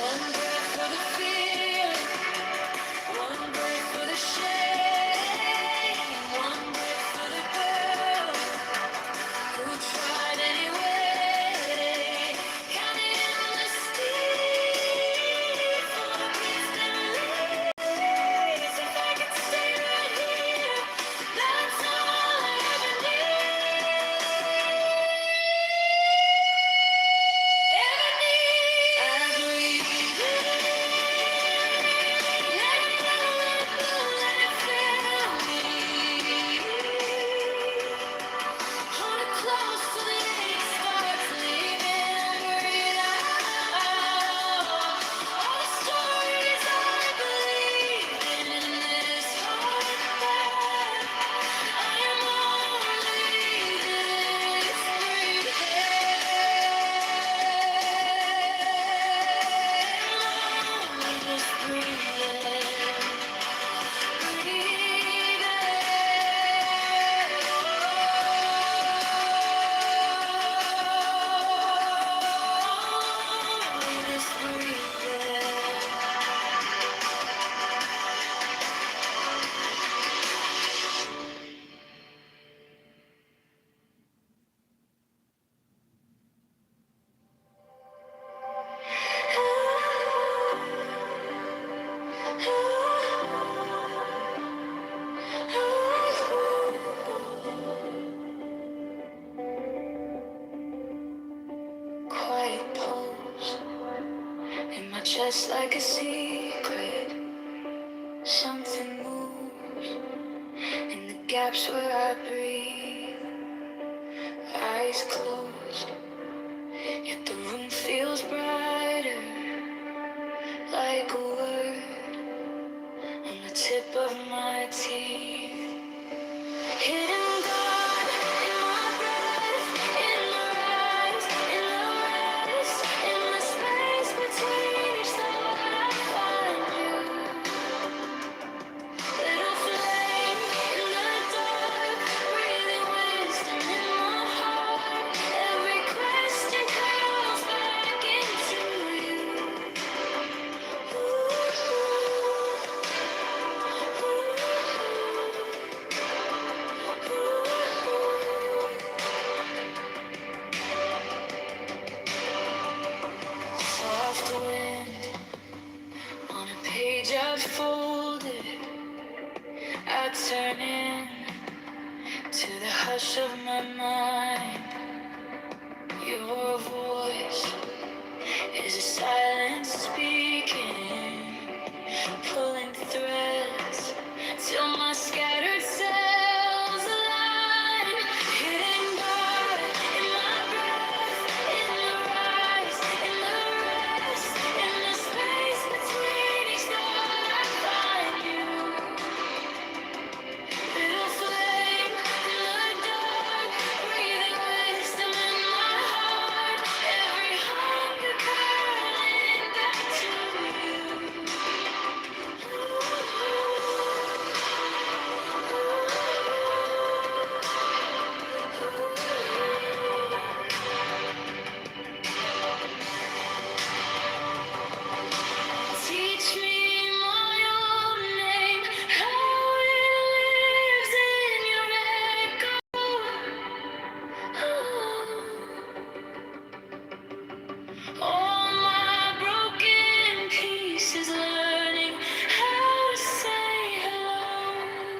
one breath for the fear, one breath for the shame, one breath for the girl who tried anyway. Counting the steep for the distant leaves. If I could stay right here, that's all I ever need. I breathe in, let it go, let it go, let it fill me. Hold it close till the ache starts leaving. Breathe out all the stories I believe in this heart. I am only this quiet pulse in my chest like a secret. Something moves in the gaps where I breathe. Eyes closed, yet the room feels brighter, like a word on the tip of my teeth. Hidden God in my breath, in my eyes, in the rest, in the space between each thought I find you. Little flame in the dark, breathing wisdom in my heart. blindfolded, I turn in to the hush of my mind. Your voice is a silence speaking, pulling threads till my scattered cells align. Hidden God in my breath, in the rise, in the rest, in the space between each thought I find you. Little flame in the dark, breathing wisdom in my heart. Every hunger calling back to you. Teach me my own name, how it lives in your echo. All my broken pieces learning how to say hello.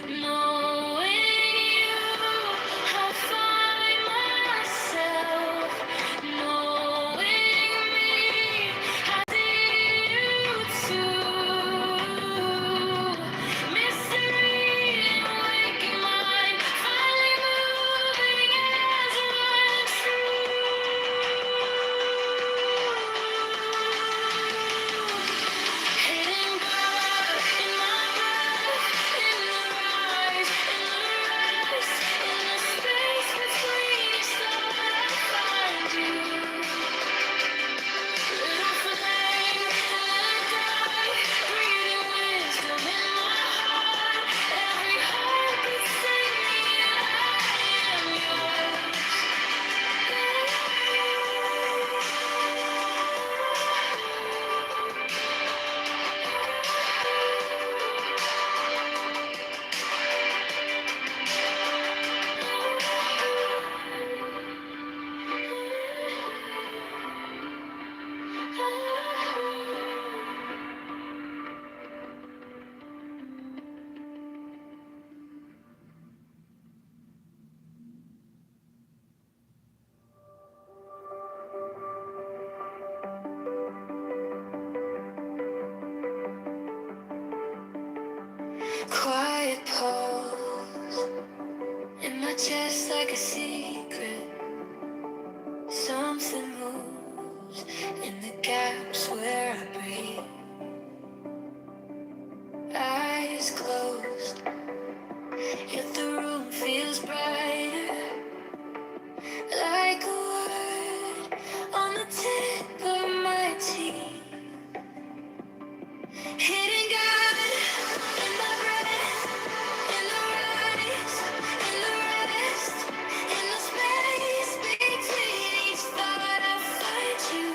Knowing you, I find myself. Knowing me, I see you too. Mystery in waking mind, finally moving as one true. Hidden God in my breath, in the rise, in the rest, in the space between each thought I find you. Little flame in the dark, breathing wisdom in my heart. Every heartbeat singing, I am yours. Quiet pulse in my chest like a secret. Something moves in the gaps where I breathe. Eyes closed, yet the room feels brighter. Like a word on the tip of my teeth. Hidden God in my breath, in the rise, in the rest, in the space between each thought I find you.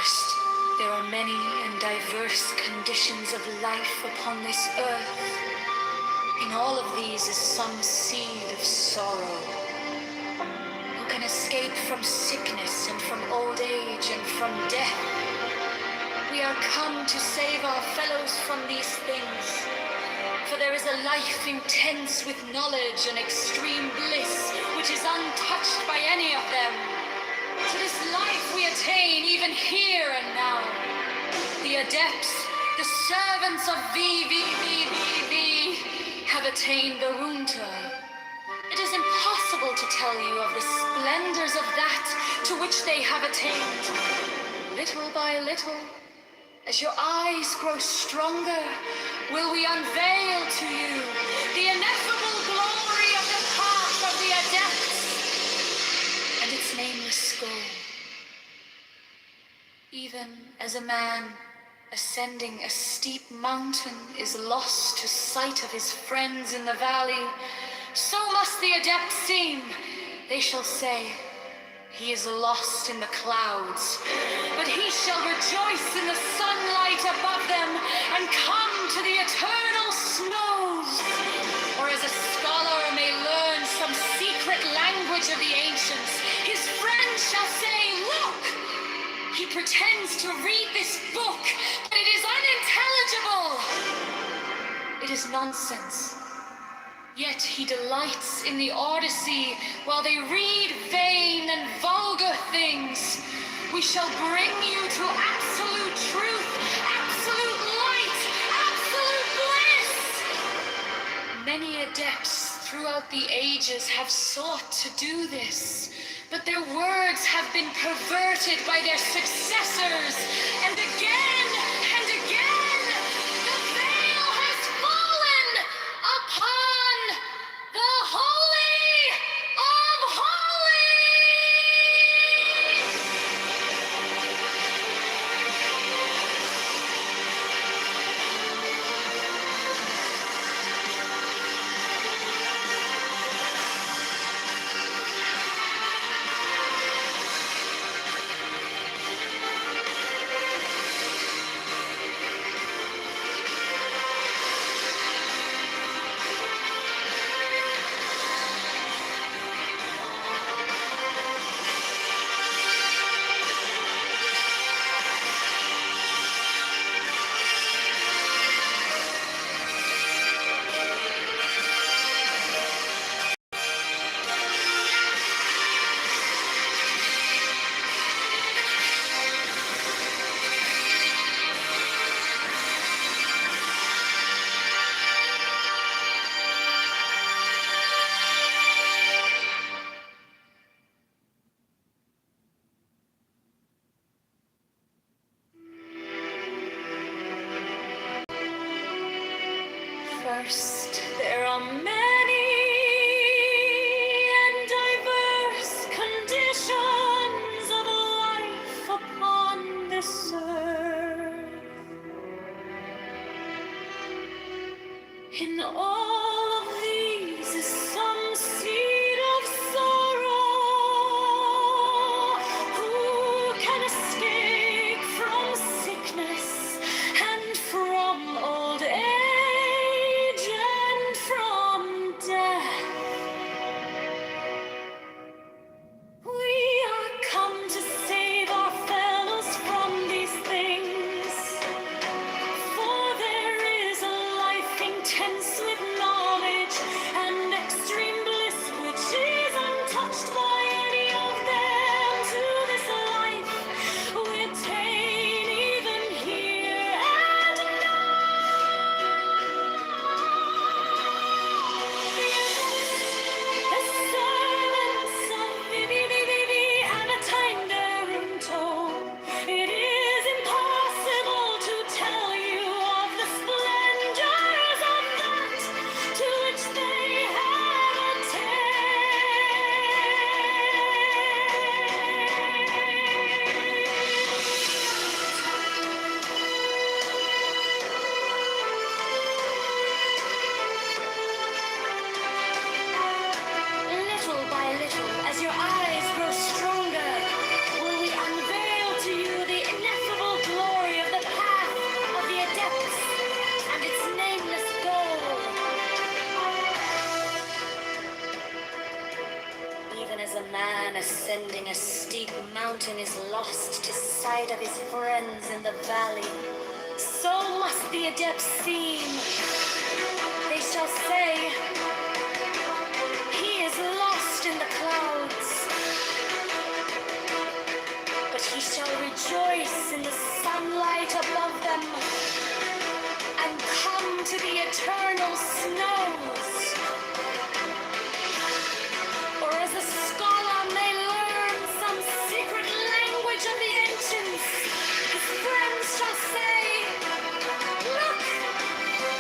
First, there are many and diverse conditions of life upon this earth. In all of these is some seed of sorrow. Who can escape from sickness and from old age and from death? We are come to save our fellows from these things. For there is a life intense with knowledge and extreme bliss, which is untouched by any of them. To this life we attain even here and now. The adepts, the servants of VVVVV, have attained the Runta. It is impossible to tell you of the splendors of that to which they have attained. Little by little, as your eyes grow stronger, will we unveil to you the ineffable glory of the path of the adepts and its nameless goal. Even as a man ascending a steep mountain is lost to sight of his friends in the valley, so must the adepts seem. They shall say, he is lost in the clouds, but he shall rejoice in the sunlight above them and come to the eternal snows. Or as a scholar may learn some secret language of the ancients, his friends shall say, look, he pretends to read this book, but it is unintelligible. It is nonsense. Yet he delights in the Odyssey while they read vain and vulgar things. We shall bring you to absolute truth, absolute light, absolute bliss. Many adepts throughout the ages have sought to do this, but their words have been perverted by their successors, and again and again the veil has fallen upon the Holy of First, there are many and diverse conditions of life upon this earth. In all of these is some seed of sorrow. Who can escape from sickness and from old age and from death? We are come to save our fellows from these things. For there is a life intense with knowledge and extreme bliss, which is untouched by any of them. To this life we attain even here and the servants of VVVV have attained their own tone. It is impossible to tell you of the splendors of that to which they have Little by little, as your eyes grow stronger, will we unveil to you the ineffable a man ascending a steep mountain is lost to sight of his friends in the valley, so must the adepts seem. They shall say, he is lost in the clouds, but he shall rejoice in the sunlight above them and come to the eternal snows. Or as a scholar may learn some secret language of the ancients, his friends shall say, look,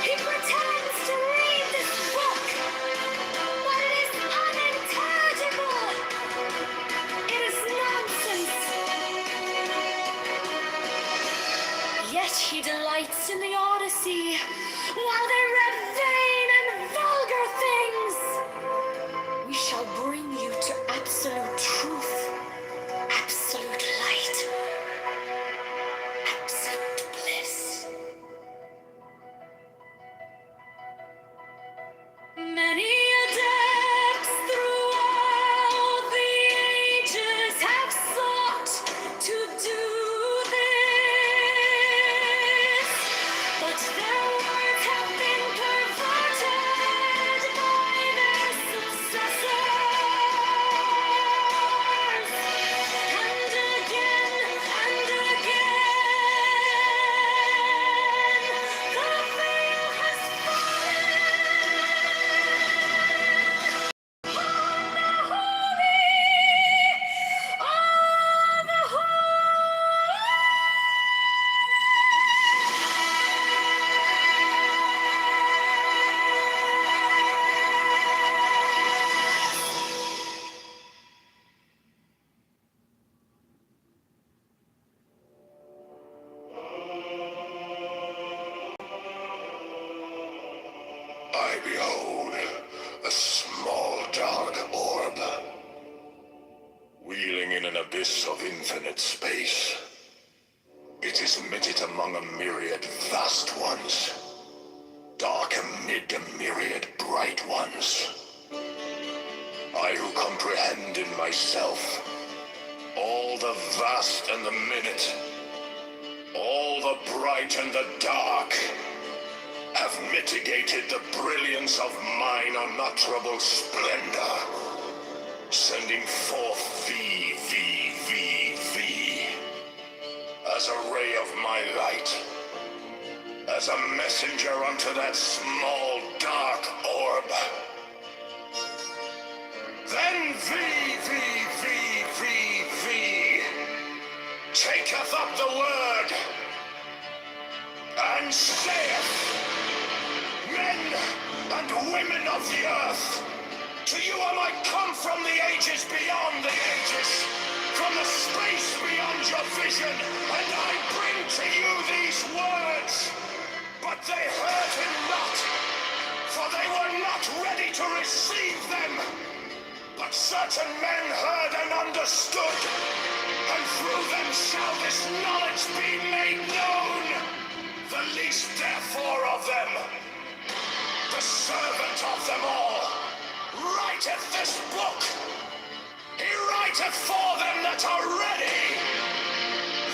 he pretends to read this book, but it is unintelligible. It is nonsense. Yet he delights in the Odyssey, while they read vain and vulgar things. We shall bring you to absolute truth, absolute light, absolute bliss. Many adepts throughout the ages have sought to do this, but their words have been perverted by their successors. And again, the veil has I behold a small dark orb, wheeling in an abyss of infinite space. It is mitted among a myriad vast ones, dark amid a myriad bright ones. I who comprehend in myself all the vast and the minute, all the bright and the dark, have mitigated the brilliance of mine unutterable splendor, sending forth thee, as a ray of my light, as a messenger unto that small dark orb. Then thee, taketh up the word, and saith, men and women of the earth, to you am I come from the ages beyond the ages, from the space beyond your vision, and I bring to you these words. But they heard him not, for they were not ready to receive them. But certain men heard and understood, and through them shall this knowledge be made known. The least therefore of them, the servant of them all, writeth this book. He writeth for them that are ready.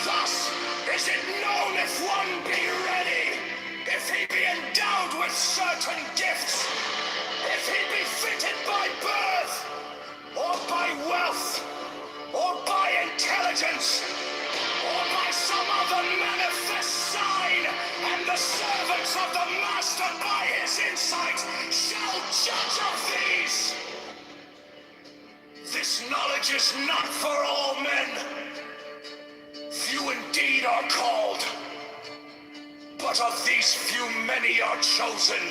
Thus is it known if one be ready, if he be endowed with certain gifts, if he be fitted by birth, or by wealth, or by intelligence, or by some other manifest sign, and the servants of the Master by his insight shall judge of these. This knowledge is not for all men. Few indeed are called, but of these few many are chosen.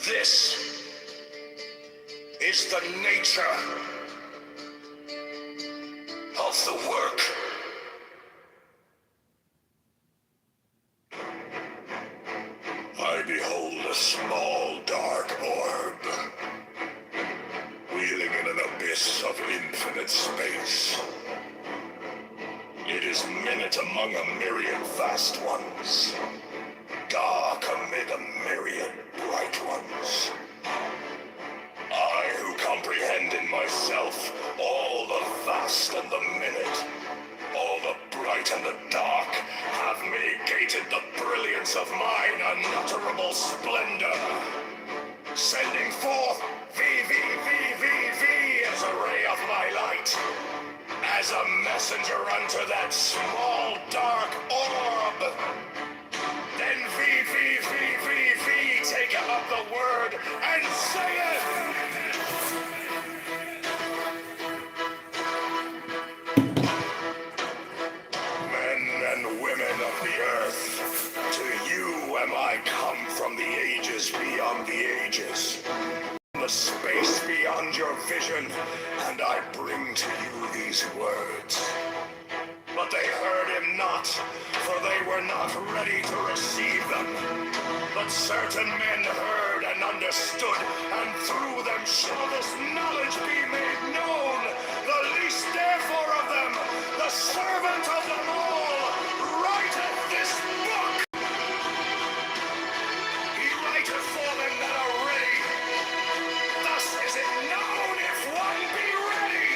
This is the nature of the work. I behold a small dark orb, wheeling in an abyss of infinite space. It is minute among a myriad vast ones, dark amid a myriad bright ones. I who comprehend in myself as a messenger unto that small dark orb. Then take up the word and say it. Men and women of the earth, to you am I come from the ages beyond the ages, the space beyond your vision, and I bring to you these words. But they heard him not, for they were not ready to receive them. But certain men heard and understood, and through them shall this knowledge be made known. The least therefore of them, the servant of them all, writeth this book. He writeth for them that are ready. Thus is it known if one be ready,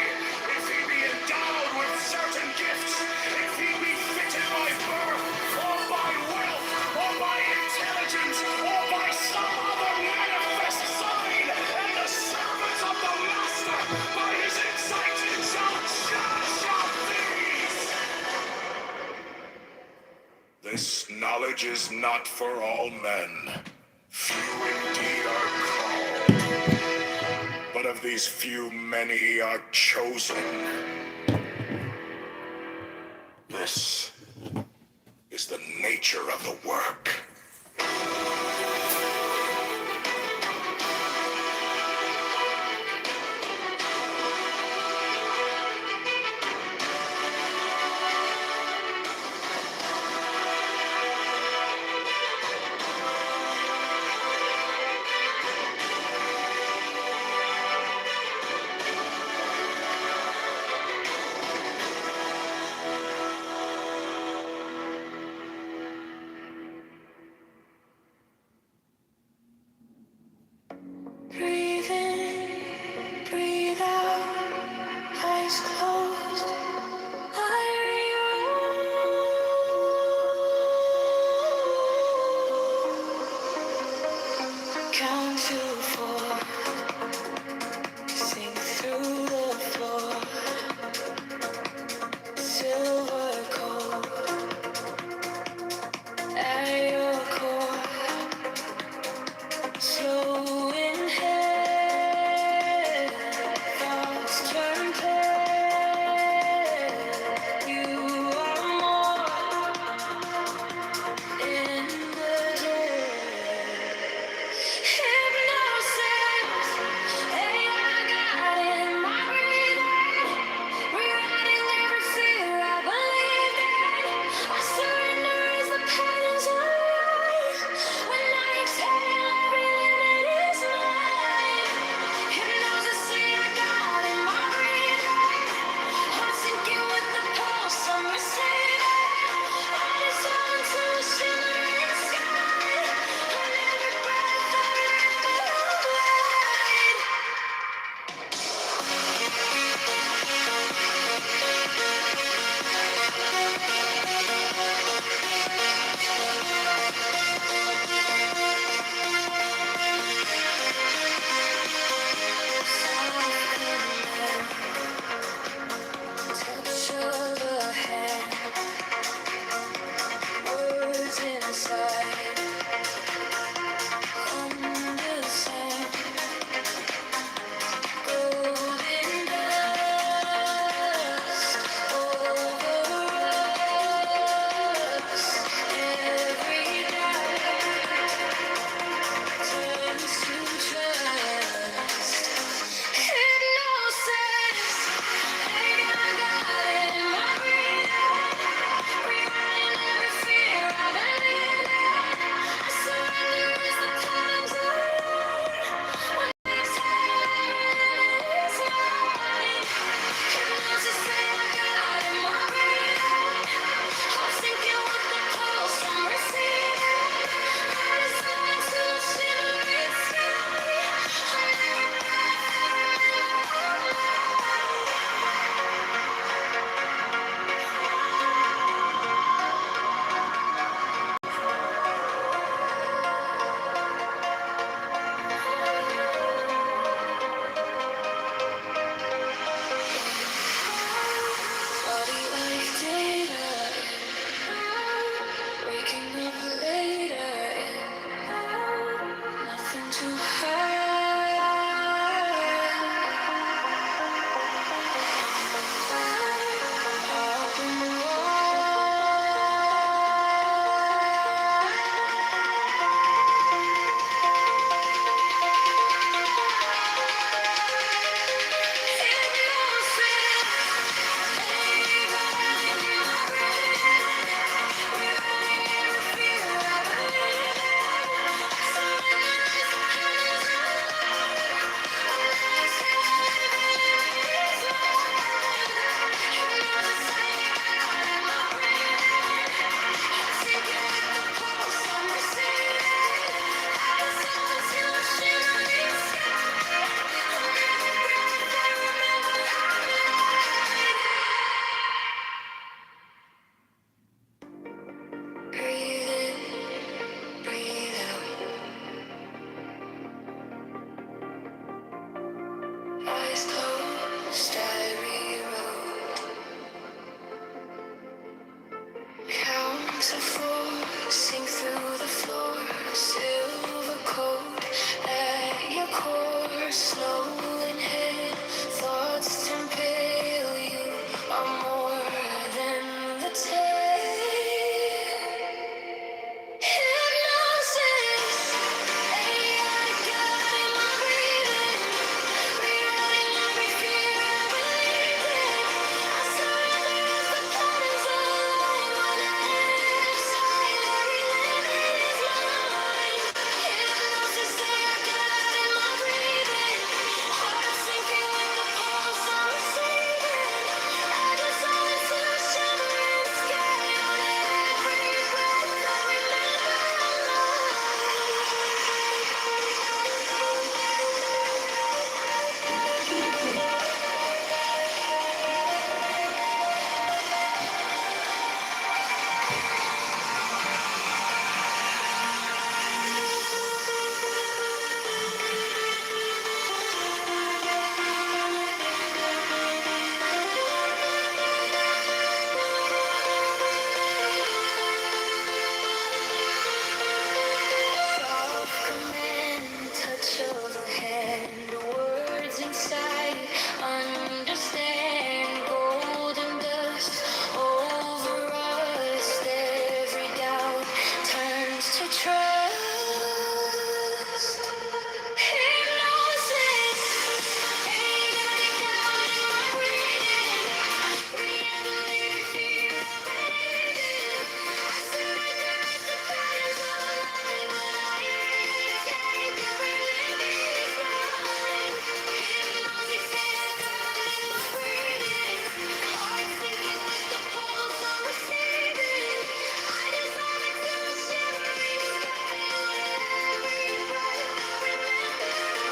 if he be endowed with certain gifts, if he be fitted by birth, or by wealth, or by intelligence, or by some other manifest sign, and the servants of the Master, by his insight, shall judge of these. This knowledge is not for all men. Few indeed are called, but of these few many are chosen. This is the nature of the work. starry road. Count to four, sink through the floor, silver coat at your core, slow and head, thoughts impale you are more than the tale. Hypnosis, AI guiding my breathing, rewriting every fear I believe in. I surrender as the patterns align when I live inside every limit is mine. Hypnosis, AI guiding my breathing, heart sinking with the pulse I'm receiving. I dissolve into a shimmering sky on every breath I remember. Soft command, touch of a hand, words inside, understand, golden dust over us, every doubt turns to trust. Hypnosis, ain't down in my breathing, re-emulating fear of believing. I surrender as the patterns align when I escape every limit is mine. Hypnosis, ain't down in my breathing, heart sinking with the pulse I'm receiving. I dissolve into a shimmering sky on every breath I remember.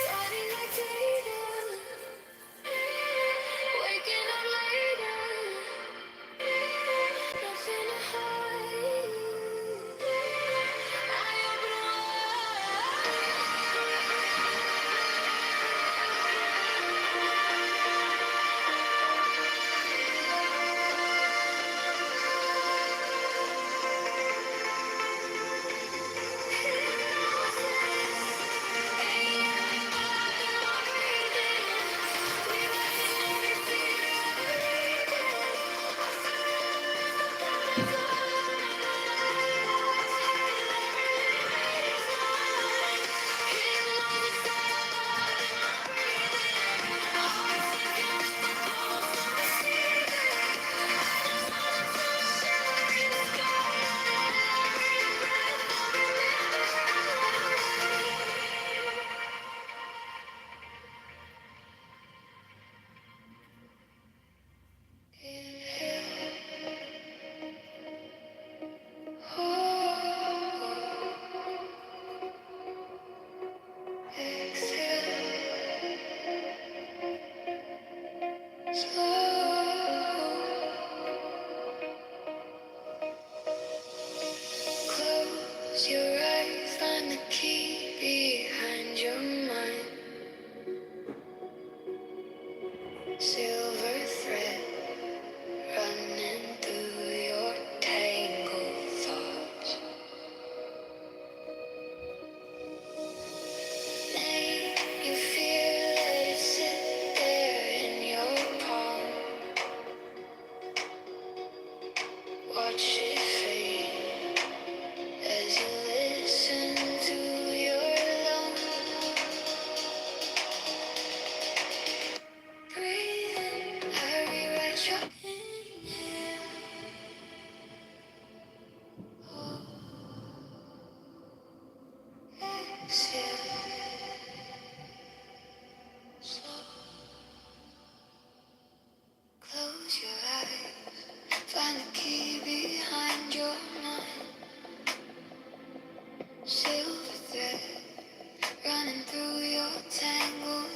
Body like data, waking up later, nothing to hide. I open close your eyes, find the key behind your mind. Silver thread running through your tangled thoughts. Name your fear, let it sit there in your palm. Watch it fade as you listen to your lungs. Breathe in, I rewrite your inhale. Exhale. Slow. Close your eyes. Find the key behind your mind. Silver thread running through your tangled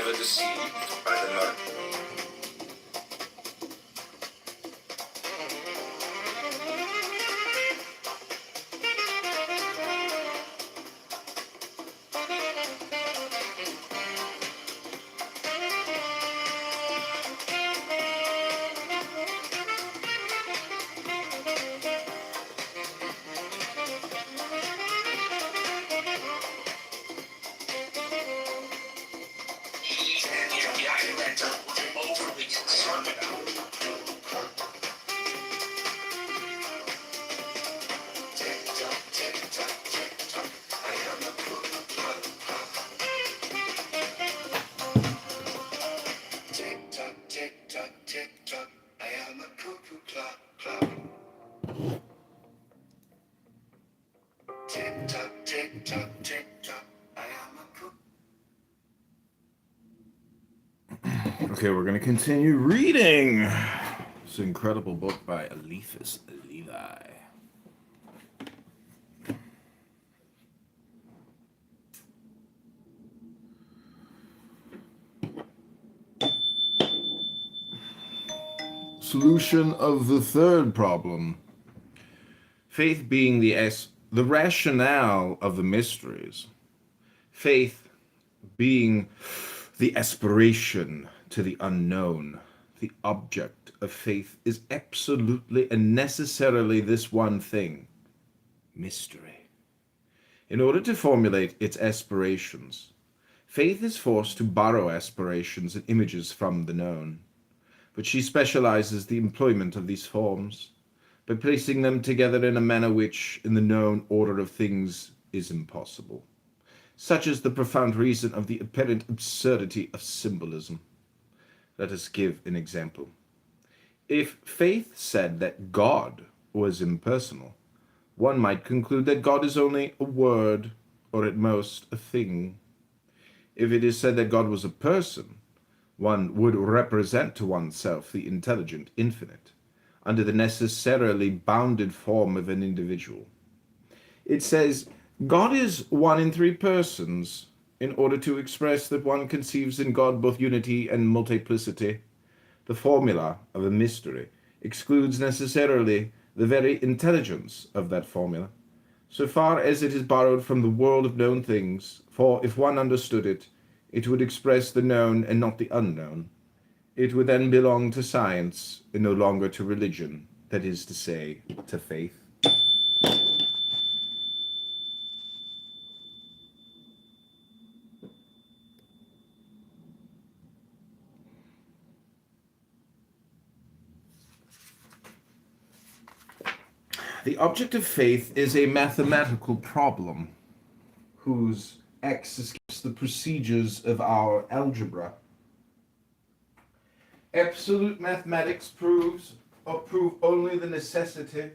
never deceived by the mud. Okay, we're going to continue reading this incredible book by Eliphas Levi. Solution of the third problem. Faith being the rationale of the mysteries. Faith being the aspiration to the unknown. The object of faith is absolutely and necessarily this one thing: mystery. In order to formulate its aspirations, faith is forced to borrow aspirations and images from the known. But she specializes the employment of these forms by placing them together in a manner which, in the known order of things, is impossible. Such is the profound reason of the apparent absurdity of symbolism. Let us give an example. If faith said that God was impersonal, one might conclude that God is only a word, or at most a thing. If it is said that God was a person, one would represent to oneself the intelligent infinite, under the necessarily bounded form of an individual. It says, God is one in three persons, in order to express that one conceives in God both unity and multiplicity. The formula of a mystery excludes necessarily the very intelligence of that formula, so far as it is borrowed from the world of known things, for if one understood it, it would express the known and not the unknown. It would then belong to science and no longer to religion, that is to say, to faith. The object of faith is a mathematical problem whose X escapes the procedures of our algebra. Absolute mathematics prove only the necessity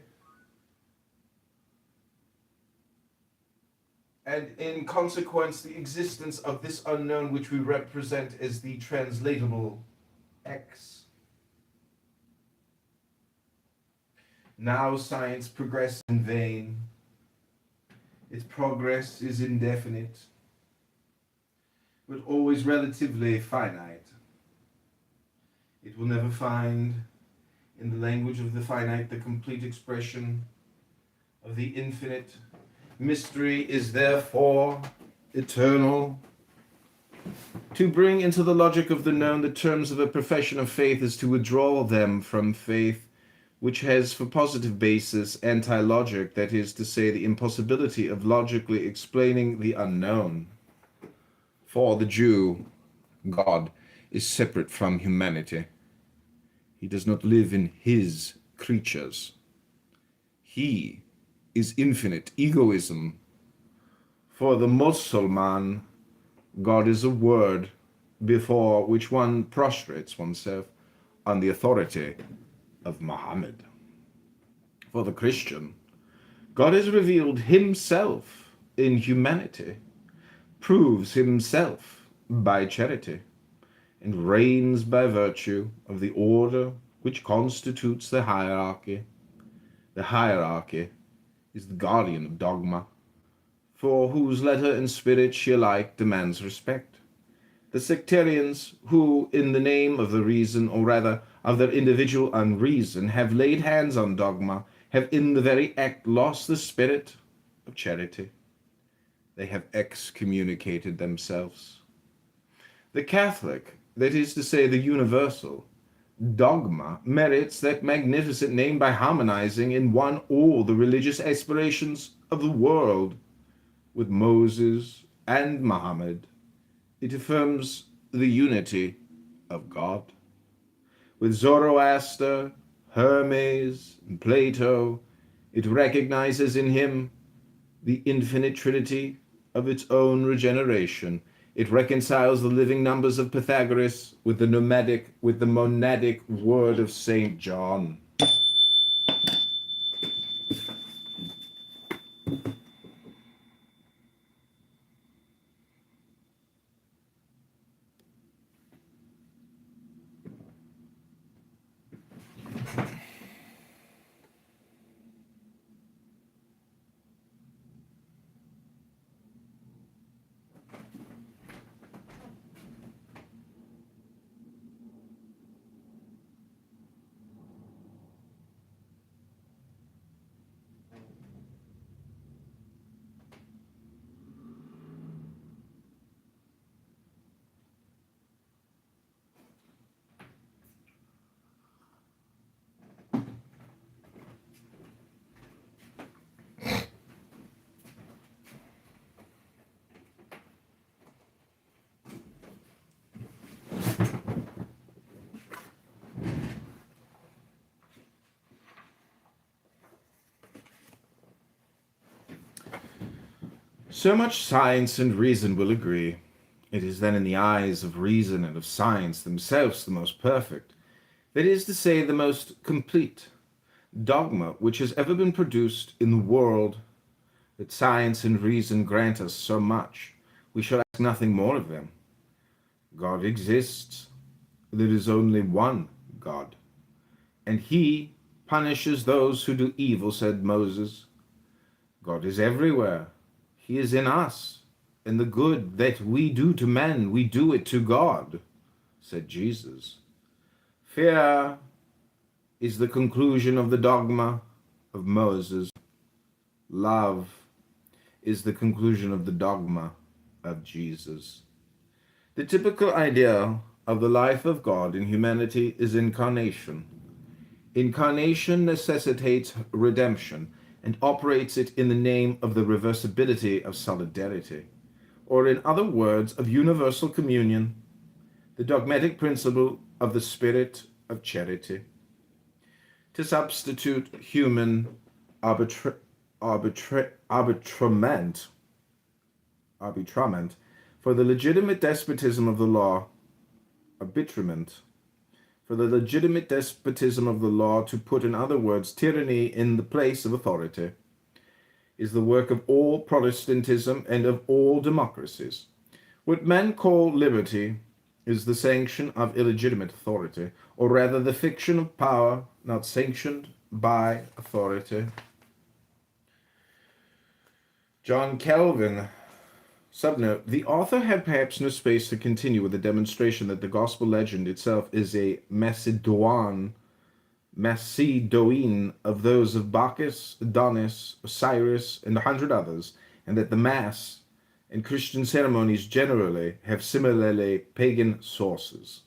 and in consequence the existence of this unknown which we represent as the translatable X. Now science progresses in vain. Its progress is indefinite, but always relatively finite. It will never find, in the language of the finite, the complete expression of the infinite. Mystery is therefore eternal. To bring into the logic of the known the terms of a profession of faith is to withdraw them from faith, which has for positive basis anti-logic, that is to say, the impossibility of logically explaining the unknown. For the Jew, God is separate from humanity. He does not live in his creatures. He is infinite egoism. For the Muslim, God is a word before which one prostrates oneself on the authority of Muhammad. For the Christian, God has revealed himself in humanity, proves himself by charity, and reigns by virtue of the order which constitutes the hierarchy. The hierarchy is the guardian of dogma, for whose letter and spirit she alike demands respect. The sectarians who, in the name of the reason, or rather of their individual unreason, have laid hands on dogma, have in the very act lost the spirit of charity. They have excommunicated themselves. The Catholic, that is to say the universal, dogma merits that magnificent name by harmonizing in one all the religious aspirations of the world. With Moses and Muhammad, it affirms the unity of God. With Zoroaster, Hermes, and Plato, it recognizes in him the infinite trinity of its own regeneration. It reconciles the living numbers of Pythagoras with the monadic word of Saint John. So much science and reason will agree. It is then in the eyes of reason and of science themselves the most perfect, that is to say, the most complete dogma which has ever been produced in the world. That science and reason grant us so much, we shall ask nothing more of them. God exists. There is only one God, and he punishes those who do evil, said Moses. God is everywhere. He is in us, and the good that we do to men, we do it to God, said Jesus. Fear is the conclusion of the dogma of Moses. Love is the conclusion of the dogma of Jesus. The typical idea of the life of God in humanity is incarnation. Incarnation necessitates redemption and operates it in the name of the reversibility of solidarity, or in other words, of universal communion, the dogmatic principle of the spirit of charity. To substitute human arbitrament for the legitimate despotism of the law, to put, in other words, tyranny in the place of authority, is the work of all Protestantism and of all democracies. What men call liberty is the sanction of illegitimate authority, or rather the fiction of power not sanctioned by authority. John Calvin. Subnote, the author had perhaps no space to continue with the demonstration that the gospel legend itself is a Macedonian of those of Bacchus, Adonis, Osiris, and 100 others, and that the Mass and Christian ceremonies generally have similarly pagan sources.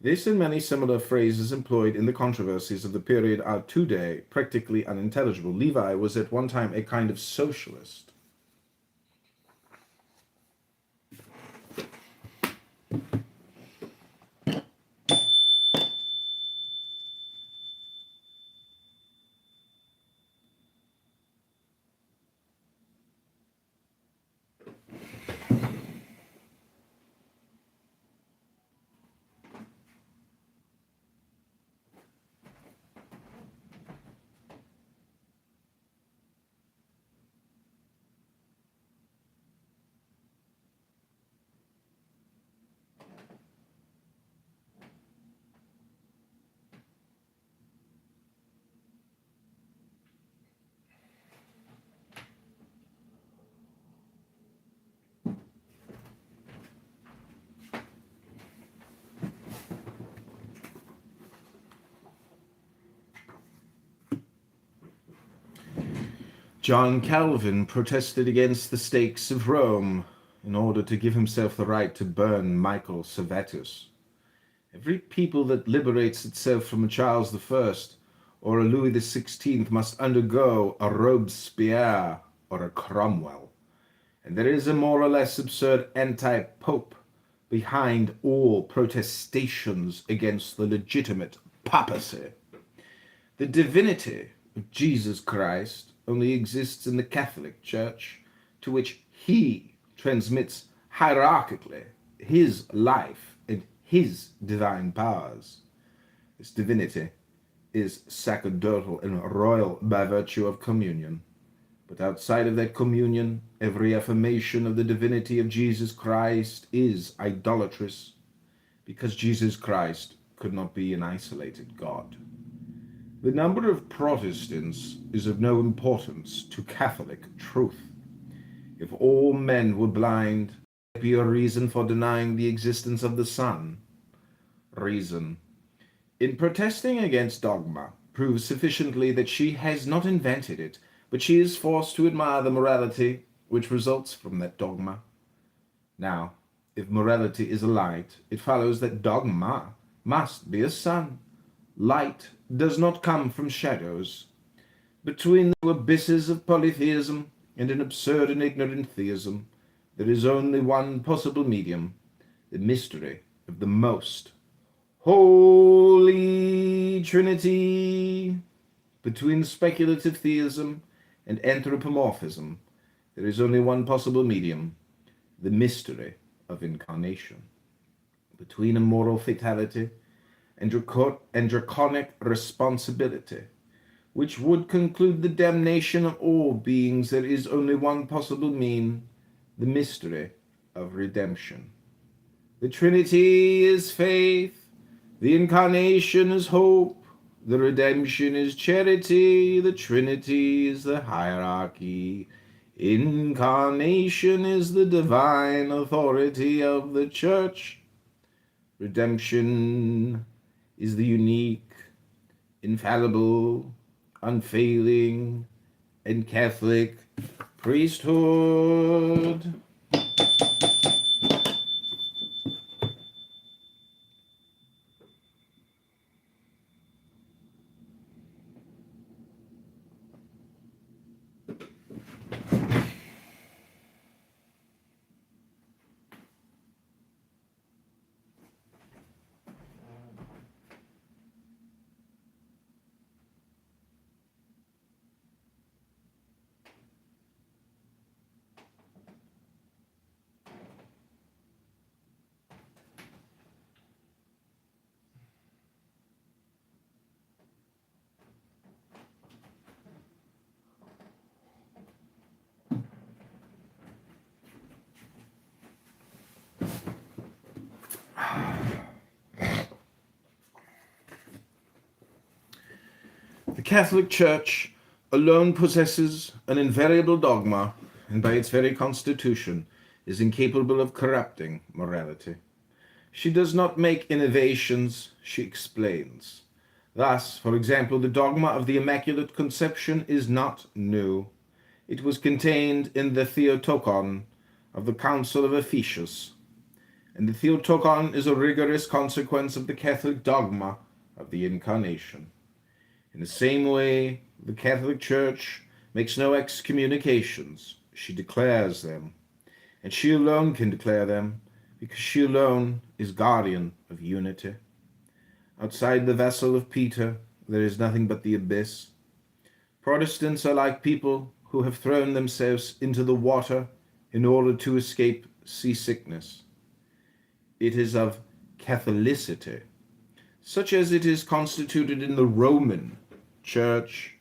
This and many similar phrases employed in the controversies of the period are today practically unintelligible. Levi was at one time a kind of socialist. John Calvin protested against the stakes of Rome in order to give himself the right to burn Michael Servetus. Every people that liberates itself from a Charles I or a Louis XVI must undergo a Robespierre or a Cromwell. And there is a more or less absurd anti-pope behind all protestations against the legitimate papacy. The divinity of Jesus Christ only exists in the Catholic Church, to which he transmits hierarchically his life and his divine powers. This divinity is sacerdotal and royal by virtue of communion. But outside of that communion, every affirmation of the divinity of Jesus Christ is idolatrous, because Jesus Christ could not be an isolated God. The number of Protestants is of no importance to Catholic truth. If all men were blind, would there be a reason for denying the existence of the sun? Reason. In protesting against dogma, proves sufficiently that she has not invented it, but she is forced to admire the morality which results from that dogma. Now, if morality is a light, it follows that dogma must be a sun. Light does not come from shadows. Between the abysses of polytheism and an absurd and ignorant theism, there is only one possible medium, the mystery of the most Holy Trinity. Between speculative theism and anthropomorphism, there is only one possible medium, the mystery of incarnation. Between a moral fatality and draconic responsibility, which would conclude the damnation of all beings, there is only one possible mean, the mystery of redemption. The Trinity is faith, the incarnation is hope, the redemption is charity, the Trinity is the hierarchy, incarnation is the divine authority of the Church, redemption is the unique, infallible, unfailing, and Catholic priesthood. The Catholic Church alone possesses an invariable dogma, and by its very constitution is incapable of corrupting morality. She does not make innovations, she explains. Thus, for example, the dogma of the Immaculate Conception is not new. It was contained in the Theotokon of the Council of Ephesus, and the Theotokon is a rigorous consequence of the Catholic dogma of the Incarnation. In the same way, the Catholic Church makes no excommunications. She declares them, and she alone can declare them, because she alone is guardian of unity. Outside the vessel of Peter, there is nothing but the abyss. Protestants are like people who have thrown themselves into the water in order to escape seasickness. It is of Catholicity, such as it is constituted in the Roman Church.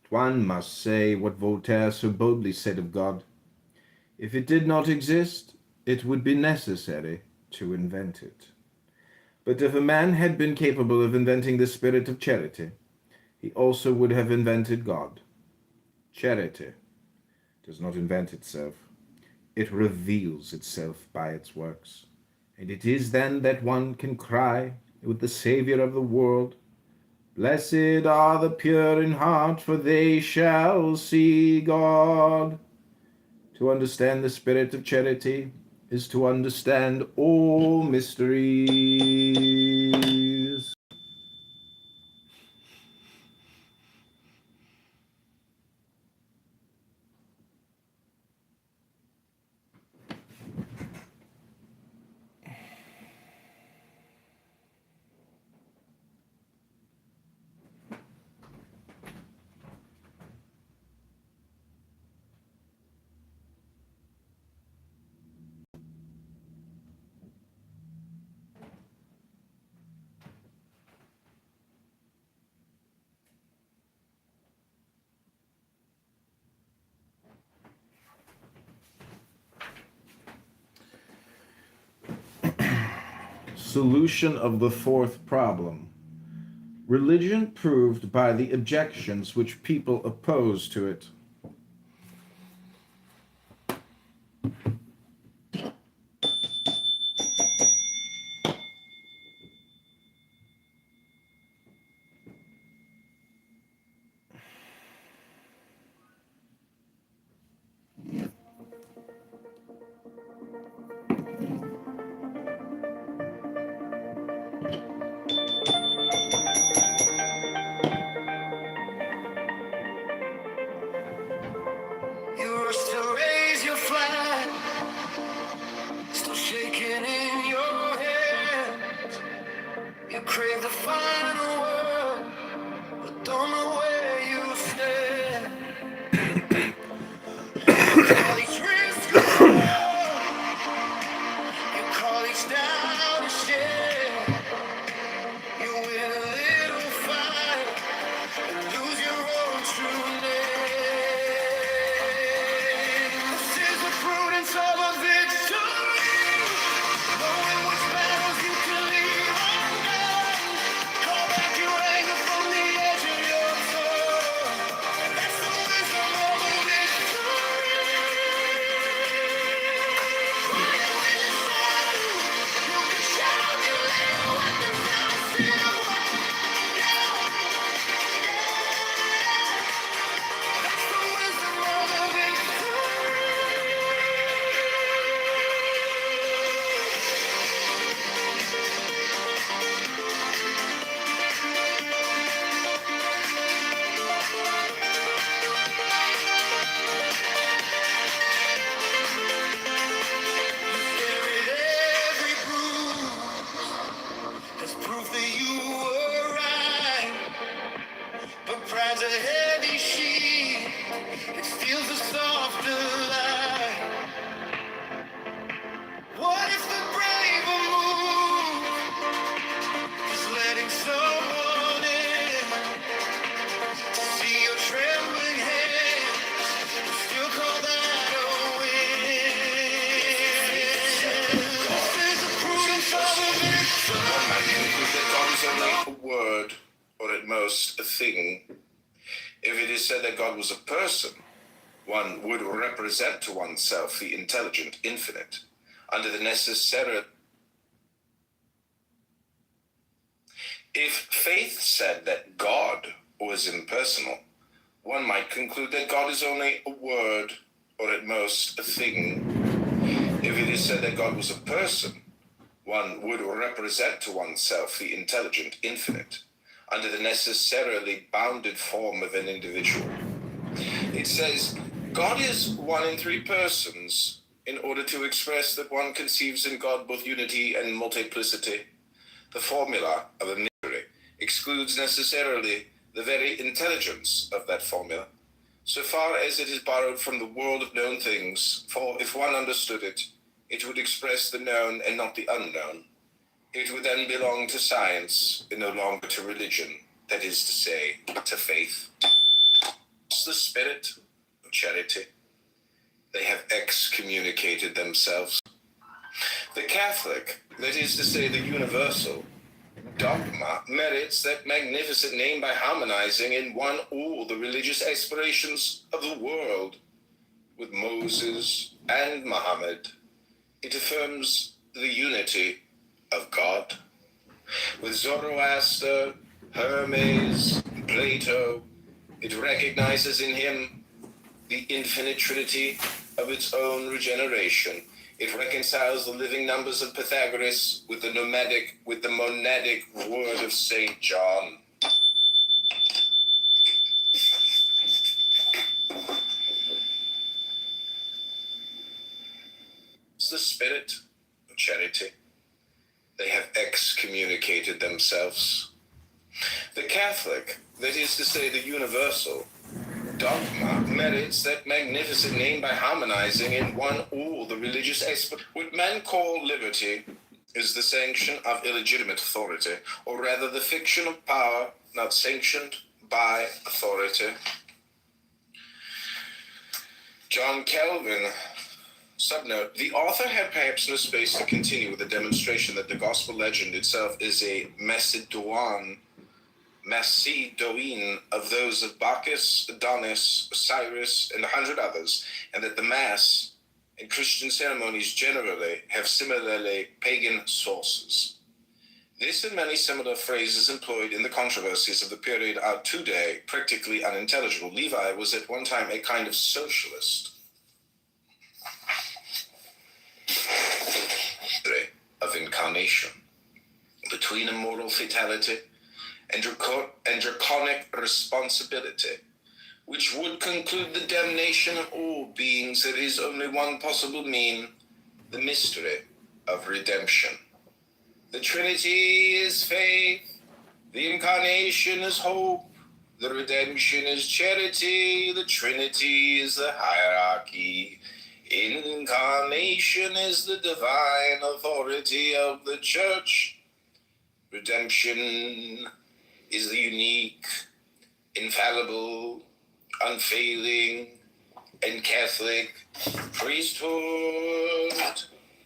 One must say what Voltaire so boldly said of God: if it did not exist, it would be necessary to invent it. But if a man had been capable of inventing the spirit of charity, he also would have invented God. Charity does not invent itself. It reveals itself by its works. And it is then that one can cry with the Savior of the world, Blessed are the pure in heart, for they shall see God. To understand the spirit of charity is to understand all mysteries. Solution of the fourth problem. Religion proved by the objections which people oppose to it. You rush to raise your flag, still shaking in your hand. You crave the final word, but don't know where you stand. You call each risk a fall, you call each down a share. You win a little fight and lose your own true name. This is the prudence of a victory, knowing which battles you can leave undone. Call back your anger from the edge of your soul. That's the wisdom of a victory. Quiet with the sound, you can shout your little weapons down the field. That's the wisdom of a victory. Every bruise has proof that you were right. But pride's a heavy sheet, it steals the softer light. What if the braver move is letting someone in to see your trembling hand, still call that a win? This is the prudence of a victory. One might conclude that God is only a word, or at most a thing. If it is said that God was a person, one would represent to oneself the intelligent infinite under the necessary. If faith said that God was impersonal, one might conclude that God is only a word, or at most a thing. If it is said that God was a person, one would represent to oneself the intelligent infinite under the necessarily bounded form of an individual. It says, God is one in three persons, in order to express that one conceives in God both unity and multiplicity. The formula of a mystery excludes necessarily the very intelligence of that formula, so far as it is borrowed from the world of known things, for if one understood it, it would express the known and not the unknown. It would then belong to science and no longer to religion, that is to say, to faith. It's the spirit of charity. They have excommunicated themselves. The Catholic, that is to say, the universal, dogma merits that magnificent name by harmonizing in one all the religious aspirations of the world. With Moses and Muhammad, it affirms the unity of God. With Zoroaster, Hermes, Plato. It recognizes in him the infinite trinity of its own regeneration. It reconciles the living numbers of Pythagoras with the monadic word of St. John. It's the spirit of charity. They have excommunicated themselves. The Catholic, that is to say the universal, dogma merits that magnificent name by harmonizing in one all the religious aspects. What men call liberty is the sanction of illegitimate authority, or rather the fiction of power not sanctioned by authority. John Calvin. Subnote, the author had perhaps no space to continue with the demonstration that the gospel legend itself is a Macedone of those of Bacchus, Adonis, Osiris, and 100 others, and that the Mass and Christian ceremonies generally have similarly pagan sources. This and many similar phrases employed in the controversies of the period are today practically unintelligible. Levi was at one time a kind of socialist. Of incarnation, between a moral fatality and draconic responsibility, which would conclude the damnation of all beings. There is only one possible mean, the mystery of redemption. The Trinity is faith, the incarnation is hope, the redemption is charity, the Trinity is the hierarchy. Incarnation is the divine authority of the church. Redemption is the unique, infallible, unfailing, and Catholic priesthood.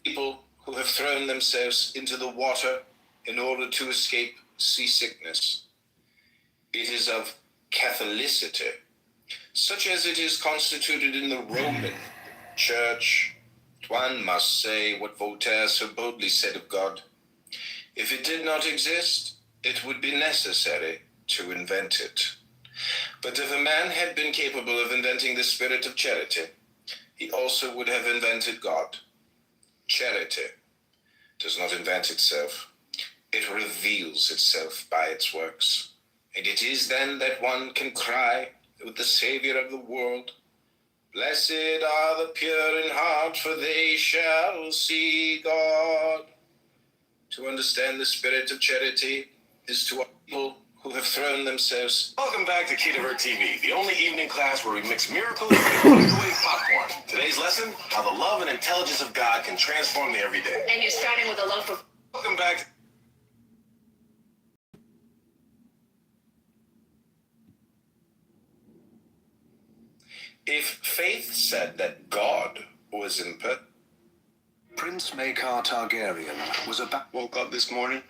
People who have thrown themselves into the water in order to escape seasickness. It is of Catholicity, such as it is constituted in the Roman Church. One must say what Voltaire so boldly said of God. If it did not exist, it would be necessary to invent it. But if a man had been capable of inventing the spirit of charity, he also would have invented God. Charity does not invent itself. It reveals itself by its works. And it is then that one can cry with the Savior of the world, blessed are the pure in heart, for they shall see God. To understand the spirit of charity is to people who have thrown themselves. Welcome back to Kitover TV, the only evening class where we mix miracles with microwave popcorn. Today's lesson, how the love and intelligence of God can transform the everyday. And you're starting with a love for... Welcome back to... If faith said that God was imperfect, Prince Maekar Targaryen was about... Woke up this morning.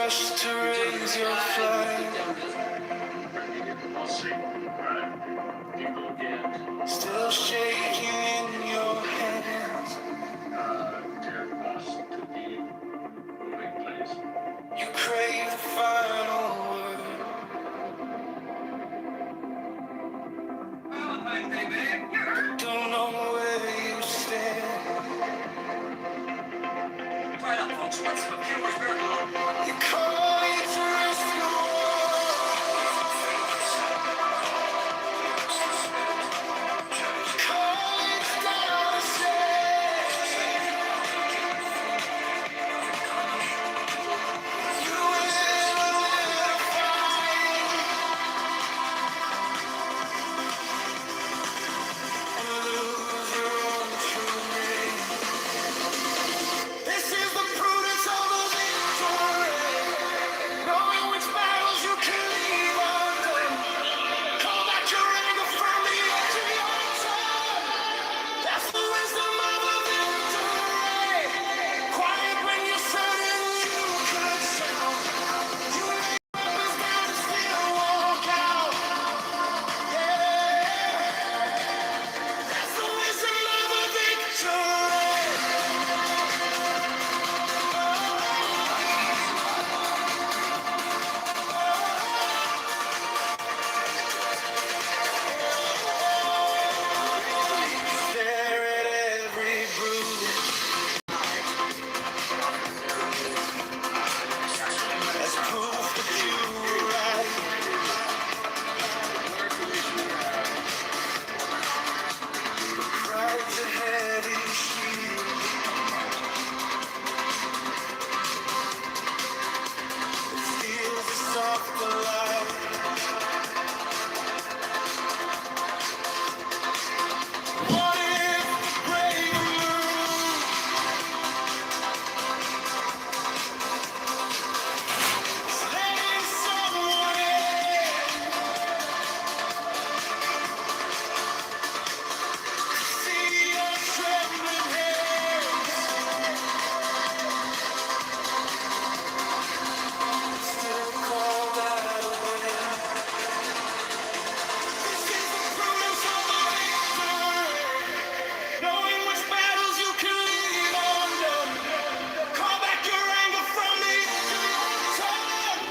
rush to raise your flag. Still shaking in your hands. You crave the final word. Don't know where you stand. Right up, folks. Let's go. You call it to risk the call it down to say you will lose your own true name. This is the prudence of the victory. Knowing which battles you can leave undone. Call back your anger from the edge of your tongue. That's the wisdom of the victory. Quiet when you're certain you could sound. You lay your weapons down and still walk out. Yeah, that's the wisdom of the victory. Stare at every bruise as proof that you were right. Pride's a heavy shield. It steals the soft alive. What if the brave move? Letting someone in. See your trembling hands. Still call that a win. This is the prudence of the victory. Knowing which battles you can leave undone. Call back your anger from the edge of your tongue.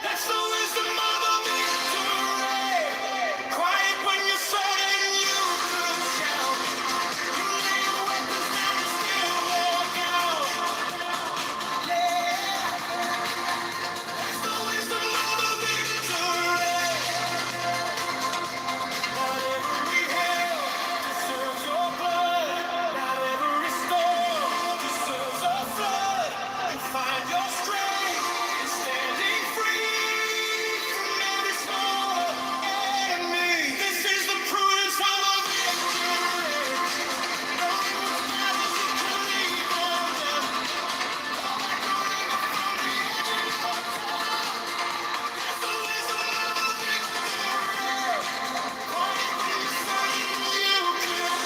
That's the wisdom of the victory. Quiet when you're certain you could shout. You lay your weapons down and still walk out. Yeah, that's the wisdom of the victory. Not every hell deserves your blood. Not every storm deserves a flood. You find your strength in standing free from every small enemy. This is the prudence of a victory. Knowing which battles you can leave undone. That's the wisdom of a victory. Quiet when you're certain you could.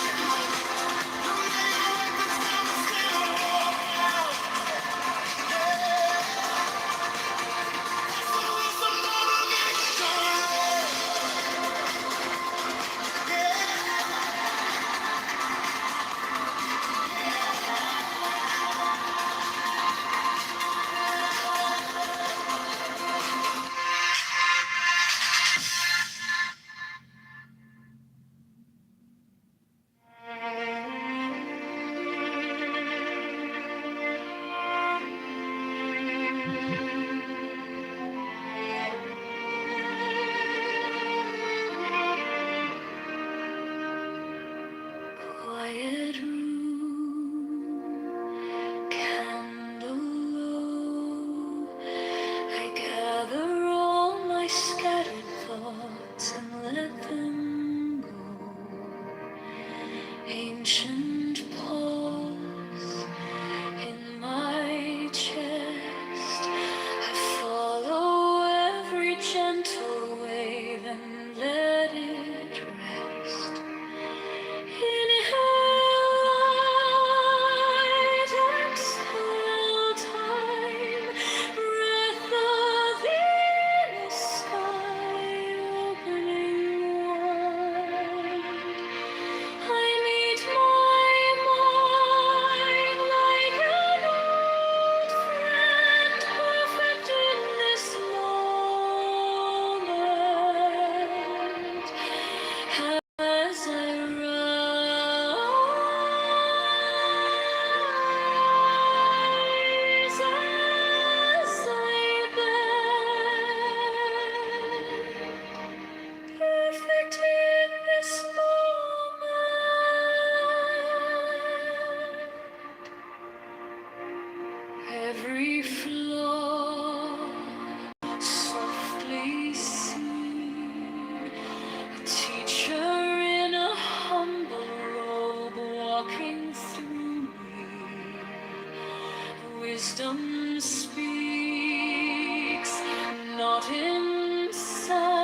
You lay your weapons down and still walk out. Yeah, that's the wisdom of a victory. Quiet room, candle low. I gather all my scattered thoughts and let them go. Ancient pause in my chest. every flaw softly sing. A teacher in a humble robe walking through me. Wisdom speaks, not in sound.